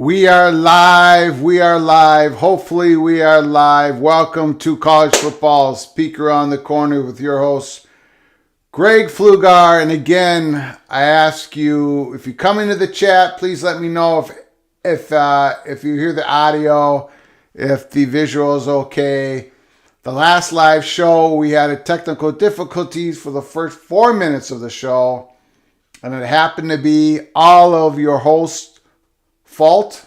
We are live. We are live. Hopefully, we are live. Welcome to College Football's Peek Around the Corner with your host, Greg Flugar. And again, I ask you, if you come into the chat, please let me know if you hear the audio, if the visual is okay. The last live show, we had technical difficulties for the first 4 minutes of the show, and it happened to be all of your hosts' fault.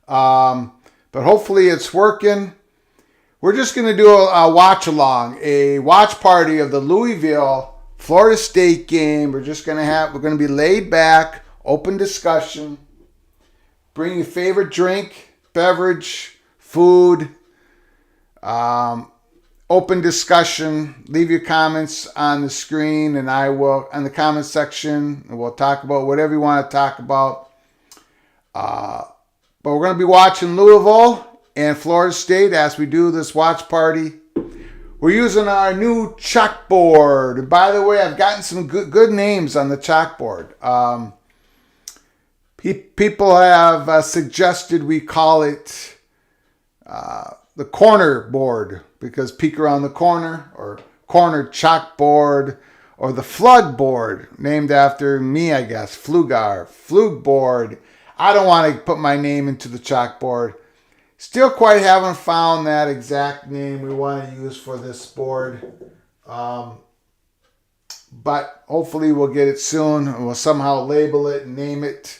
But hopefully it's working. We're just going to do a watch along, a watch party of the Louisville Florida State game. We're going to be laid back, open discussion. Bring your favorite drink, beverage, food, open discussion. Leave your comments on the screen, and I will in the comment section. And we'll talk about whatever you want to talk about. But we're going to be watching Louisville and Florida State as we do this watch party. We're using our new chalkboard. And by the way, I've gotten some good names on the chalkboard. People have suggested we call it the corner board, because peek around the corner, or corner chalkboard, or the flood board, named after me, I guess. Flug board. I don't want to put my name into the chalkboard. Still quite haven't found that exact name we want to use for this board. But hopefully we'll get it soon, and we'll somehow label it and name it.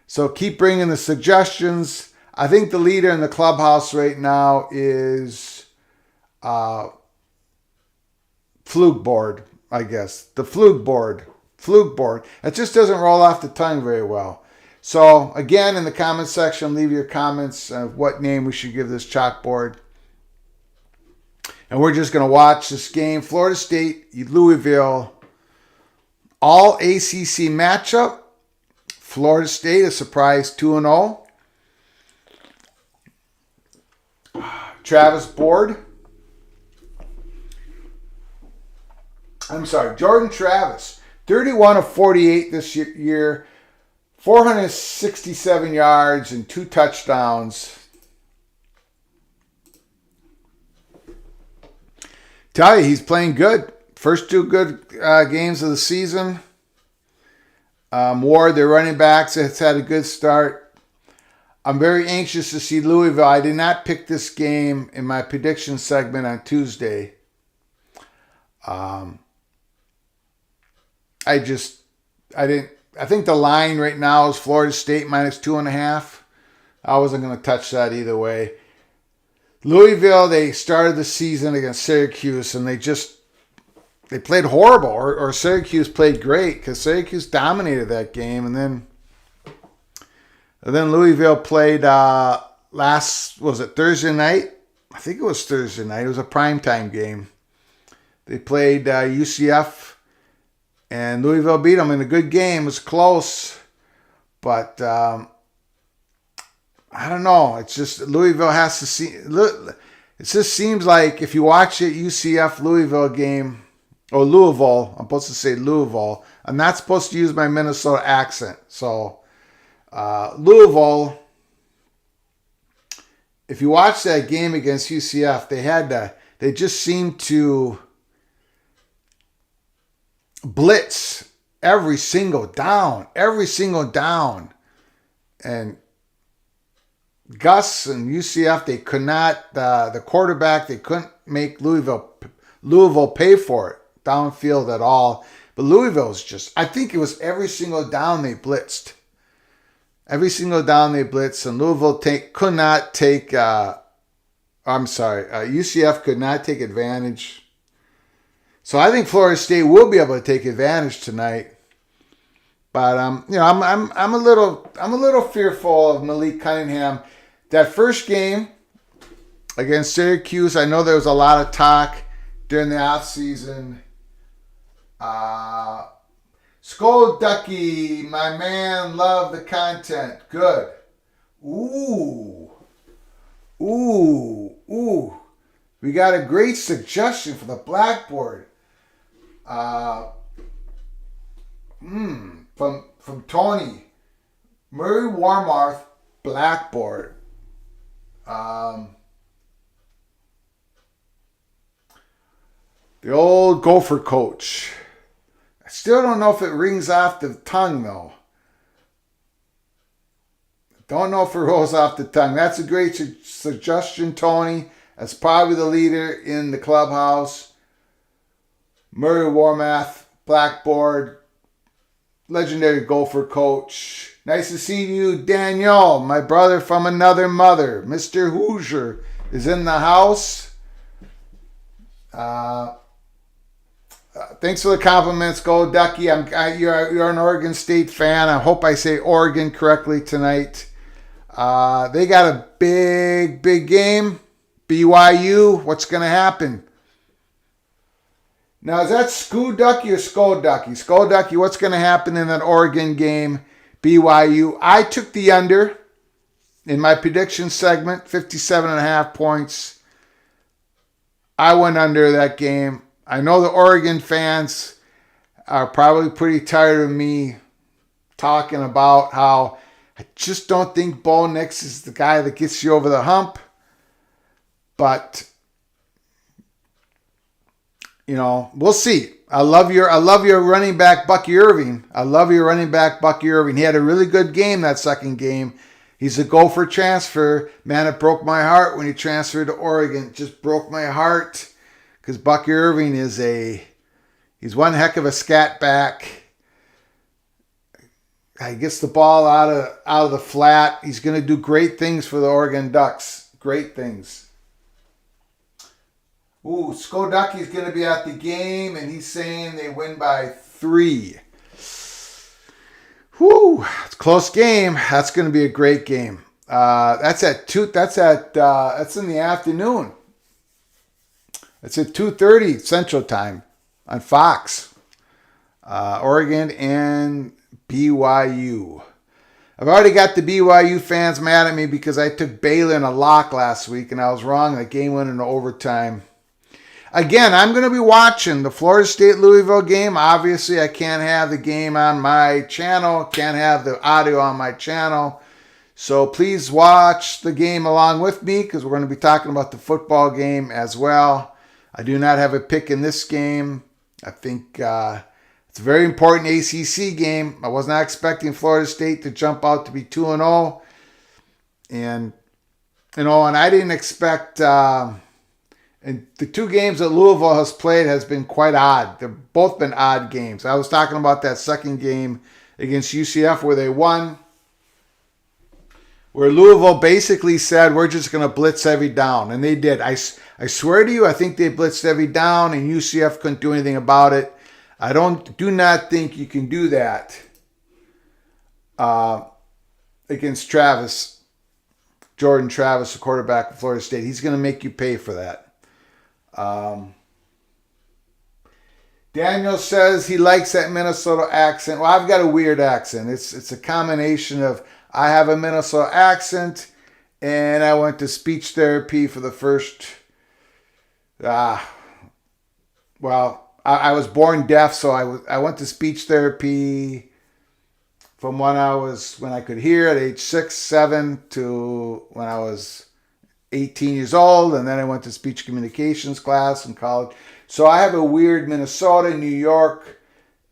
So keep bringing the suggestions. I think the leader in the clubhouse right now is Flug board, I guess. The Flug board. It just doesn't roll off the tongue very well. So, again, in the comment section, leave your comments of what name we should give this chalkboard. And we're just going to watch this game. Florida State, Louisville, all ACC matchup. Florida State, a surprise 2-0. Jordan Travis, 31 of 48 this year. 467 yards and 2 touchdowns. Tell you, he's playing good. First 2 good games of the season. Ward, their running backs, has had a good start. I'm very anxious to see Louisville. I did not pick this game in my prediction segment on Tuesday. I think the line right now is Florida State minus 2.5. I wasn't going to touch that either way. Louisville, they started the season against Syracuse, and they played horrible, or Syracuse played great, because Syracuse dominated that game, and then Louisville played Thursday night? I think it was Thursday night. It was a primetime game. They played UCF. And Louisville beat them in a good game. It was close. But I don't know. It's just Louisville has to see. It just seems like if you watch the UCF Louisville game, or Louisville, I'm supposed to say Louisville. I'm not supposed to use my Minnesota accent. So Louisville, if you watch that game against UCF, they just seemed to blitz every single down. And Gus and UCF, they could not, the quarterback, they couldn't make Louisville pay for it downfield at all. But Louisville's I think it was every single down they blitzed. And Louisville UCF could not take advantage. So I think Florida State will be able to take advantage tonight, but I'm a little fearful of Malik Cunningham. That first game against Syracuse, I know there was a lot of talk during the offseason. Skull Ducky, my man, love the content. Good. Ooh. We got a great suggestion for the blackboard. From Tony. Murray Warmarth blackboard. The old Gopher coach. I still don't know if it rings off the tongue, though. Don't know if it rolls off the tongue. That's a great suggestion, Tony. That's probably the leader in the clubhouse. Murray Warmath, blackboard, legendary Gopher coach. Nice to see you, Daniel, my brother from another mother. Mr. Hoosier is in the house. Thanks for the compliments. Go Ducky. You're an Oregon State fan. I hope I say Oregon correctly tonight. They got a big game. BYU, what's going to happen? Now, is that Skoo Ducky or Skull Ducky? Skull Ducky, what's going to happen in that Oregon game? BYU. I took the under in my prediction segment, 57.5 points. I went under that game. I know the Oregon fans are probably pretty tired of me talking about how I just don't think Bo Nix is the guy that gets you over the hump. But, you know, we'll see. I love your running back, Bucky Irving. He had a really good game that second game. He's a Gopher transfer. Man, it broke my heart when he transferred to Oregon. It just broke my heart because Bucky Irving he's one heck of a scat back. He gets the ball out of the flat. He's going to do great things for the Oregon Ducks. Great things. Ooh, Skoducky's going to be at the game, and he's saying they win by 3. Whew, it's a close game. That's going to be a great game. That's at 2. That's in the afternoon. It's at 2:30 Central Time on Fox. Oregon and BYU. I've already got the BYU fans mad at me because I took Baylor in a lock last week, and I was wrong. The game went into overtime. Again, I'm going to be watching the Florida State-Louisville game. Obviously, I can't have the game on my channel, can't have the audio on my channel. So please watch the game along with me because we're going to be talking about the football game as well. I do not have a pick in this game. I think it's a very important ACC game. I was not expecting Florida State to jump out to be 2-0. And I didn't expect... And the 2 games that Louisville has played has been quite odd. They've both been odd games. I was talking about that second game against UCF where they won, where Louisville basically said, we're just going to blitz every down. And they did. I swear to you, I think they blitzed every down, and UCF couldn't do anything about it. I do not think you can do that against Jordan Travis, the quarterback of Florida State. He's going to make you pay for that. Daniel says he likes that Minnesota accent. Well, I've got a weird accent. It's a combination of I have a Minnesota accent and I went to speech therapy for the first I was born deaf, so I went to speech therapy from when I could hear at age 6, 7 to when I was 18 years old, and then I went to speech communications class in college. So I have a weird Minnesota, New York,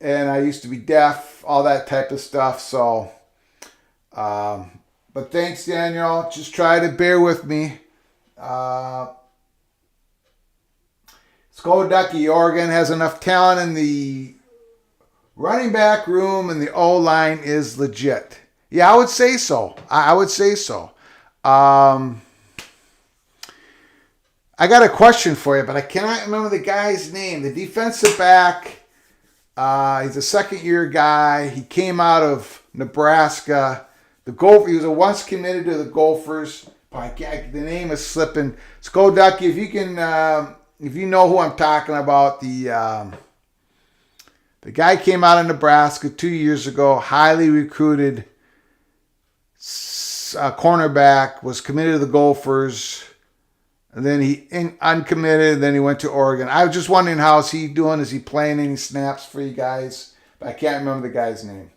and I used to be deaf, all that type of stuff. So, but thanks, Daniel. Just try to bear with me. Skull Ducky, Oregon has enough talent in the running back room, and the O-line is legit. Yeah, I would say so. I would say so. I got a question for you, but I cannot remember the guy's name. The defensive back, he's a second-year guy. He came out of Nebraska. He was once committed to the Gophers. The name is slipping. Skull Ducky, if you know who I'm talking about, the guy came out of Nebraska 2 years ago, highly recruited cornerback, was committed to the Gophers. And then he uncommitted, and then he went to Oregon. I was just wondering how's he doing? Is he playing any snaps for you guys? But I can't remember the guy's name.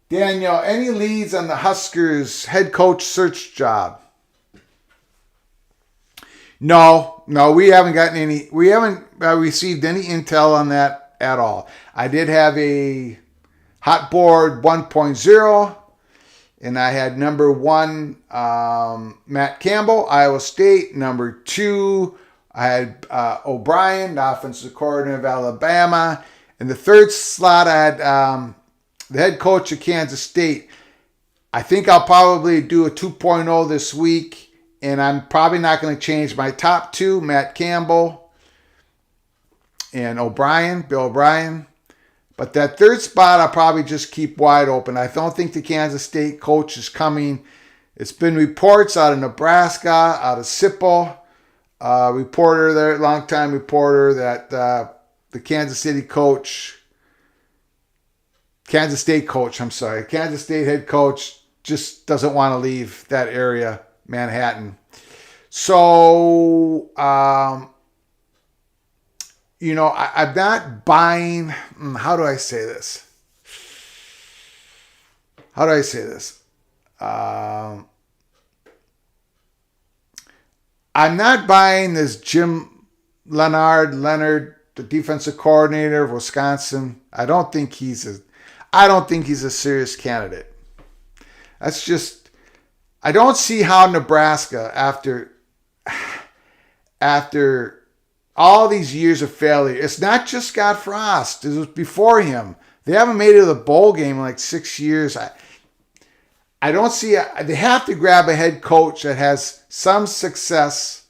Daniel, any leads on the Huskers head coach search job? No, we haven't gotten any. We haven't received any intel on that at all. I did have a hot board 1.0, and I had number 1, Matt Campbell, Iowa State. Number 2, I had O'Brien, the offensive coordinator of Alabama. In the third slot, I had the head coach of Kansas State. I think I'll probably do a 2.0 this week, and I'm probably not going to change my top 2, Matt Campbell and Bill O'Brien. But that third spot, I'll probably just keep wide open. I don't think the Kansas State coach is coming. It's been reports out of Nebraska, out of Sipple, reporter there, longtime reporter, that the Kansas State head coach just doesn't want to leave that area, Manhattan. So, I'm not buying, how do I say this? I'm not buying this Jim Leonard, the defensive coordinator of Wisconsin. I don't think he's a serious candidate. That's just, I don't see how Nebraska, after all these years of failure, it's not just Scott Frost. It was before him. They haven't made it to the bowl game in like 6 years. I don't see, they have to grab a head coach that has some success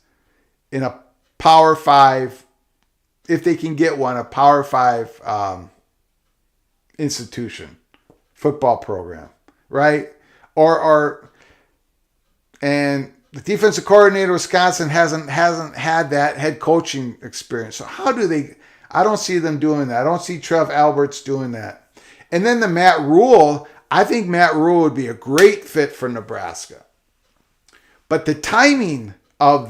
in a Power 5, if they can get one, a Power 5 institution, football program, right? And the defensive coordinator of Wisconsin hasn't had that head coaching experience. So how do they? I don't see them doing that. I don't see Trev Alberts doing that. And then the Matt Rule, I think Matt Rule would be a great fit for Nebraska. But the timing of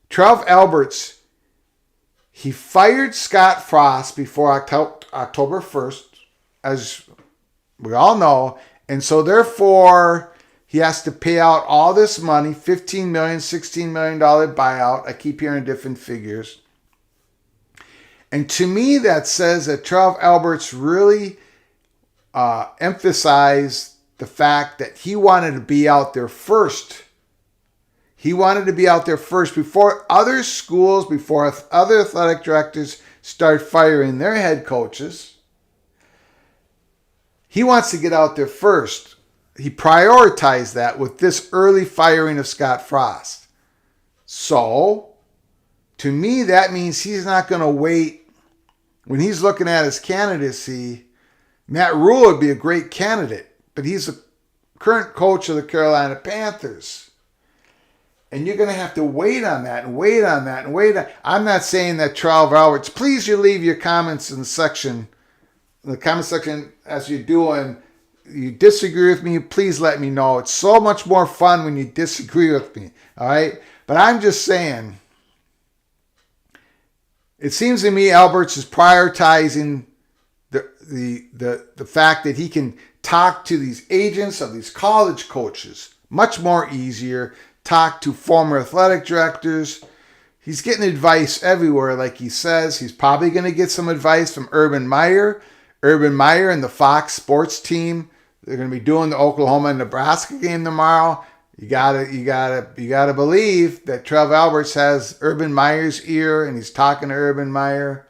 Trev Alberts, he fired Scott Frost before October 1st, as we all know. And so therefore, he has to pay out all this money, $15 million, $16 million buyout. I keep hearing different figures. And to me, that says that Trev Alberts really emphasized the fact that he wanted to be out there first. He wanted to be out there first before other schools, before other athletic directors start firing their head coaches. He wants to get out there first. He prioritized that with this early firing of Scott Frost. So, to me, that means he's not going to wait. When he's looking at his candidacy, Matt Rule would be a great candidate, but he's the current coach of the Carolina Panthers. And you're going to have to wait on that and wait on that and wait on. I'm not saying that Trev Alberts, please you leave your comments in the comment section as you're doing. You disagree with me, please let me know. It's so much more fun when you disagree with me, all right? But I'm just saying, it seems to me Alberts is prioritizing the fact that he can talk to these agents of these college coaches much more easier, talk to former athletic directors. He's getting advice everywhere, like he says. He's probably going to get some advice from Urban Meyer. Urban Meyer and the Fox Sports team. They're going to be doing the Oklahoma and Nebraska game tomorrow. You gotta believe that Trev Alberts has Urban Meyer's ear, and he's talking to Urban Meyer.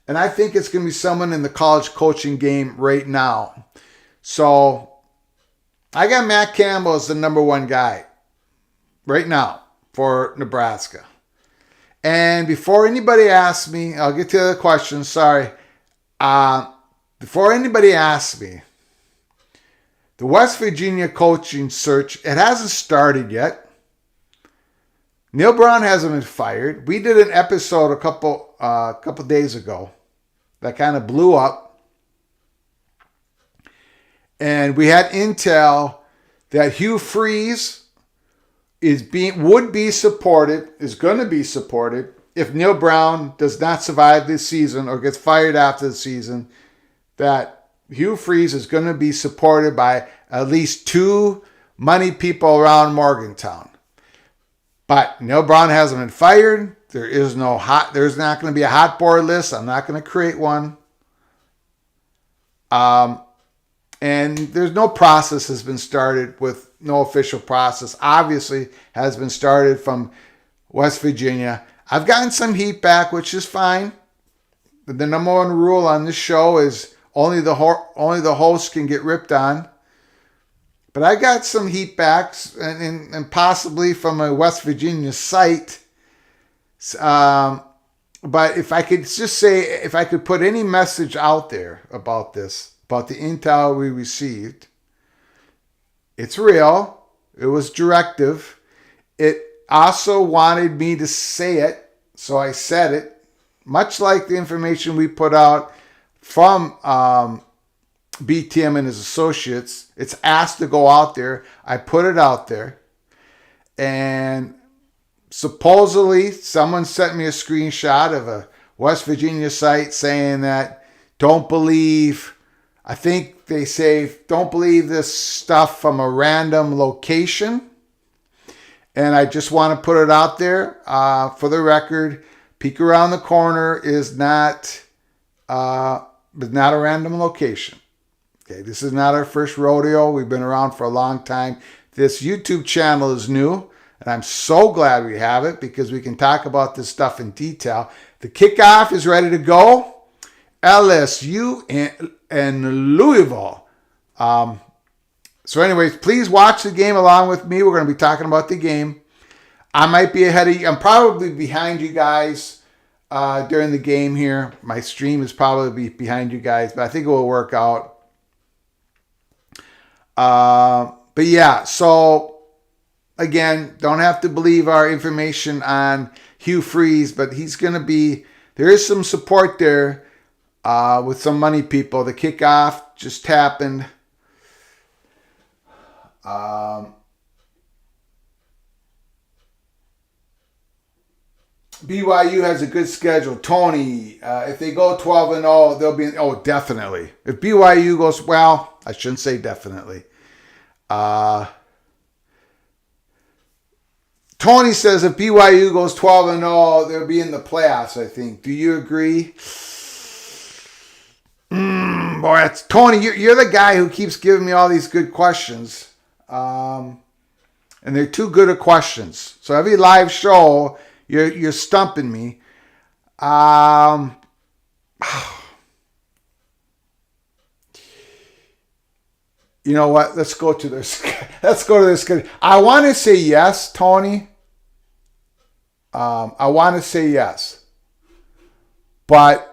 And I think it's going to be someone in the college coaching game right now. So I got Matt Campbell as the number 1 guy right now for Nebraska. And before anybody asks me, I'll get to the questions. Sorry. Before anybody asks me, the West Virginia coaching search, it hasn't started yet. Neil Brown hasn't been fired. We did an episode a couple days ago that kind of blew up. And we had intel that Hugh Freeze is going to be supported if Neil Brown does not survive this season or gets fired after the season. that Hugh Freeze is going to be supported by at least 2 money people around Morgantown. But Neil Brown hasn't been fired. There's not going to be a hot board list. I'm not going to create one. And there's no process has been started with no official process. Obviously has been started from West Virginia. I've gotten some heat back, which is fine. The number one rule on this show is only the host can get ripped on. But I got some heat backs and possibly from a West Virginia site. But if I could just say, if I could put any message out there about this, about the intel we received, it's real. It was directive. It also wanted me to say it, so I said it. Much like the information we put out from BTM and his associates, it's asked to go out there. I put it out there. And supposedly someone sent me a screenshot of a West Virginia site saying that don't believe this stuff from a random location. And I just want to put it out there for the record. Peek Around the Corner is not a random location. Okay, this is not our first rodeo. We've been around for a long time. This YouTube channel is new, and I'm so glad we have it because we can talk about this stuff in detail. The kickoff is ready to go. LSU and Louisville. So anyways, please watch the game along with me. We're going to be talking about the game. I might be ahead of you. I'm probably behind you guys during the game here. My stream is probably behind you guys, but I think it will work out. But yeah, so again, don't have to believe our information on Hugh Freeze, but he's going to be, there is some support there with some money people. The kickoff just happened. BYU has a good schedule. Tony, if they go 12-0, they'll be, definitely. If BYU goes, well, I shouldn't say definitely. Tony says if BYU goes 12-0, they'll be in the playoffs, I think. Do you agree? Boy, that's Tony. You're the guy who keeps giving me all these good questions. And they're too good of questions. So every live show, you're stumping me. You know what? Let's go to this. I want to say yes, Tony. I want to say yes. But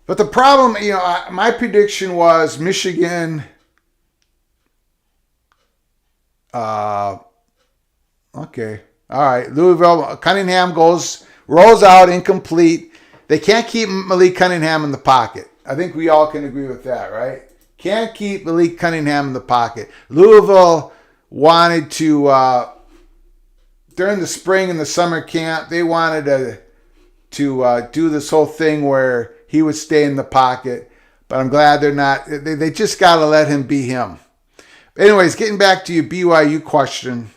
the problem, my prediction was Michigan. Okay. All right. Louisville, Cunningham rolls out incomplete. They can't keep Malik Cunningham in the pocket. I think we all can agree with that, right? Can't keep Malik Cunningham in the pocket. Louisville wanted to, during the spring and the summer camp, they wanted to do this whole thing where he would stay in the pocket. But I'm glad they're not. They just got to let him be him. Anyways, getting back to your BYU question.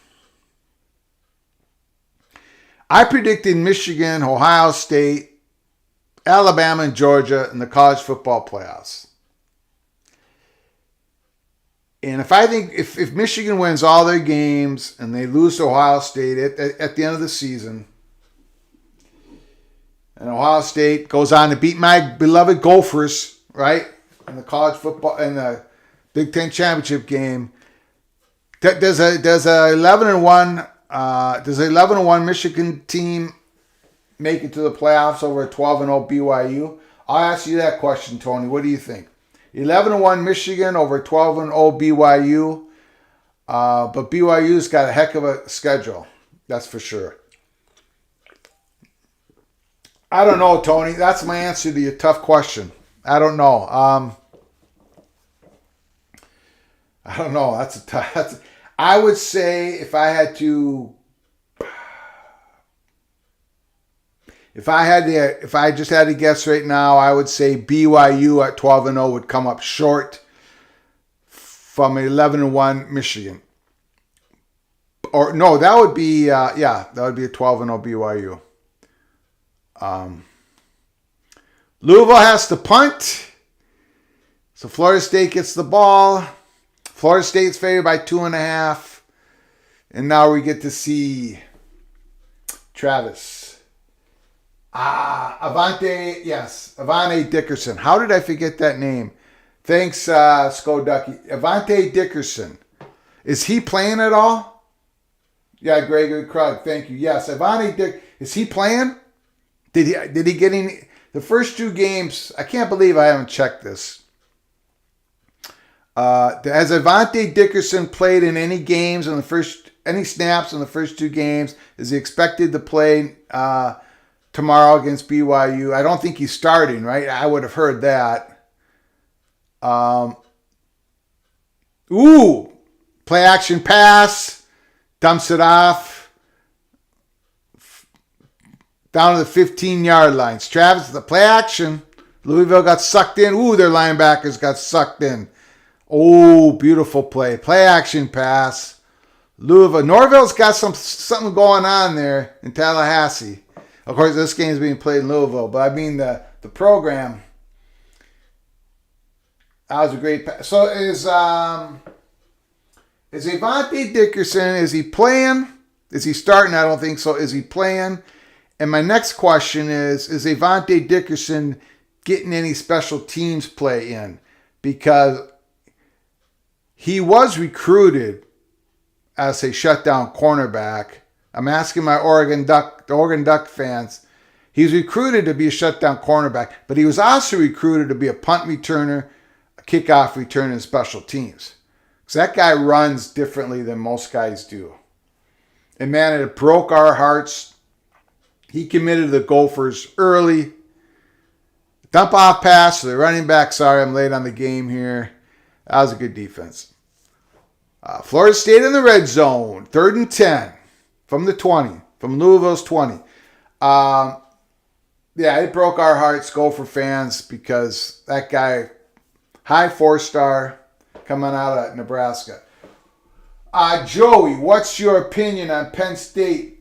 I predicted Michigan, Ohio State, Alabama, and Georgia in the college football playoffs. And if Michigan wins all their games and they lose to Ohio State at the end of the season, and Ohio State goes on to beat my beloved Gophers, right, in the college football, in the Big Ten championship game, does a 11-1 Michigan team make it to the playoffs over a 12-0 BYU? I'll ask you that question, Tony. What do you think? 11-1 Michigan over 12-0 BYU, but BYU's got a heck of a schedule. That's for sure. I don't know, Tony. That's my answer to your tough question. I don't know. I don't know. I would say if I had to if I just had to guess right now, I would say BYU at 12-0 would come up short from 11-1 Michigan. Or no, that would be that would be a 12-0 BYU. Louisville has to punt, so Florida State gets the ball. Florida State's favored by 2.5, and now we get to see Travis. Avante Dickerson. How did I forget that name? Thanks, Ducky. Avante Dickerson. Is he playing at all? Yeah, Gregory Krug. Thank you. Yes, Avante Dick. Is he playing? Did he get any? The first 2 games, I can't believe I haven't checked this. Has Avante Dickerson played in any games any snaps in the first 2 games? Is he expected to play tomorrow against BYU? I don't think he's starting, right? I would have heard that. Play action pass, dumps it off. Down to the 15-yard line. Travis, the play action. Louisville got sucked in. Their linebackers got sucked in. Beautiful play. Play action pass. Louisville. Norville's got something going on there in Tallahassee. Of course, this game is being played in Louisville, but I mean the program. That was a great pass. So is Avante Dickerson, is he playing? Is he starting? I don't think so. Is he playing? And my next question is Avante Dickerson getting any special teams play in? Because he was recruited as a shutdown cornerback. I'm asking the Oregon Duck fans. He's recruited to be a shutdown cornerback, but he was also recruited to be a punt returner, a kickoff returner, and special teams. Because that guy runs differently than most guys do. And man, it broke our hearts. He committed to the Gophers early. Dump off pass to the running back. Sorry, I'm late on the game here. That was a good defense. Florida State in the red zone. 3rd and 10 from the 20. From Louisville's 20. It broke our hearts, Gopher fans, because that guy, high 4-star, coming out of Nebraska. Joey, what's your opinion on Penn State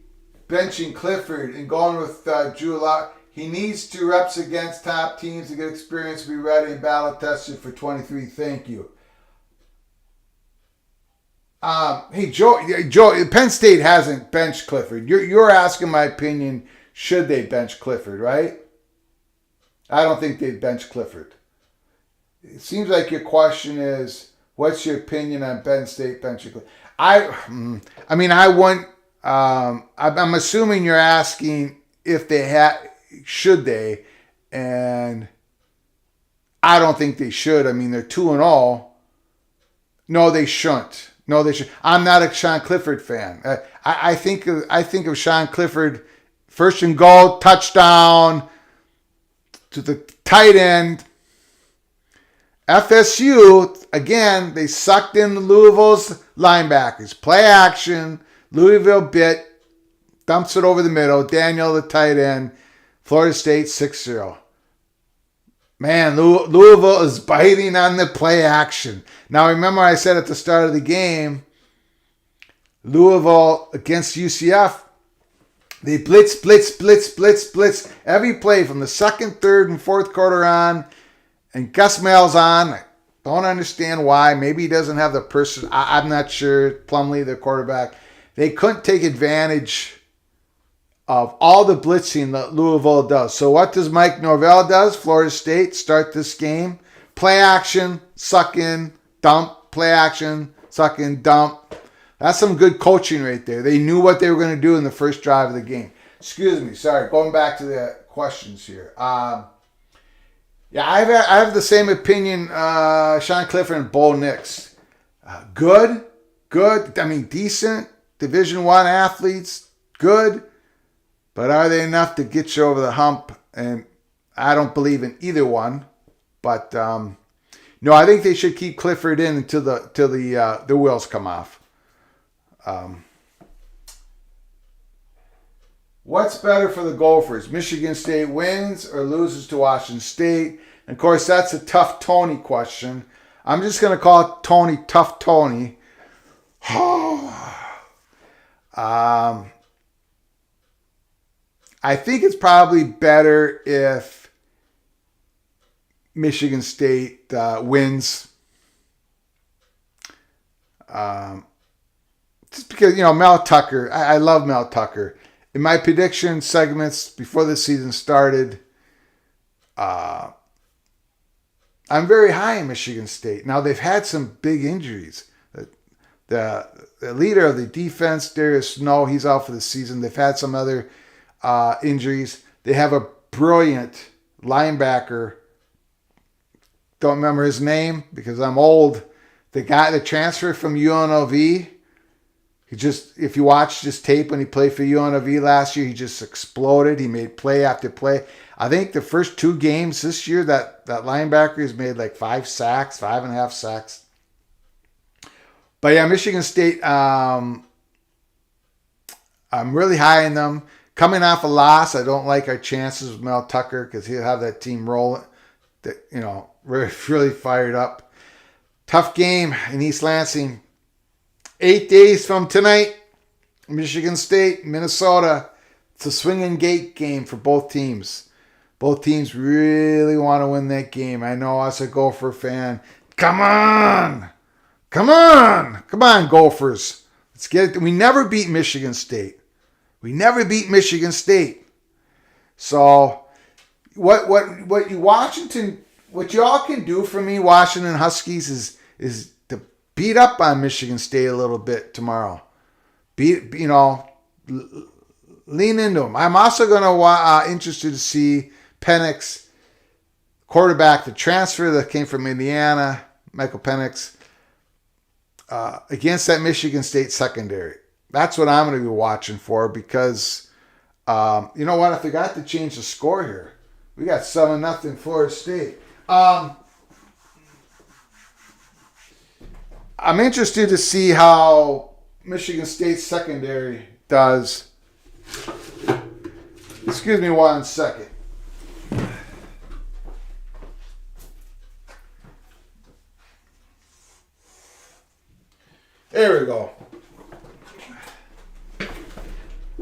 benching Clifford and going with Drew Lock? He needs 2 reps against top teams to get experience, to be ready and battle tested for 23. Thank you. Hey, Joe, Penn State hasn't benched Clifford. You're asking my opinion, should they bench Clifford, right? I don't think they'd bench Clifford. It seems like your question is, what's your opinion on Penn State benching Clifford? I'm assuming you're asking if they should they, and I don't think they should. I mean, they're 2-0. No, they shouldn't. No, they should. I'm not a Sean Clifford fan. I think of Sean Clifford, 1st and goal, touchdown to the tight end. FSU, again, they sucked in Louisville's linebackers. Play action. Louisville bit. Dumps it over the middle. Daniel, the tight end. Florida State 6-0. Man, Louisville is biting on the play action. Now, remember I said at the start of the game, Louisville against UCF, they blitz. Every play from the 2nd, 3rd, and 4th quarter on. And Gus Mal's on. I don't understand why. Maybe he doesn't have the person. I'm not sure. Plumlee, the quarterback. They couldn't take advantage of all the blitzing that Louisville does. So what does Mike Norvell does? Florida State start this game. Play action, suck in, dump. Play action, suck in, dump. That's some good coaching right there. They knew what they were going to do in the first drive of the game. Excuse me. Sorry. Going back to the questions here. I have the same opinion. Sean Clifford and Bo Nix. Good. I mean, decent. Division I athletes. Good. But are they enough to get you over the hump? And I don't believe in either one. But no, I think they should keep Clifford in until the wheels come off. What's better for the Gophers? Michigan State wins or loses to Washington State? And of course, that's a tough Tony question. I'm just going to call it Tony, tough Tony. I think it's probably better if Michigan State wins. Just because, Mel Tucker, I love Mel Tucker. In my prediction segments before the season started, I'm very high in Michigan State. Now, they've had some big injuries. The leader of the defense, Darius Snow, he's out for the season. They've had some other injuries. They have a brilliant linebacker. Don't remember his name because I'm old. The guy that transferred from UNLV, if you watch his tape when he played for UNLV last year, he just exploded. He made play after play. I think the first 2 games this year, that linebacker has made like 5 sacks, 5.5 sacks. But yeah, Michigan State, I'm really high in them. Coming off a loss, I don't like our chances with Mel Tucker because he'll have that team rolling, really fired up. Tough game in East Lansing. 8 days from tonight, Michigan State, Minnesota. It's a swinging gate game for both teams. Both teams really want to win that game. I know as a Gopher fan, come on, Gophers. Let's get it. We never beat Michigan State. So what y'all can do for me, Washington Huskies, is to beat up on Michigan State a little bit tomorrow. Lean into them. I'm also going to interested to see Penix, quarterback, the transfer that came from Indiana, Michael Penix, against that Michigan State secondary. That's what I'm going to be watching for because, you know what? I forgot to change the score here. We got 7-0 Florida State. I'm interested to see how Michigan State secondary does. Excuse me 1 second. There we go.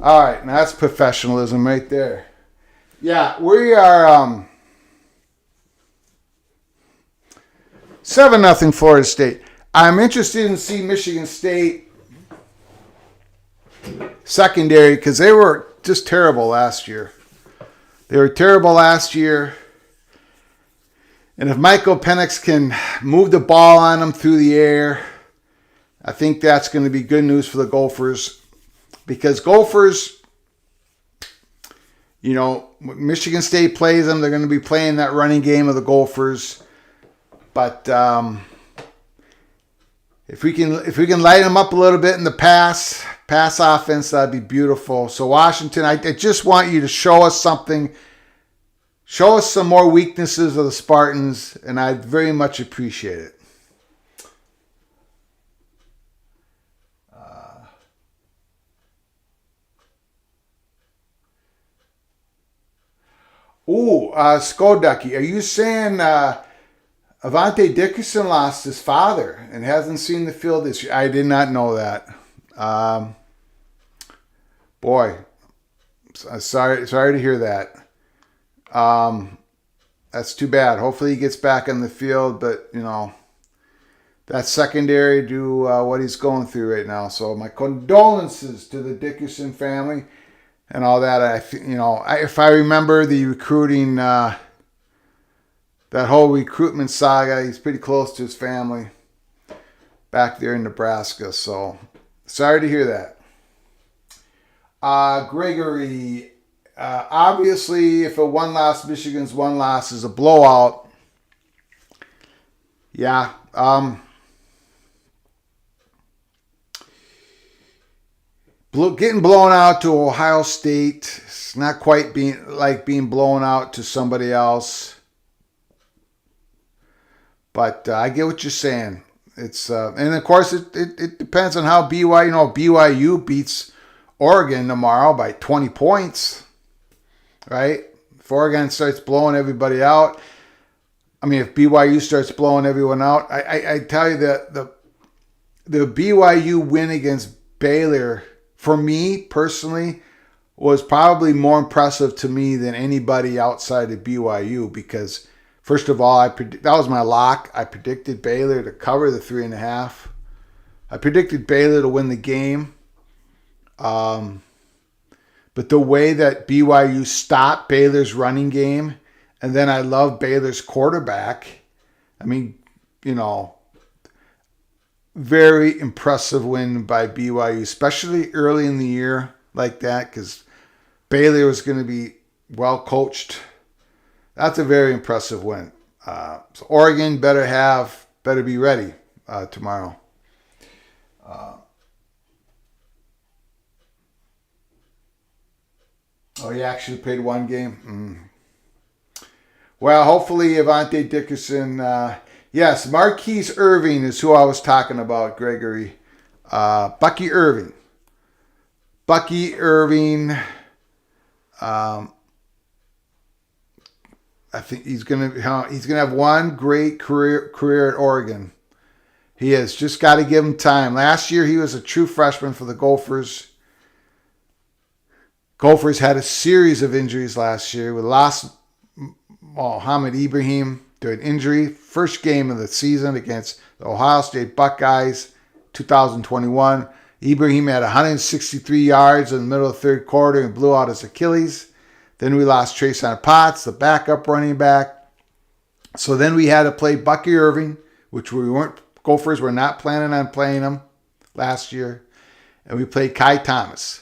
All right, now that's professionalism right there. Yeah, we are 7-0 Florida State. I'm interested in seeing Michigan State secondary because they were just terrible last year. And if Michael Penix can move the ball on them through the air, I think that's going to be good news for the Gophers. Because Gophers, Michigan State plays them. They're going to be playing that running game of the Gophers. But if we can light them up a little bit in the pass offense, that'd be beautiful. So Washington, I just want you to show us something. Show us some more weaknesses of the Spartans, and I'd very much appreciate it. Skoducky, are you saying Avante Dickerson lost his father and hasn't seen the field this year? I did not know that. Boy, sorry to hear that. That's too bad. Hopefully he gets back on the field, but that's secondary to what he's going through right now. So my condolences to the Dickerson family and all that. If I remember the recruiting, that whole recruitment saga, he's pretty close to his family back there in Nebraska. So sorry to hear that. Gregory, obviously, if Michigan's one loss is a blowout. Yeah. Getting blown out to Ohio State, it's not quite being blown out to somebody else. But I get what you're saying. It's and of course it depends on how BYU beats Oregon tomorrow by 20 points, right? If Oregon starts blowing everybody out, I mean, if BYU starts blowing everyone out, I tell you that the BYU win against Baylor, for me personally, was probably more impressive to me than anybody outside of BYU because, first of all, that was my lock. I predicted Baylor to cover the 3.5. I predicted Baylor to win the game. But the way that BYU stopped Baylor's running game, and then I love Baylor's quarterback. I mean, very impressive win by BYU, especially early in the year like that, because Baylor was going to be well coached. That's a very impressive win. So Oregon better be ready tomorrow. You actually played one game? Well, hopefully Avante Dickerson. Yes, Marquise Irving is who I was talking about, Gregory. Bucky Irving. Bucky Irving. I think he's gonna have one great career at Oregon. He has just got to give him time. Last year he was a true freshman for the Gophers. Gophers had a series of injuries last year. We lost Mohamed Ibrahim to an injury. First game of the season against the Ohio State Buckeyes, 2021. Ibrahim had 163 yards in the middle of the third quarter and blew out his Achilles. Then we lost Trayshawn Potts, the backup running back. So then we had to play Bucky Irving, which Gophers were not planning on playing him last year. And we played Kai Thomas.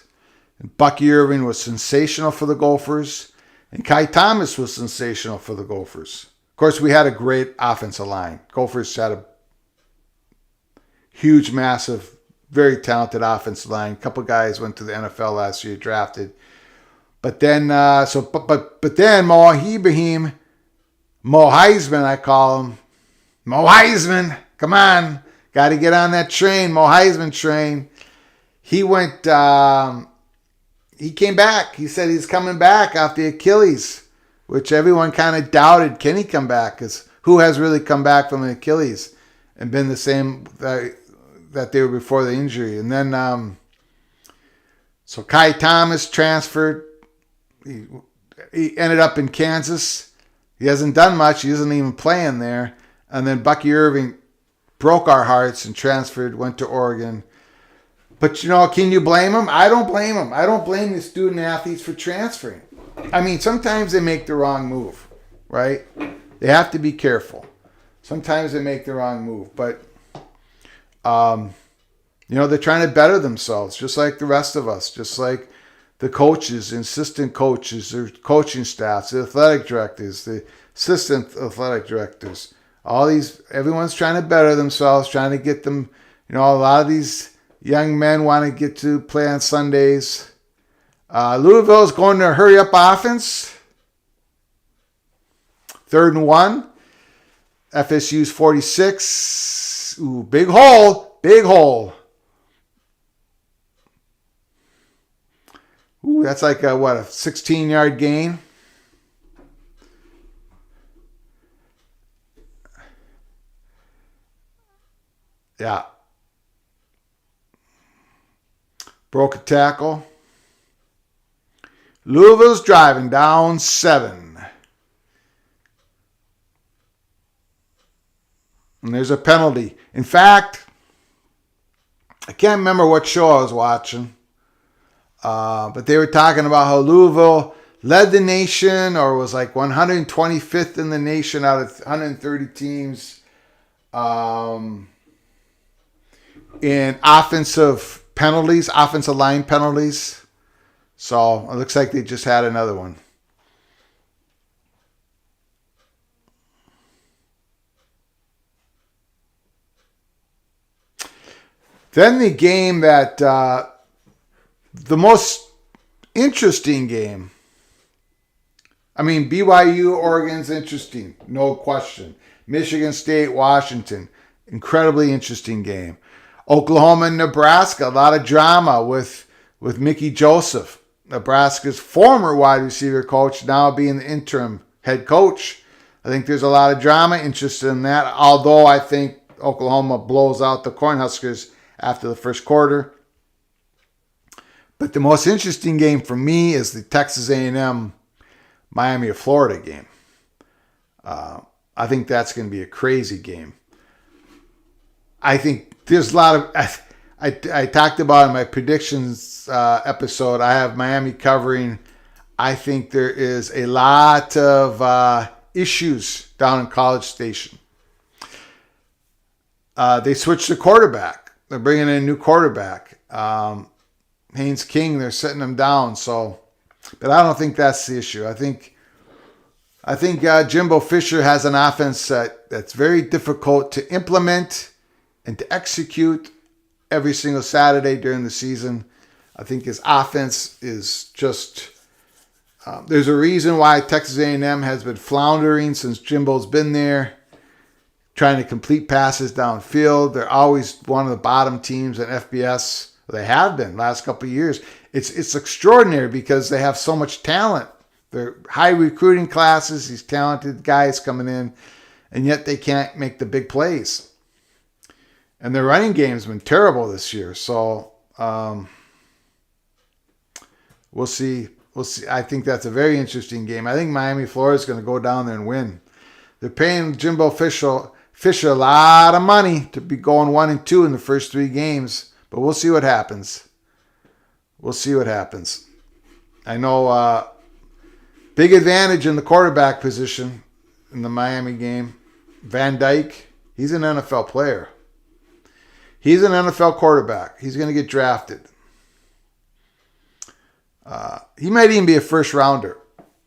And Bucky Irving was sensational for the Gophers. And Kai Thomas was sensational for the Gophers. Of course, we had a great offensive line. Gophers had a huge, massive, very talented offensive line. A couple guys went to the NFL last year, drafted. But then, but then Mo Ibrahim, Mo Heisman, I call him. Mo Heisman, come on. Got to get on that train, Mo Heisman train. He went, he came back. He said he's coming back off the Achilles, which everyone kind of doubted. Can he come back? Because who has really come back from an Achilles and been the same that they were before the injury? And then, so Kai Thomas transferred. He ended up in Kansas. He hasn't done much. He isn't even playing there. And then Bucky Irving broke our hearts and transferred, went to Oregon. But, can you blame him? I don't blame him. I don't blame the student athletes for transferring. I mean, sometimes they make the wrong move, right? They have to be careful. Sometimes they make the wrong move. But, they're trying to better themselves, just like the rest of us, just like the coaches, assistant coaches, their coaching staffs, the athletic directors, the assistant athletic directors. Everyone's trying to better themselves, trying to get them, a lot of these young men want to get to play on Sundays. Louisville's going to hurry up offense. 3rd and 1. FSU's 46. Ooh, big hole. Big hole. Ooh, that's like a 16-yard gain. Yeah. Broke a tackle. Louisville's driving down 7. And there's a penalty. In fact, I can't remember what show I was watching. But they were talking about how Louisville led the nation or was like 125th in the nation out of 130 teams in offensive penalties, offensive line penalties. So it looks like they just had another one. Then the game that, the most interesting game. I mean, BYU, Oregon's interesting, no question. Michigan State, Washington, incredibly interesting game. Oklahoma and Nebraska, a lot of drama with with Mickey Joseph, Nebraska's former wide receiver coach, now being the interim head coach. I think there's a lot of drama interested in that, although I think Oklahoma blows out the Cornhuskers after the first quarter. But the most interesting game for me is the Texas A&M Miami of Florida game. I think that's going to be a crazy game. I think there's a lot of... I talked about in my predictions episode, I have Miami covering. I think there is a lot of issues down in College Station. They switched the quarterback. They're bringing in a new quarterback. Haynes King, they're setting him down. But I don't think that's the issue. I think Jimbo Fisher has an offense that's very difficult to implement and to execute every single Saturday during the season. I think his offense is just... there's a reason why Texas A&M has been floundering since Jimbo's been there, trying to complete passes downfield. They're always one of the bottom teams in FBS. They have been last couple of years. It's extraordinary because they have so much talent. They're high recruiting classes, these talented guys coming in, and yet they can't make the big plays. And their running game's been terrible this year. So we'll see. We'll see. I think that's a very interesting game. I think Miami, Florida is going to go down there and win. They're paying Jimbo Fisher a lot of money to be going 1-2 in the first 3 games. But we'll see what happens. We'll see what happens. I know big advantage in the quarterback position in the Miami game. Van Dyke, he's an NFL player. He's an NFL quarterback. He's going to get drafted. He might even be a first rounder.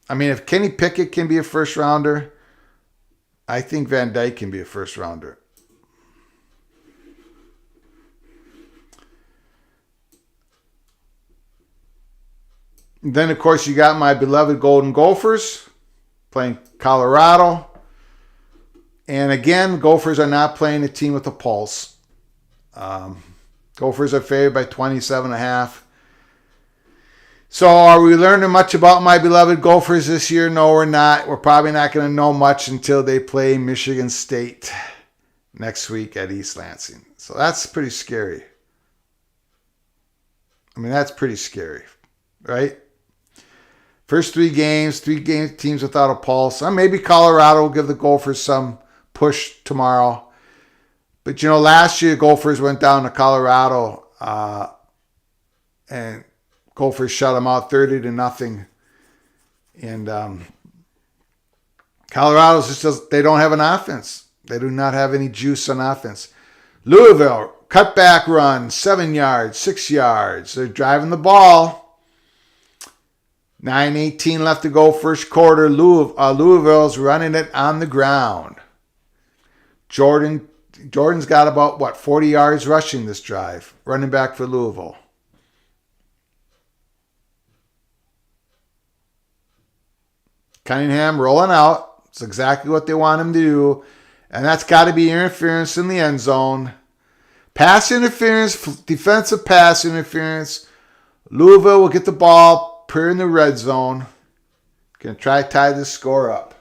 I mean, if Kenny Pickett can be a first rounder, I think Van Dyke can be a first rounder. Then, of course, you got my beloved Golden Gophers playing Colorado. And again, Gophers are not playing a team with a pulse. Gophers are favored by 27.5. So are we learning much about my beloved Gophers this year? No, we're not. We're probably not going to know much until they play Michigan State next week at East Lansing. So that's pretty scary. I mean, that's pretty scary, right? First 3 games, 3 teams without a pulse. Maybe Colorado will give the Gophers some push tomorrow. But, last year Gophers went down to Colorado and Gophers shut them out 30-0. And Colorado's just they don't have an offense. They do not have any juice on offense. Louisville, cutback run, 7 yards, 6 yards. They're driving the ball. 9:18 left to go first quarter. Louisville's running it on the ground. Jordan's got about, 40 yards rushing this drive. Running back for Louisville. Cunningham rolling out. It's exactly what they want him to do. And that's got to be interference in the end zone. Pass interference, defensive pass interference. Louisville will get the ball, put in the red zone. Going to try to tie this score up.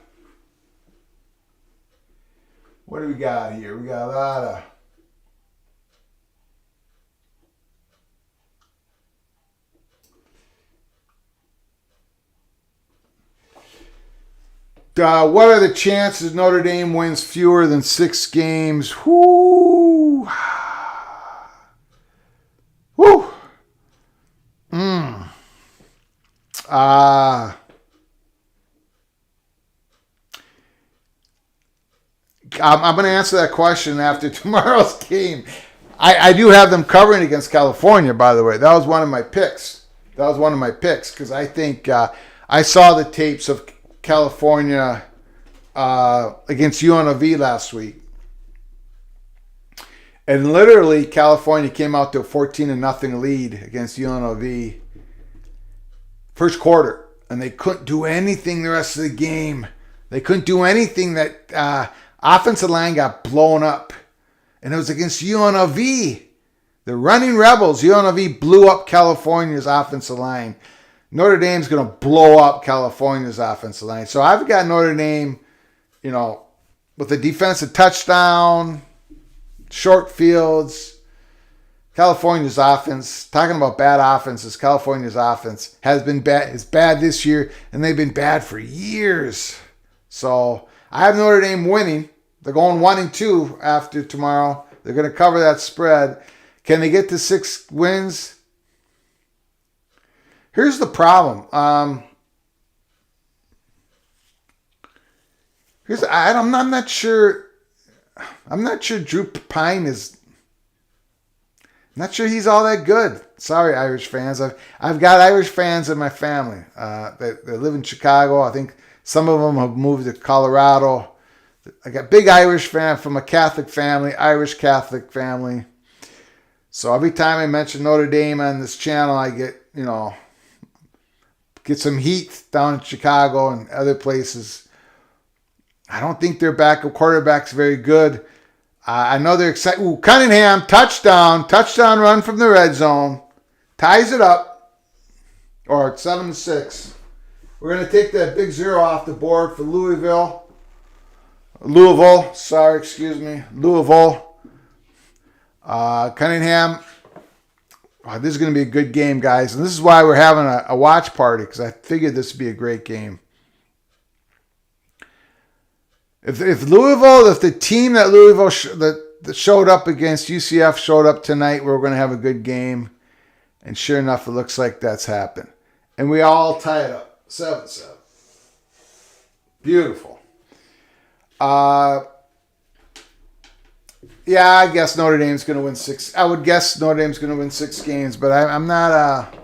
What do we got here? We got a lot of... what are the chances Notre Dame wins fewer than 6 games? Whoo! Whoo! I'm going to answer that question after tomorrow's game. I do have them covering against California, by the way. That was one of my picks. Because I think I saw the tapes of California against UNLV last week. And literally, California came out to a 14-0 lead against UNLV. First quarter. And they couldn't do anything the rest of the game. They couldn't do anything. That offensive line got blown up. And it was against UNLV. The running Rebels, UNLV blew up California's offensive line. Notre Dame's going to blow up California's offensive line. So I've got Notre Dame, with a defensive touchdown, short fields. California's offense, talking about bad offenses, California's offense has been bad. It's bad this year, and they've been bad for years. So I have Notre Dame winning. They're going 1-2 after tomorrow. They're going to cover that spread. Can they get to 6 wins? Here's the problem. I'm not sure. I'm not sure Drew Pine is. I'm not sure he's all that good. Sorry, Irish fans. I've got Irish fans in my family. They live in Chicago. I think some of them have moved to Colorado. I got big Irish fan from a Catholic family, Irish Catholic family. So every time I mention Notre Dame on this channel, I get some heat down in Chicago and other places. I don't think their backup quarterback's very good. I know they're excited. Ooh, Cunningham, touchdown run from the red zone. Ties it up. Or 7-6. We're going to take that big 0 off the board for Louisville. Cunningham. Oh, this is going to be a good game, guys. And this is why we're having a watch party, because I figured this would be a great game. If the team that Louisville that showed up against UCF showed up tonight, we're going to have a good game. And sure enough, it looks like that's happened. And we all tie it up. 7-7. Beautiful. Yeah, I guess Notre Dame's going to win 6. I would guess Notre Dame's going to win 6 games, but I'm not.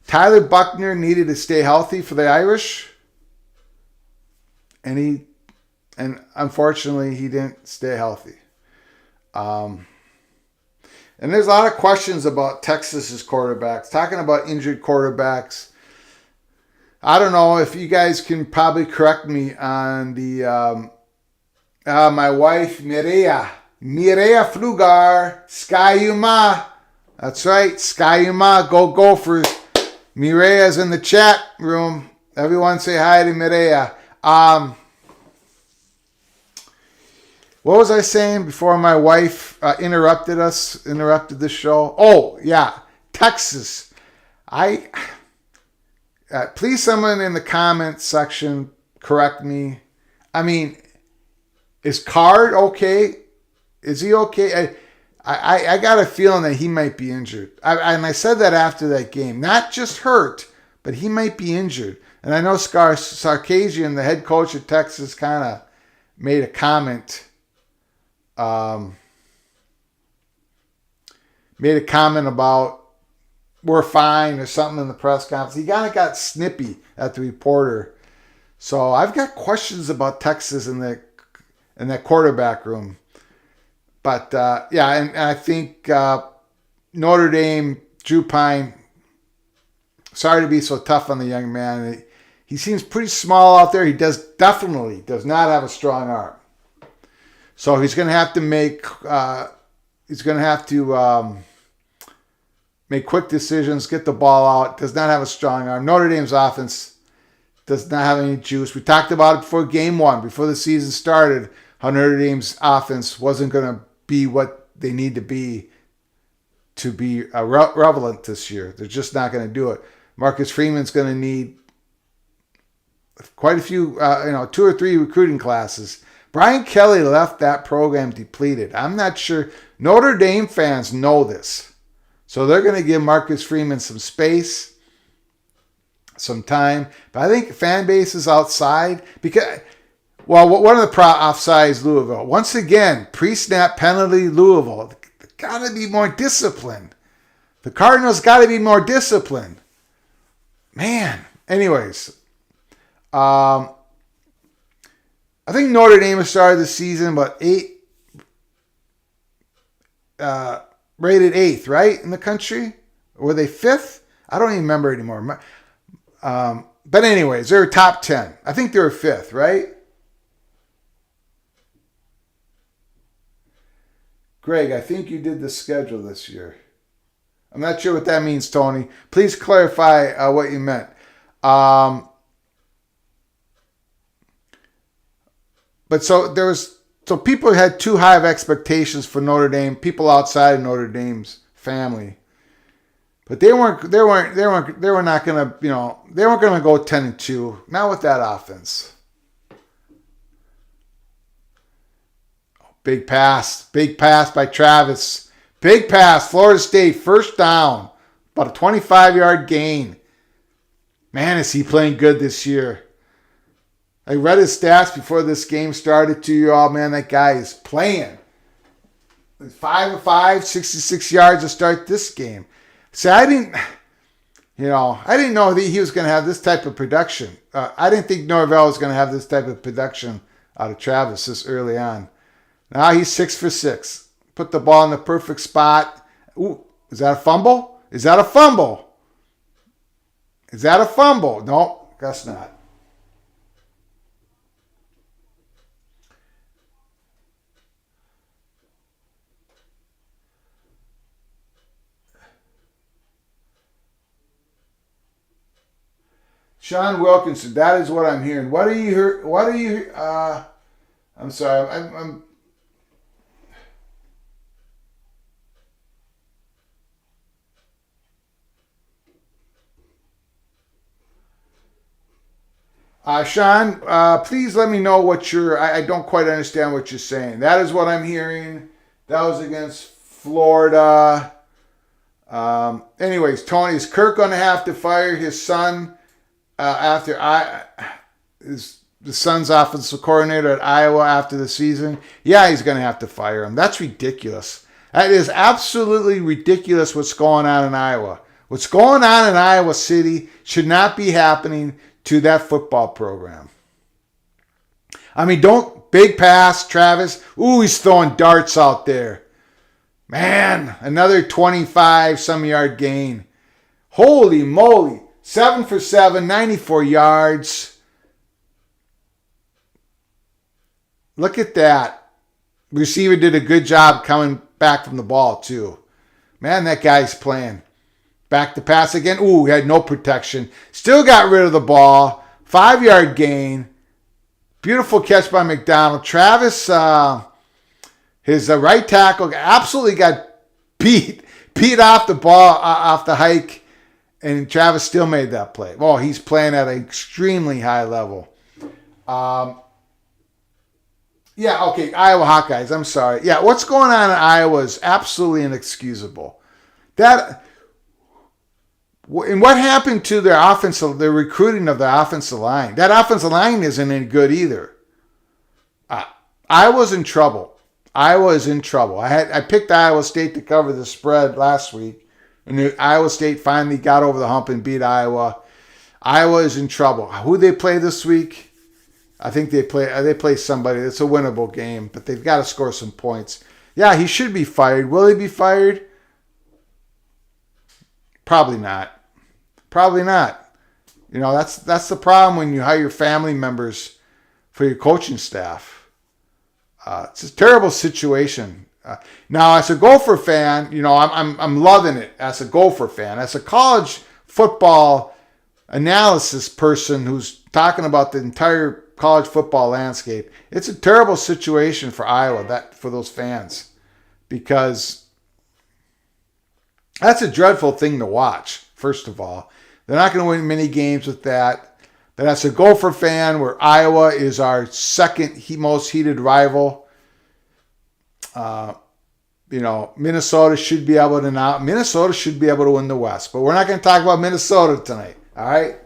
Tyler Buckner needed to stay healthy for the Irish, and unfortunately he didn't stay healthy. And there's a lot of questions about Texas's quarterbacks. Talking about injured quarterbacks, I don't know if you guys can probably correct me on the. My wife Mireya Flugar, Skyuma. That's right, Skyuma. Go Gophers. Mireya's in the chat room. Everyone say hi to Mireya. What was I saying before my wife interrupted the show? Oh, yeah, Texas. Please, someone in the comments section correct me. I mean, is Card okay? Is he okay? I got a feeling that he might be injured. And I said that after that game. Not just hurt, but he might be injured. And I know Sarkisian, the head coach of Texas, kind of made a comment. About we're fine or something in the press conference. He kind of got snippy at the reporter. So I've got questions about Texas in that quarterback room. But, and I think Notre Dame, Drew Pine, sorry to be so tough on the young man. He seems pretty small out there. He definitely does not have a strong arm. So he's going to have to make make quick decisions, get the ball out. Does not have a strong arm. Notre Dame's offense does not have any juice. We talked about it before game 1, before the season started, how Notre Dame's offense wasn't going to be what they need to be relevant this year. They're just not going to do it. Marcus Freeman's going to need quite a few, 2 or 3 recruiting classes. Brian Kelly left that program depleted. I'm not sure. Notre Dame fans know this. So they're going to give Marcus Freeman some space, some time. But I think fan base is outside because, one of the offsides Louisville. Once again, pre-snap penalty Louisville. Got to be more disciplined. The Cardinals got to be more disciplined. Man. Anyways. I think Notre Dame has started the season about rated 8th, right, in the country? Were they 5th? I don't even remember anymore. But anyways, they're top 10. I think they were 5th, right? Greg, I think you did the schedule this year. I'm not sure what that means, Tony. Please clarify what you meant. But so people had too high of expectations for Notre Dame, people outside of Notre Dame's family. But they weren't not gonna, they weren't gonna go 10-2. Not with that offense. Big pass by Travis. Big pass, Florida State, first down. About a 25-yard gain. Man, is he playing good this year. I read his stats before this game started to you all. Man, that guy is playing. 5 of 5, 66 yards to start this game. See, I didn't know that he was going to have this type of production. I didn't think Norvell was going to have this type of production out of Travis this early on. Now he's 6 for 6. Put the ball in the perfect spot. Ooh, is that a fumble? Is that a fumble? Is that a fumble? No, guess not. Sean Wilkinson, that is what I'm hearing. What do you hear? I'm sorry. I'm Sean, please let me know what I don't quite understand what you're saying. That is what I'm hearing. That was against Florida. Anyways, Tony, is Kirk going to have to fire his son after the son's offensive coordinator at Iowa after the season? Yeah, he's going to have to fire him. That's ridiculous. That is absolutely ridiculous what's going on in Iowa. What's going on in Iowa City should not be happening to that football program. I mean, big pass, Travis. Ooh, he's throwing darts out there. Man, another 25-some-yard gain. Holy moly. 7 for 7, 94 yards. Look at that. Receiver did a good job coming back from the ball, too. Man, that guy's playing. Back to pass again. Ooh, he had no protection. Still got rid of the ball. 5-yard gain. Beautiful catch by McDonald. Travis, his right tackle, absolutely got beat off the ball, off the hike. And Travis still made that play. Oh, he's playing at an extremely high level. Yeah, okay, Iowa Hawkeyes, I'm sorry. Yeah, what's going on in Iowa is absolutely inexcusable. And what happened to their recruiting of the offensive line? That offensive line isn't any good either. Iowa's in trouble. Iowa is in trouble. I picked Iowa State to cover the spread last week. And Iowa State finally got over the hump and beat Iowa. Iowa is in trouble. Who they play this week? I think they play somebody. It's a winnable game, but they've got to score some points. Yeah, he should be fired. Will he be fired? Probably not. Probably not. That's the problem when you hire family members for your coaching staff. It's a terrible situation. Now, as a Gopher fan, I'm loving it as a Gopher fan. As a college football analysis person who's talking about the entire college football landscape, it's a terrible situation for Iowa, for those fans, because that's a dreadful thing to watch, first of all. They're not going to win many games with that. But as a Gopher fan, where Iowa is our second most heated rival, Minnesota should be able to win the West. But we're not going to talk about Minnesota tonight. All right?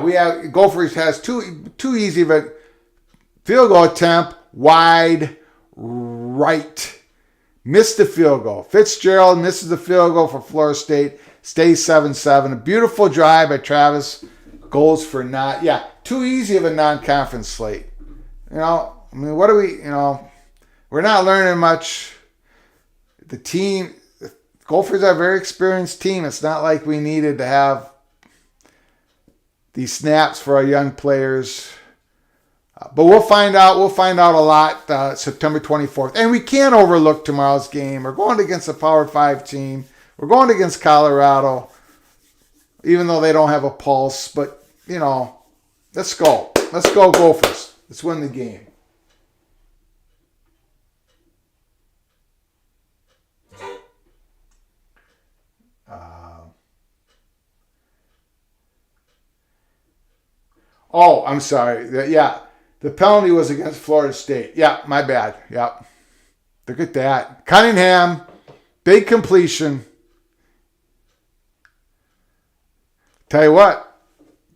We have Gophers has too easy of a field goal attempt, wide right. Missed the field goal. Fitzgerald misses the field goal for Florida State. Stays 7-7. A beautiful drive by Travis. Goals for not. Yeah, too easy of a non-conference slate. What do we, we're not learning much. The team, Gophers are a very experienced team. It's not like we needed to have these snaps for our young players. But we'll find out. We'll find out a lot September 24th. And we can't overlook tomorrow's game. We're going against a Power 5 team. We're going against Colorado, even though they don't have a pulse. But, let's go. Let's go Gophers. Let's win the game. Oh, I'm sorry. Yeah, the penalty was against Florida State. Yeah, my bad. Yeah. Look at that. Cunningham, big completion. Tell you what,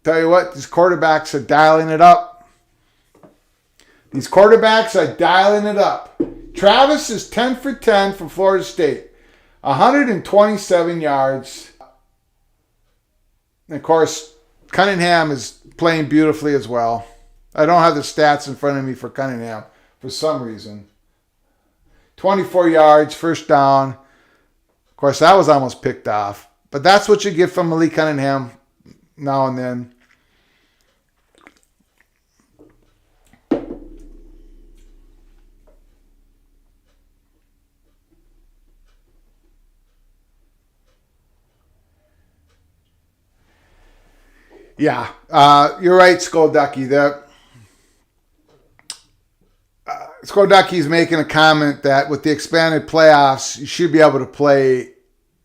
these quarterbacks are dialing it up. These quarterbacks are dialing it up. Travis is 10 for 10 from Florida State. 127 yards. And of course, Cunningham is playing beautifully as well. I don't have the stats in front of me for Cunningham for some reason. 24 yards, first down. Of course, that was almost picked off. But that's what you get from Malik Cunningham now and then. Yeah, you're right, Skolducky. Skolducky's making a comment that with the expanded playoffs, you should be able to play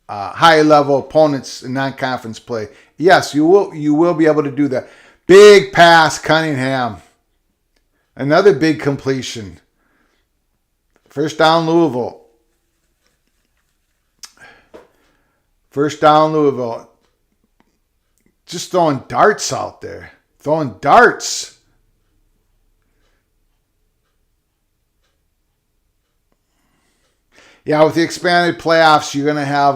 high-level opponents in non-conference play. Yes, you will. You will be able to do that. Big pass, Cunningham. Another big completion. First down, Louisville. First down, Louisville. Just throwing darts out there. Throwing darts. Yeah, with the expanded playoffs, you're gonna have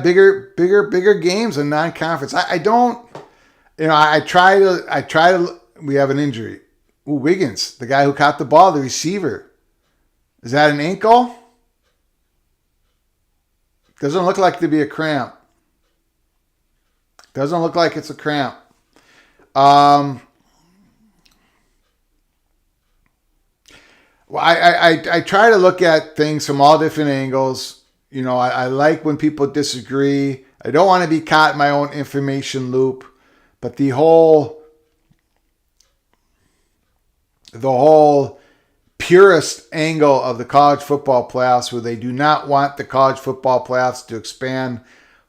bigger games in non-conference. I don't, I try to. We have an injury. Ooh, Wiggins, the guy who caught the ball, the receiver. Is that an ankle? Doesn't look like to be a cramp. Doesn't look like it's a cramp. Well, I try to look at things from all different angles. I like when people disagree. I don't want to be caught in my own information loop. But the whole purist angle of the college football playoffs, where they do not want the college football playoffs to expand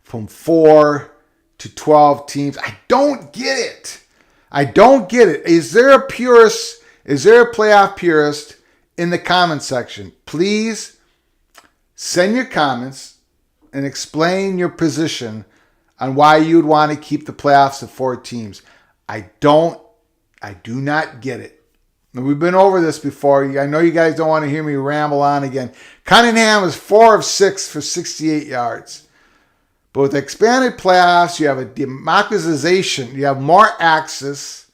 from 4 to 12 teams. I don't get it. I don't get it. Is there a purist? Is there a playoff purist in the comment section? Please send your comments and explain your position on why you'd want to keep the playoffs at 4 teams. I do not get it. We've been over this before. I know you guys don't want to hear me ramble on again. Cunningham is 4 of 6 for 68 yards. But with expanded playoffs, you have a democratization. You have more access.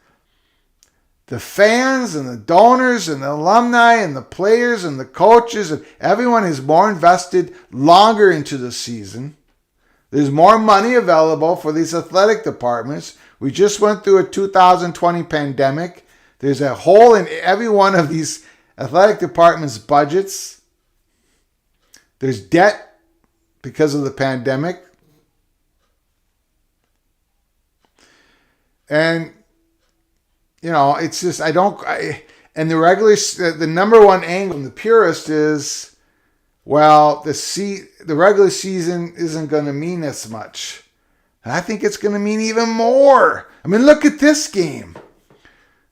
The fans and the donors and the alumni and the players and the coaches and everyone is more invested longer into the season. There's more money available for these athletic departments. We just went through a 2020 pandemic. There's a hole in every one of these athletic departments' budgets. There's debt because of the pandemic. And, it's just, and the number one angle from the purist is, well, the regular season isn't going to mean as much. And I think it's going to mean even more. I mean, look at this game.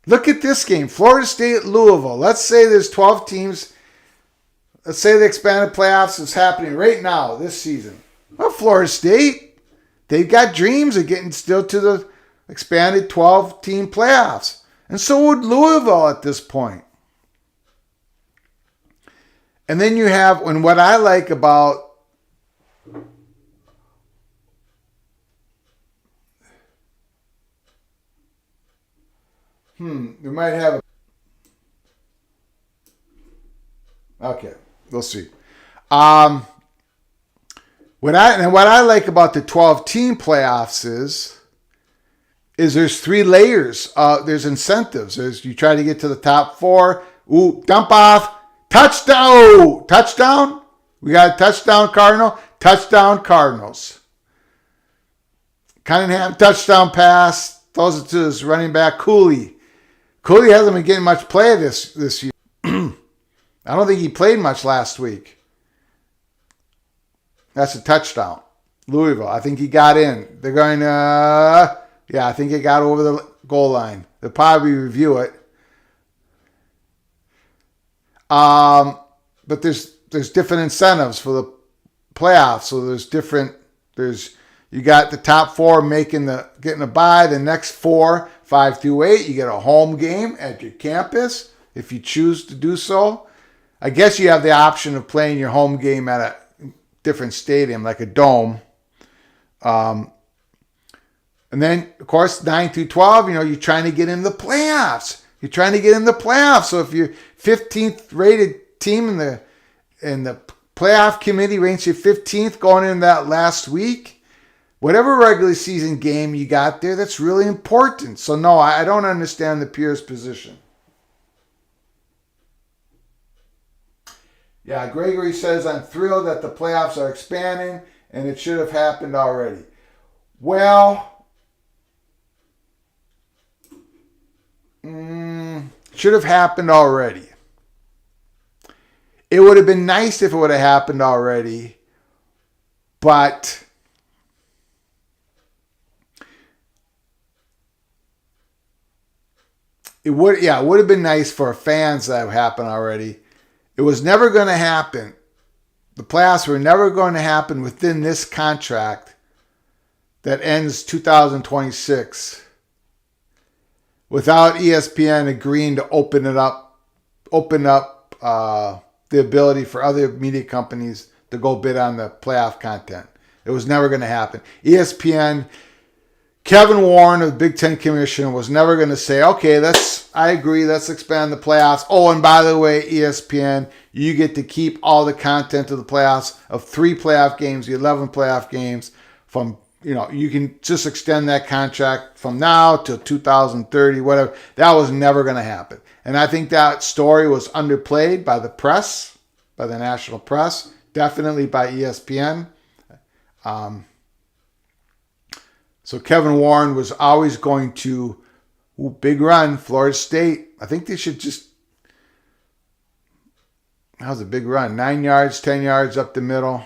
Florida State, Louisville. Let's say there's 12 teams. Let's say the expanded playoffs is happening right now this season. Well, Florida State, they've got dreams of getting still to the expanded 12-team playoffs. And so would Louisville at this point. And then you have, and what I like about we might have okay, we'll see. What I like about the 12-team playoffs is is there's 3 layers. There's incentives. You try to get to the top 4. Ooh, dump off. Touchdown. Touchdown. We got a touchdown, Cardinal. Touchdown, Cardinals. Cunningham, touchdown pass. Throws it to his running back, Cooley. Cooley hasn't been getting much play this year. I don't think he played much last week. That's a touchdown. Louisville. I think he got in. They're going to... I think he got over the goal line. They'll probably review it. But there's different incentives for the playoffs. So you got the top 4 getting a bye. The next 4, 5 through 8, you get a home game at your campus if you choose to do so. I guess you have the option of playing your home game at a different stadium, like a dome. And then, of course, 9 through 12, you're trying to get in the playoffs. So if you're 15th rated team in the playoff committee ranks you 15th going in that last week, whatever regular season game you got there, that's really important. So no, I don't understand the Pierce position. Yeah, Gregory says, I'm thrilled that the playoffs are expanding and it should have happened already. Well, should have happened already. It would have been nice if it would have happened already, but it would have been nice for fans that have happened already. It was never going to happen. The playoffs were never going to happen within this contract that ends 2026 without ESPN agreeing to open up the ability for other media companies to go bid on the playoff content. It was never going to happen. ESPN, Kevin Warren of the Big Ten Commission was never going to say, okay, I agree, let's expand the playoffs. Oh, and by the way, ESPN, you get to keep all the content of the playoffs of 3 playoff games, the 11 playoff games from, you can just extend that contract from now till 2030, whatever. That was never going to happen. And I think that story was underplayed by the press, by the national press, definitely by ESPN. So Kevin Warren was always going to, big run, Florida State. I think they should just, that was a big run. 9 yards, 10 yards up the middle.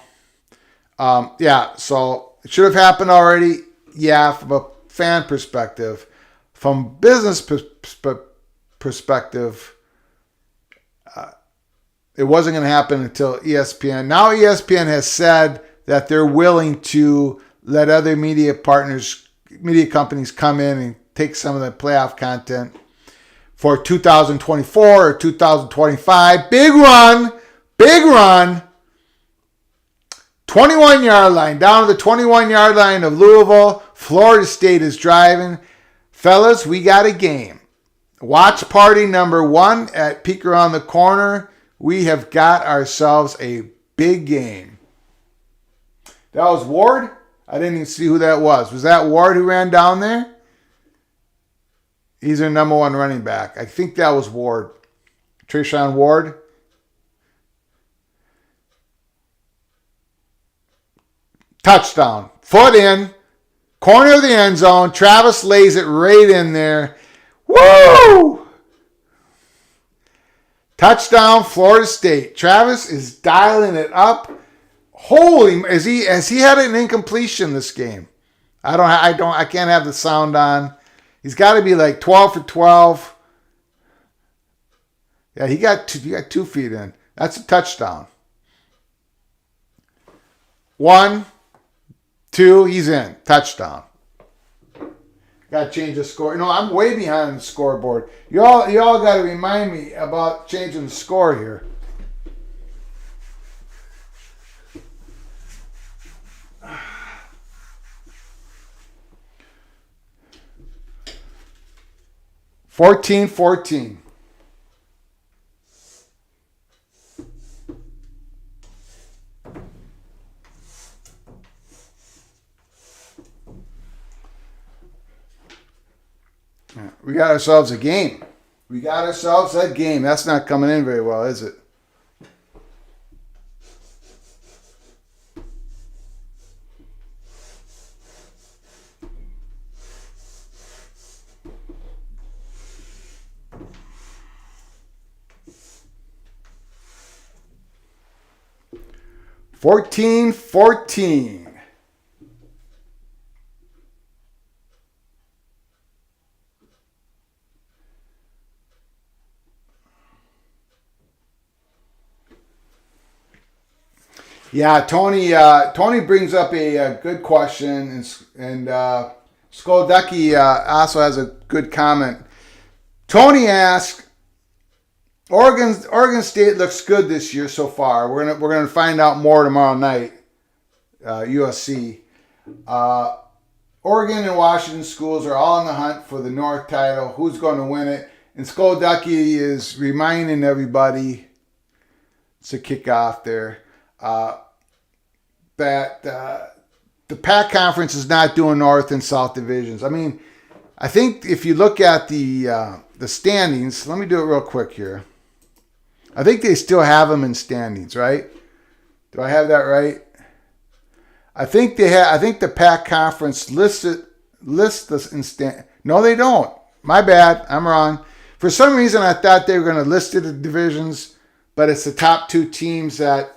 So it should have happened already. Yeah, from a fan perspective. From business perspective, it wasn't going to happen until ESPN. Now ESPN has said that they're willing to let other media companies come in and take some of the playoff content for 2024 or 2025. Big run. 21-yard line. Down to the 21-yard line of Louisville. Florida State is driving. Fellas, we got a game. Watch party number 1 at Peek Around the Corner. We have got ourselves a big game. That was Ward? I didn't even see who that was. Was that Ward who ran down there? He's their number 1 running back. I think that was Ward. Treshaun Ward. Touchdown. Foot in. Corner of the end zone. Travis lays it right in there. Woo! Touchdown, Florida State. Travis is dialing it up. Holy, has he had an incompletion this game? I can't have the sound on. He's got to be like 12 for 12. Yeah, he got 2 feet in. That's a touchdown. 1, 2, he's in. Touchdown. Got to change the score. I'm way behind the scoreboard. Y'all got to remind me about changing the score here. $14-14. We got ourselves a game. We got ourselves a game. That's not coming in very well, is it? $14-14. Yeah, Tony brings up a good question, and Skolducky also has a good comment. Tony asked, Oregon State looks good this year so far. We're gonna find out more tomorrow night. USC, Oregon and Washington schools are all in the hunt for the North title. Who's going to win it? And Skolducky is reminding everybody to kick off there that the Pac Conference is not doing North and South divisions. I mean, I think if you look at the standings, let me do it real quick here. I think they still have them in standings, right? Do I have that right? I think they have. I think the Pac Conference lists this in stand. No, they don't. My bad. I'm wrong. For some reason, I thought they were going to list it in divisions, but it's the top two teams that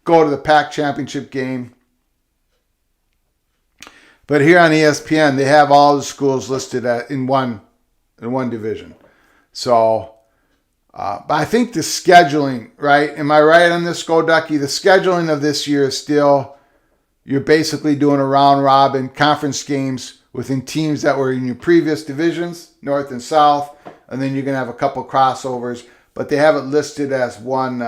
go to the Pac championship game. But here on ESPN, they have all the schools listed in one division. So, but I think the scheduling, right? Am I right on this, Skolducky? The scheduling of this year is still, you're basically doing a round robin conference games within teams that were in your previous divisions, North and South, and then you're going to have a couple crossovers. But they have it listed as one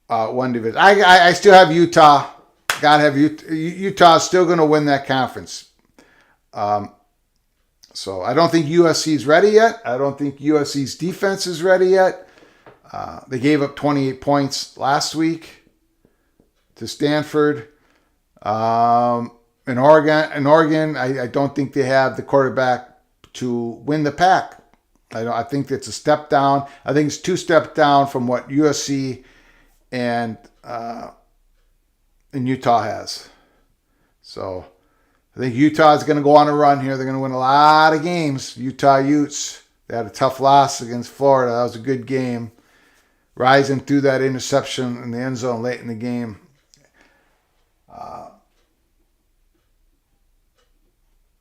division. I still have Utah. Gotta have Utah. Utah's still going to win that conference. So I don't think USC's ready yet. I don't think USC's defense is ready yet. They gave up 28 points last week to Stanford. In Oregon, I don't think they have the quarterback to win the Pac. I think it's a step down. I think it's 2 steps down from what USC and Utah has. So I think Utah is going to go on a run here. They're going to win a lot of games. Utah Utes. They had a tough loss against Florida. That was a good game. Rising through that interception in the end zone late in the game.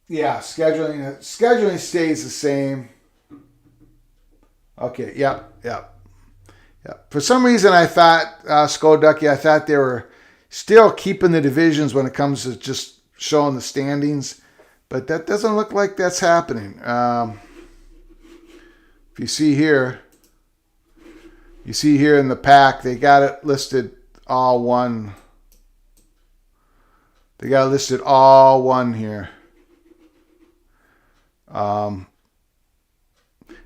Scheduling stays the same. Okay, yep. For some reason, I thought, Skolducky, I thought they were still keeping the divisions when it comes to just showing the standings, but that doesn't look like that's happening. If you see here in the Pac, they got it listed all one. They got it listed all one here. And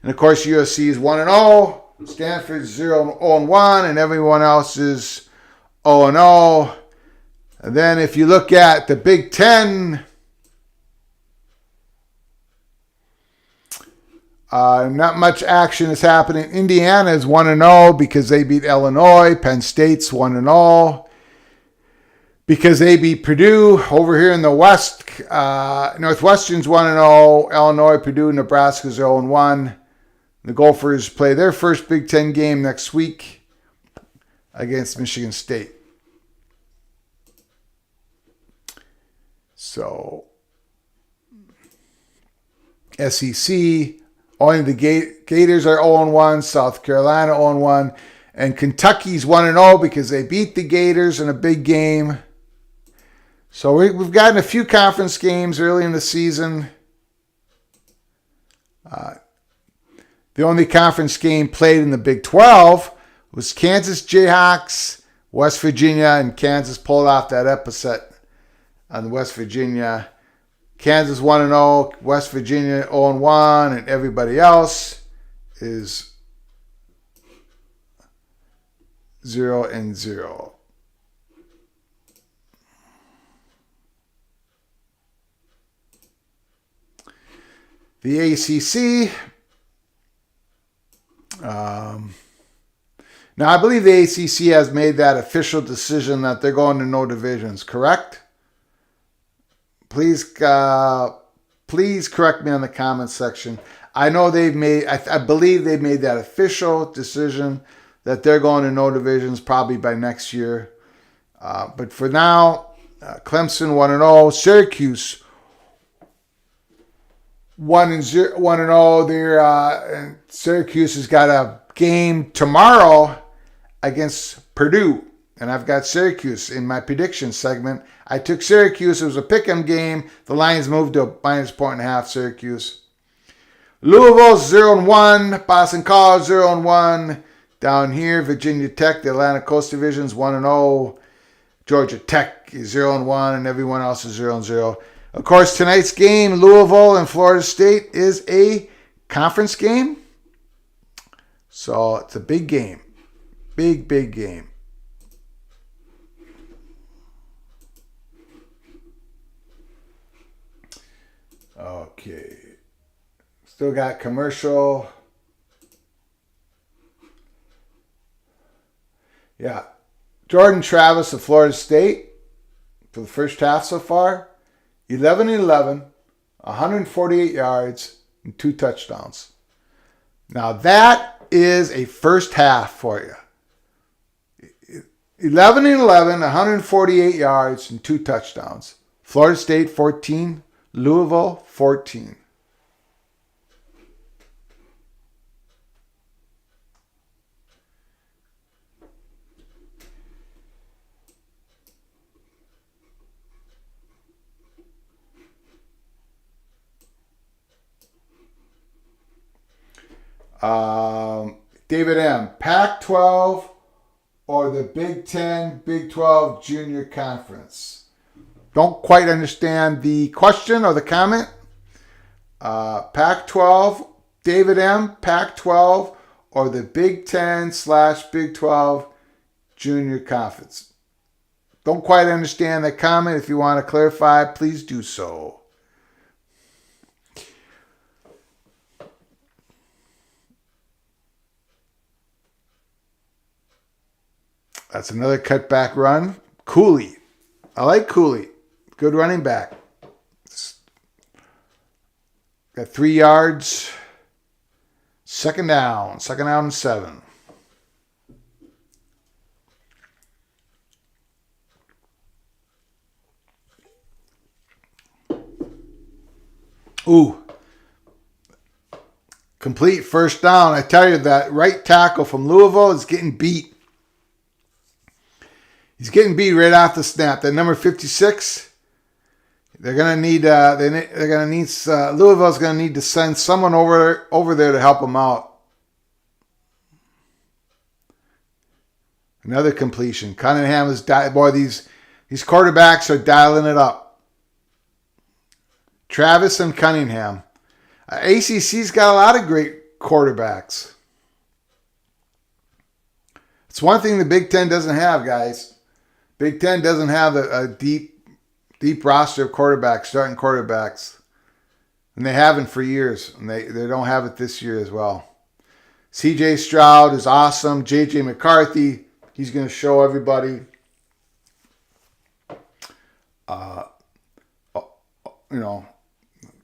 of course, USC is 1-0, Stanford's 0-1, and everyone else is 0-0. And then if you look at the Big Ten, not much action is happening. Indiana is 1-0 because they beat Illinois. Penn State's 1-0 because they beat Purdue. Over here in the West, Northwestern's 1-0. Illinois, Purdue, Nebraska's 0-1. The Gophers play their first Big Ten game next week against Michigan State. So, SEC, only the Gators are 0-1, South Carolina 0-1, and Kentucky's 1-0 because they beat the Gators in a big game. So we've gotten a few conference games early in the season. The only conference game played in the Big 12 was Kansas Jayhawks, West Virginia, and Kansas pulled off that upset on West Virginia. Kansas 1-0, West Virginia 0-1, and everybody else is 0-0. The ACC. Now, I believe the ACC has made that official decision that they're going to no divisions, correct? Please correct me in the comments section. I know I believe they've made that official decision that they're going to no divisions probably by next year. But for now, Clemson 1-0, Syracuse 1-0. Syracuse has got a game tomorrow against Purdue, and I've got Syracuse in my prediction segment. I took Syracuse. It was a pick'em game. The Lions moved to -1.5. Syracuse. Louisville 0-1. Boston College 0-1. Down here, Virginia Tech, the Atlantic Coast Division's 1-0. Georgia Tech is 0-1, and everyone else is 0-0. Of course, tonight's game, Louisville and Florida State, is a conference game. So it's a big game. Big game. Okay. Still got commercial. Yeah. Jordan Travis of Florida State for the first half so far. 11-11, 148 yards, and 2 touchdowns. Now that is a first half for you. 11-11, 148 yards, and 2 touchdowns. Florida State 14, Louisville 14. David M. Pac-12 or the Big Ten, Big 12 Junior Conference? Don't quite understand the question or the comment. Pac-12, David M. Pac-12 or the Big Ten / Big 12 Junior Conference? Don't quite understand that comment. If you want to clarify, please do so. That's another cutback run. Cooley. I like Cooley. Good running back. Got 3 yards. Second down and 7. Ooh. Complete first down. I tell you, that right tackle from Louisville is getting beat. He's getting beat right off the snap. That number 56, they're gonna need. Louisville's gonna need to send someone over there to help him out. Another completion. Cunningham is these quarterbacks are dialing it up. Travis and Cunningham. ACC's got a lot of great quarterbacks. It's one thing the Big Ten doesn't have, guys. Big Ten doesn't have a deep roster of quarterbacks, starting quarterbacks. And they haven't for years. And they don't have it this year as well. CJ Stroud is awesome. JJ McCarthy, he's going to show everybody.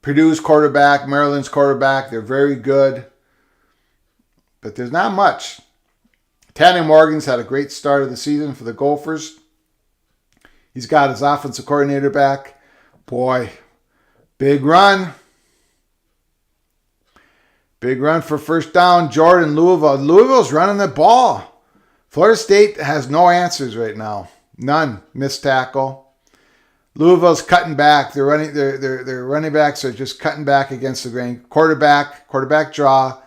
Purdue's quarterback, Maryland's quarterback, they're very good. But there's not much. Tanner Morgan's had a great start of the season for the Gophers. He's got his offensive coordinator back. Boy, big run. Big run for first down. Jordan, Louisville. Louisville's running the ball. Florida State has no answers right now. None. Missed tackle. Louisville's cutting back. Their running backs are just cutting back against the grain. Quarterback draw.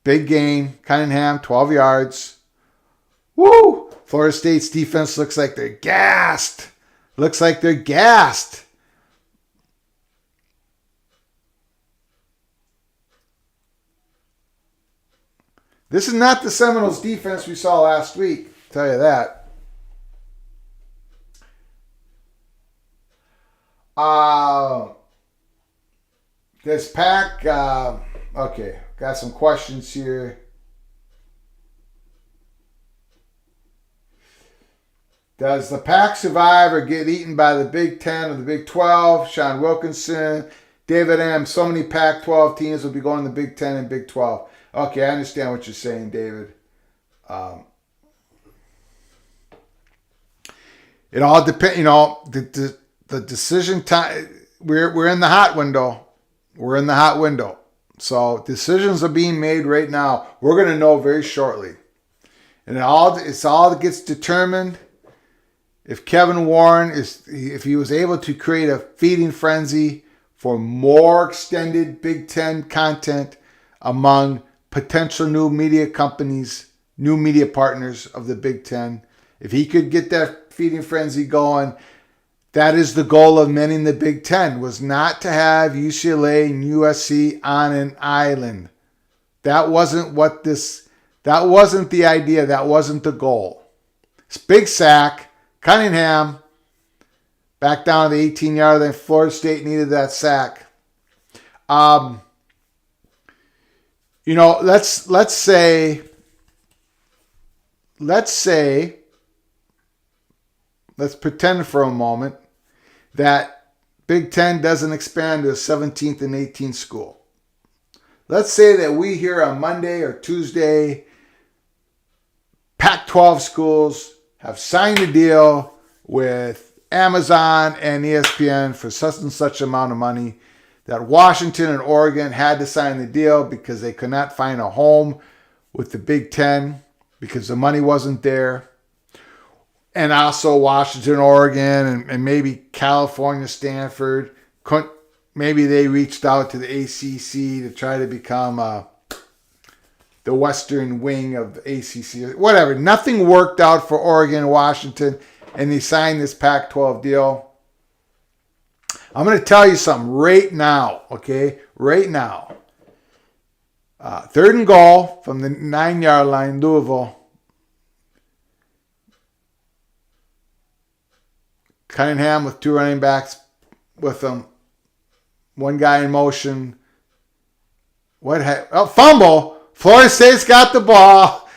Big gain. Cunningham, 12 yards. Woo! Florida State's defense looks like they're gassed. This is not the Seminoles defense we saw last week. I'll tell you that. This pack, okay, got some questions here. Does the pack survive or get eaten by the Big 10 or the Big 12? Sean Wilkinson, David M. So many Pac 12 teams will be going to the Big 10 and Big 12. Okay, I understand what you're saying, David. It all depends, the decision time. We're in the hot window. We're in the hot window. So decisions are being made right now. We're going to know very shortly. And it's all that gets determined if Kevin Warren if he was able to create a feeding frenzy for more extended Big Ten content among potential new media companies, new media partners of the Big Ten. If he could get that feeding frenzy going, that is the goal of many in the Big Ten, was not to have UCLA and USC on an island. That wasn't the idea. That wasn't the goal. It's big sack. Cunningham, back down to the 18-yard line. Florida State needed that sack. Let's say, let's pretend for a moment that Big Ten doesn't expand to a 17th and 18th school. Let's say that we hear on Monday or Tuesday, Pac-12 schools have signed a deal with Amazon and ESPN for such and such amount of money, that Washington and Oregon had to sign the deal because they could not find a home with the Big Ten because the money wasn't there. And also Washington, Oregon, and maybe California, Stanford. Maybe they reached out to the ACC to try to become the western wing of the ACC. Whatever. Nothing worked out for Oregon and Washington, and they signed this Pac-12 deal. I'm going to tell you something right now, okay? Right now. 3rd and goal from the 9-yard line, Louisville. Cunningham with 2 running backs with him. One guy in motion. Fumble. Florida State's got the ball.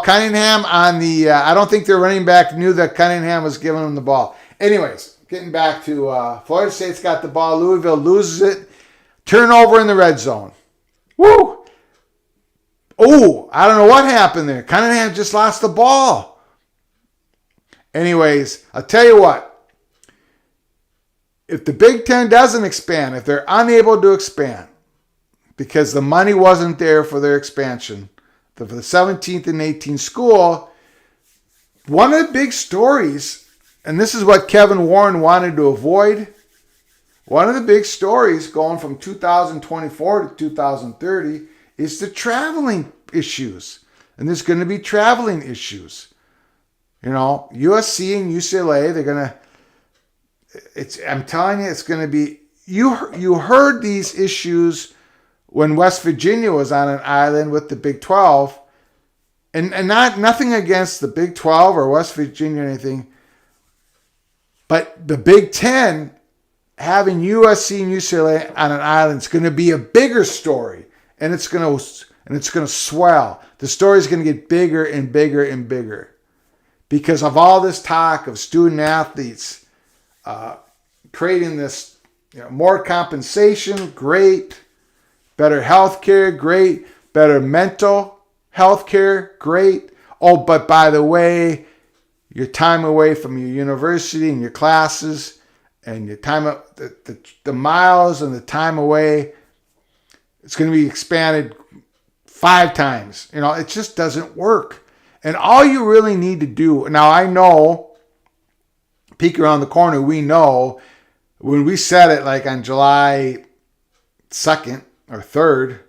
Cunningham on the... I don't think their running back knew that Cunningham was giving him the ball. Anyways, getting back to Florida State's got the ball. Louisville loses it. Turnover in the red zone. Woo! Oh, I don't know what happened there. Cunningham just lost the ball. Anyways, I'll tell you what. If the Big Ten doesn't expand, if they're unable to expand, because the money wasn't there for their expansion, for the 17th and 18th school, one of the big stories, and this is what Kevin Warren wanted to avoid, one of the big stories going from 2024 to 2030 is the traveling issues. And there's going to be traveling issues. USC and UCLA, they're going to, I'm telling you, it's going to be, you heard these issues when West Virginia was on an island with the Big 12, and nothing against the Big 12 or West Virginia or anything, but the Big 10 having USC and UCLA on an island is going to be a bigger story, and it's going to swell. The story is going to get bigger and bigger and bigger because of all this talk of student athletes creating this, more compensation, great. Better health care, great. Better mental health care, great. Oh, but by the way, your time away from your university and your classes and your time, the miles and the time away, it's going to be expanded 5 times. It just doesn't work. And all you really need to do, now I know, peek around the corner, we know when we said it like on July 2nd or 3rd,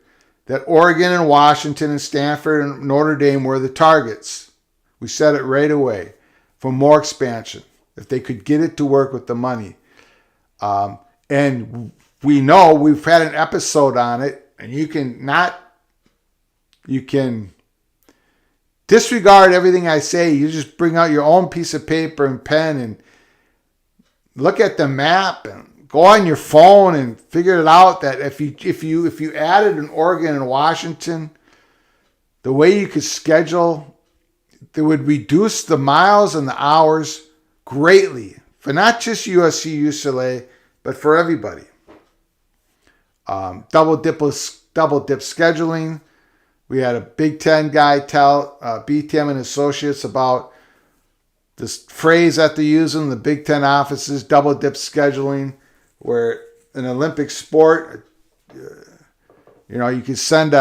that Oregon and Washington and Stanford and Notre Dame were the targets. We said it right away for more expansion, if they could get it to work with the money. And we know we've had an episode on it, and you can disregard everything I say. You just bring out your own piece of paper and pen and look at the map and go on your phone and figure it out that if you added an Oregon and Washington, the way you could schedule, it would reduce the miles and the hours greatly for not just USC, UCLA, but for everybody. Double dip scheduling. We had a Big Ten guy tell BTM and Associates about this phrase that they're using, the Big Ten offices, double dip scheduling, where an Olympic sport, you could send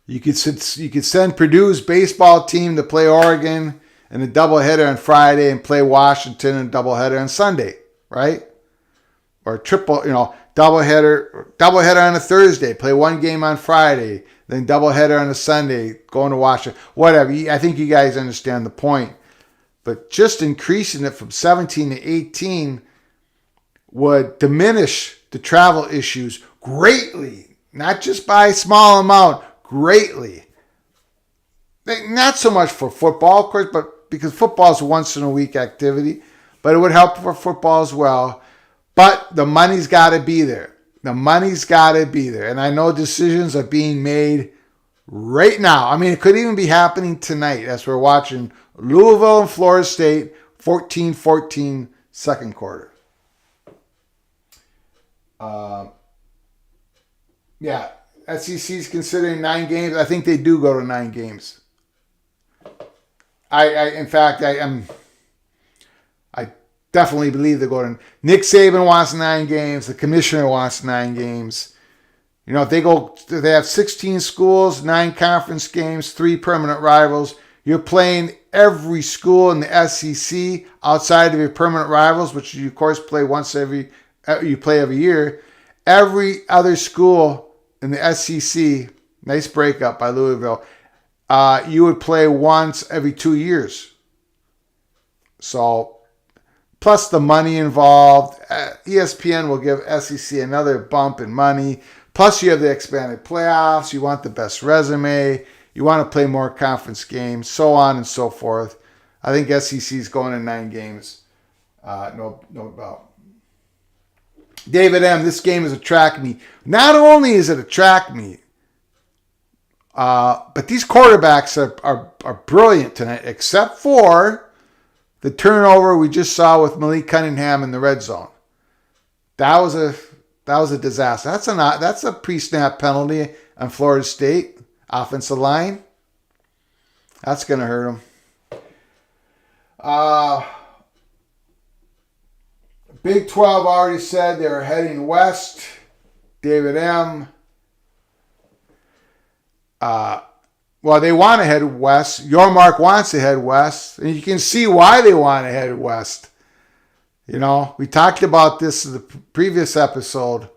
you could send Purdue's baseball team to play Oregon in a doubleheader on Friday and play Washington in a doubleheader on Sunday, right? Or triple, doubleheader on a Thursday, play one game on Friday, then doubleheader on a Sunday, going to Washington, whatever. I think you guys understand the point. But just increasing it from 17 to 18 would diminish the travel issues greatly, not just by a small amount, greatly. Not so much for football, of course, but because football is a once-in-a-week activity, but it would help for football as well. But the money's got to be there. The money's got to be there. And I know decisions are being made right now. I mean, it could even be happening tonight as we're watching Louisville and Florida State, 14-14, second quarter. SEC's considering 9 games. I think they do go to 9 games. I definitely believe they're going to. Nick Saban wants 9 games. The commissioner wants 9 games. If they have 16 schools, 9 conference games, 3 permanent rivals. You're playing every school in the SEC outside of your permanent rivals, which you of course play every year. Every other school in the SEC, nice breakup by Louisville, you would play once every 2 years. So, plus the money involved, ESPN will give SEC another bump in money. Plus you have the expanded playoffs. You want the best resume. You want to play more conference games, so on and so forth. I think SEC is going to 9 games. No doubt. David M., this game is a track meet. Not only is it a track meet, but these quarterbacks are brilliant tonight, except for the turnover we just saw with Malik Cunningham in the red zone. That was a disaster. That's a pre-snap penalty on Florida State offensive line. That's going to hurt them. Big 12 already said they're heading west. David M. They want to head west. Your Mark wants to head west. And you can see why they want to head west. We talked about this in the previous episode.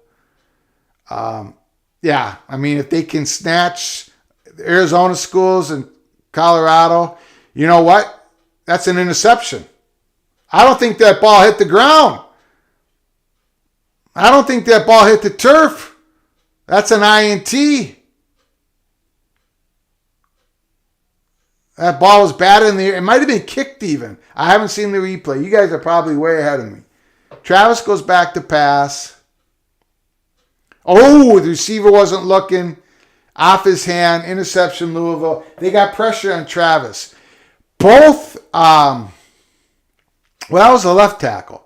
If they can snatch the Arizona schools and Colorado, you know what? That's an interception. I don't think that ball hit the ground. I don't think that ball hit the turf. That's an INT. That ball was batted in the air. It might have been kicked even. I haven't seen the replay. You guys are probably way ahead of me. Travis goes back to pass. Oh, the receiver wasn't looking. Off his hand. Interception, Louisville. They got pressure on Travis. Both, that was the left tackle.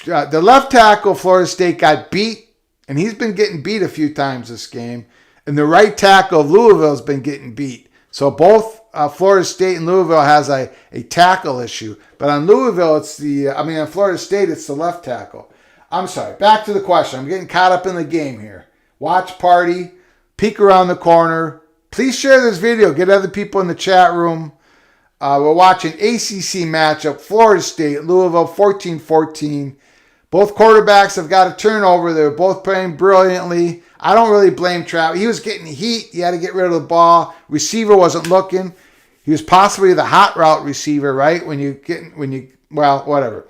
The left tackle, Florida State, got beat, and he's been getting beat a few times this game. And the right tackle of Louisville has been getting beat. So both Florida State and Louisville has a tackle issue. But on Louisville, on Florida State, it's the left tackle. I'm sorry. Back to the question. I'm getting caught up in the game here. Watch party. Peek around the corner. Please share this video. Get other people in the chat room. We're watching ACC matchup. Florida State, Louisville, 14-14. Both quarterbacks have got a turnover. They're both playing brilliantly. I don't really blame Travis. He was getting heat. He had to get rid of the ball. Receiver wasn't looking. He was possibly the hot route receiver, right? Whatever.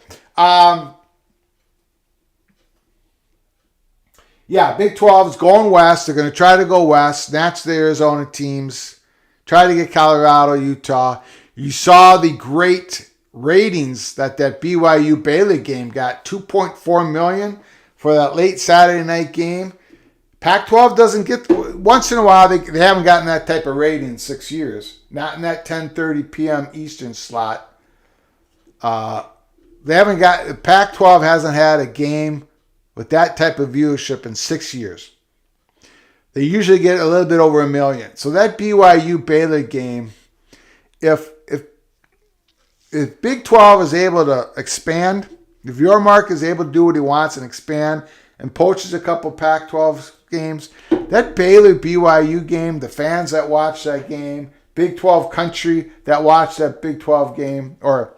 Big 12 is going west. They're going to try to go west, snatch the Arizona teams, try to get Colorado, Utah. You saw the great ratings that BYU Baylor game got. 2.4 million for that late Saturday night game. Pac-12 doesn't get, once in a while, they haven't gotten that type of rating in 6 years. Not in that 10:30 p.m. Eastern slot. They haven't got, Pac-12 hasn't had a game with that type of viewership in 6 years. They usually get a little bit over 1 million. So that BYU Baylor game, if Big 12 is able to expand, if Yormark is able to do what he wants and expand and poaches a couple Pac-12 games, that Baylor BYU game, the fans that watch that game, Big 12 country that watch that Big 12 game, or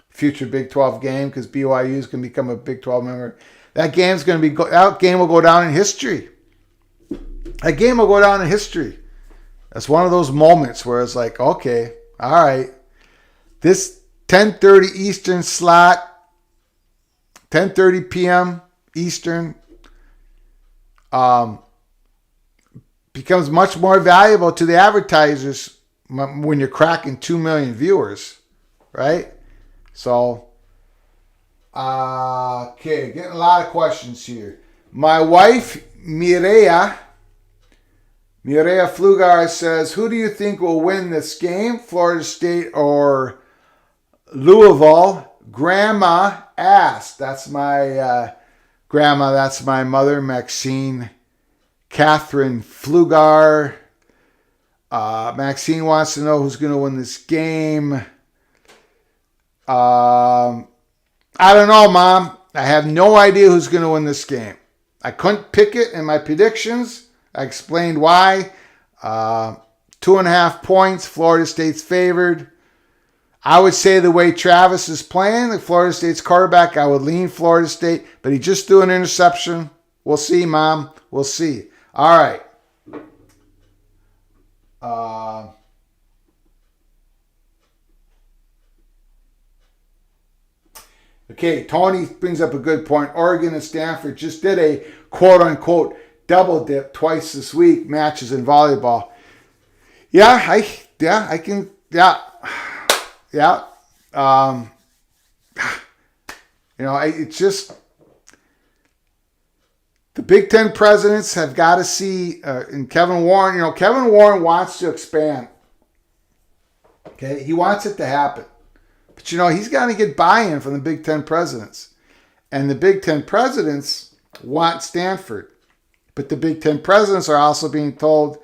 future Big 12 game, because BYU is going to become a Big 12 member, that game will go down in history. That game will go down in history. That's one of those moments where it's like, okay, all right, this 10:30 Eastern slot, 10:30 p.m. Eastern, becomes much more valuable to the advertisers when you're cracking 2 million viewers, right? So, okay, getting a lot of questions here. My wife, Mireya Flugar says, who do you think will win this game, Florida State or Louisville? Grandma asked. That's my grandma. That's my mother, Maxine Catherine Flugar. Maxine wants to know who's going to win this game. I don't know, Mom. I have no idea who's going to win this game. I couldn't pick it in my predictions. I explained why. 2.5 points. Florida State's favored. I would say the way Travis is playing, the Florida State's quarterback, I would lean Florida State, but he just threw an interception. We'll see, Mom. We'll see. All right. Okay, Tony brings up a good point. Oregon and Stanford just did a quote-unquote double dip twice this week, matches in volleyball. It's just the Big Ten presidents have got to see, and Kevin Warren, Kevin Warren wants to expand. Okay, he wants it to happen. But, he's got to get buy-in from the Big Ten presidents. And the Big Ten presidents want Stanford. But the Big Ten presidents are also being told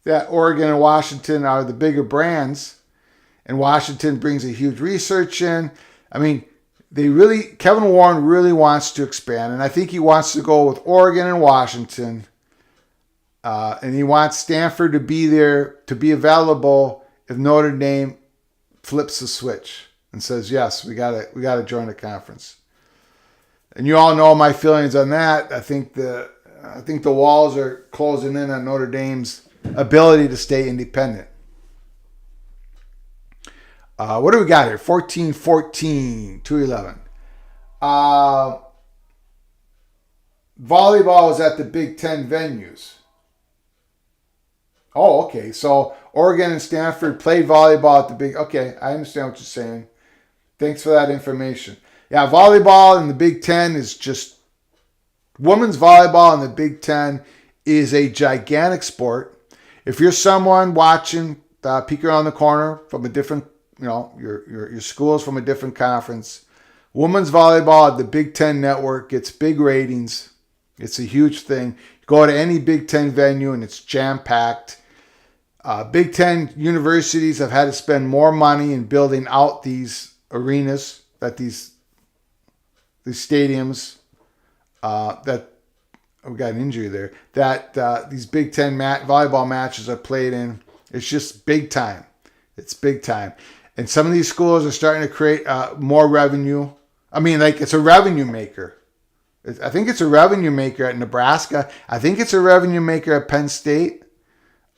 that Oregon and Washington are the bigger brands. And Washington brings a huge research in. I mean, Kevin Warren really wants to expand. And I think he wants to go with Oregon and Washington. And he wants Stanford to be there, to be available if Notre Dame flips the switch and says, yes, we gotta join the conference. And you all know my feelings on that. I think the walls are closing in on Notre Dame's ability to stay independent. What do we got here? 14-14, 2-11. Volleyball is at the Big Ten venues. Oh, okay. So Oregon and Stanford played volleyball at the Big... Okay, I understand what you're saying. Thanks for that information. Yeah, volleyball in the Big Ten is just... Women's volleyball in the Big Ten is a gigantic sport. If you're someone watching, peek around the corner from a different... your school is from a different conference. Women's volleyball at the Big Ten network gets big ratings. It's a huge thing. You go to any Big Ten venue and it's jam-packed. Big Ten universities have had to spend more money in building out these arenas, these stadiums, that we got an injury there, that these Big Ten volleyball matches are played in. It's just big time. It's big time. And some of these schools are starting to create more revenue. I mean, it's a revenue maker. I think it's a revenue maker at Nebraska. I think it's a revenue maker at Penn State,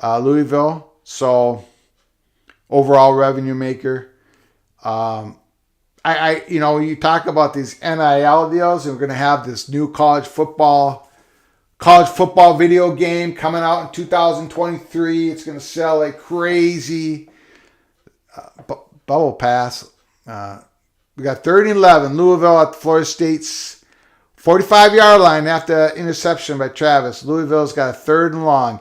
Louisville. So, overall revenue maker. You talk about these NIL deals, and we're going to have this new college football video game coming out in 2023. It's going to sell like crazy. Bubble Pass. We got 3rd and 11. Louisville at Florida State's 45-yard line after interception by Travis. Louisville's got a 3rd and long.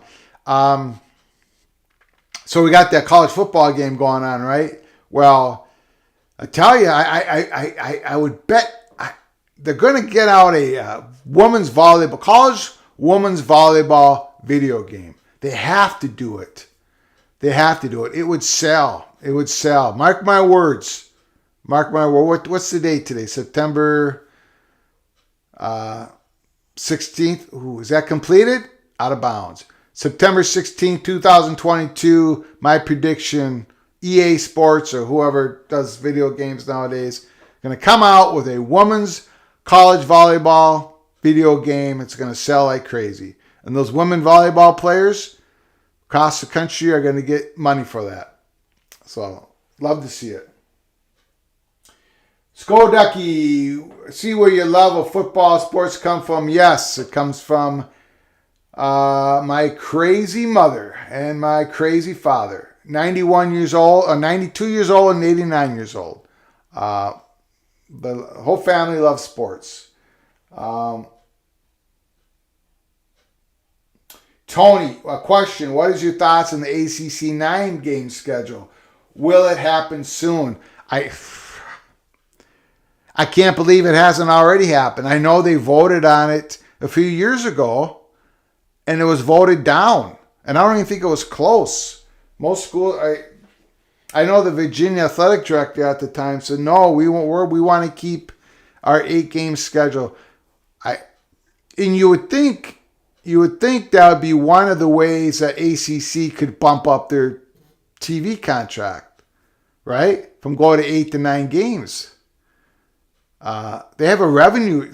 So we got that college football game going on, right? Well, I tell you, I would bet they're going to get out a college women's volleyball video game. They have to do it. It would sell. Mark my words. What's the date today? September 16th. Ooh, is that completed? Out of bounds. September 16th, 2022. My prediction, EA Sports or whoever does video games nowadays, going to come out with a women's college volleyball video game. It's going to sell like crazy. And those women volleyball players across the country are going to get money for that. So, love to see it. Ducky, see where your love of football sports come from? Yes, it comes from my crazy mother and my crazy father. 92 years old and 89 years old. The whole family loves sports. Tony, a question. What is your thoughts on the ACC 9 game schedule? Will it happen soon? I can't believe it hasn't already happened. I know they voted on it a few years ago, and it was voted down. And I don't even think it was close. Most schools, I know the Virginia athletic director at the time said, no, we want to keep our 8-game schedule. And you would think that would be one of the ways that ACC could bump up their TV contract, right? From going to 8 to 9 games. They have a revenue.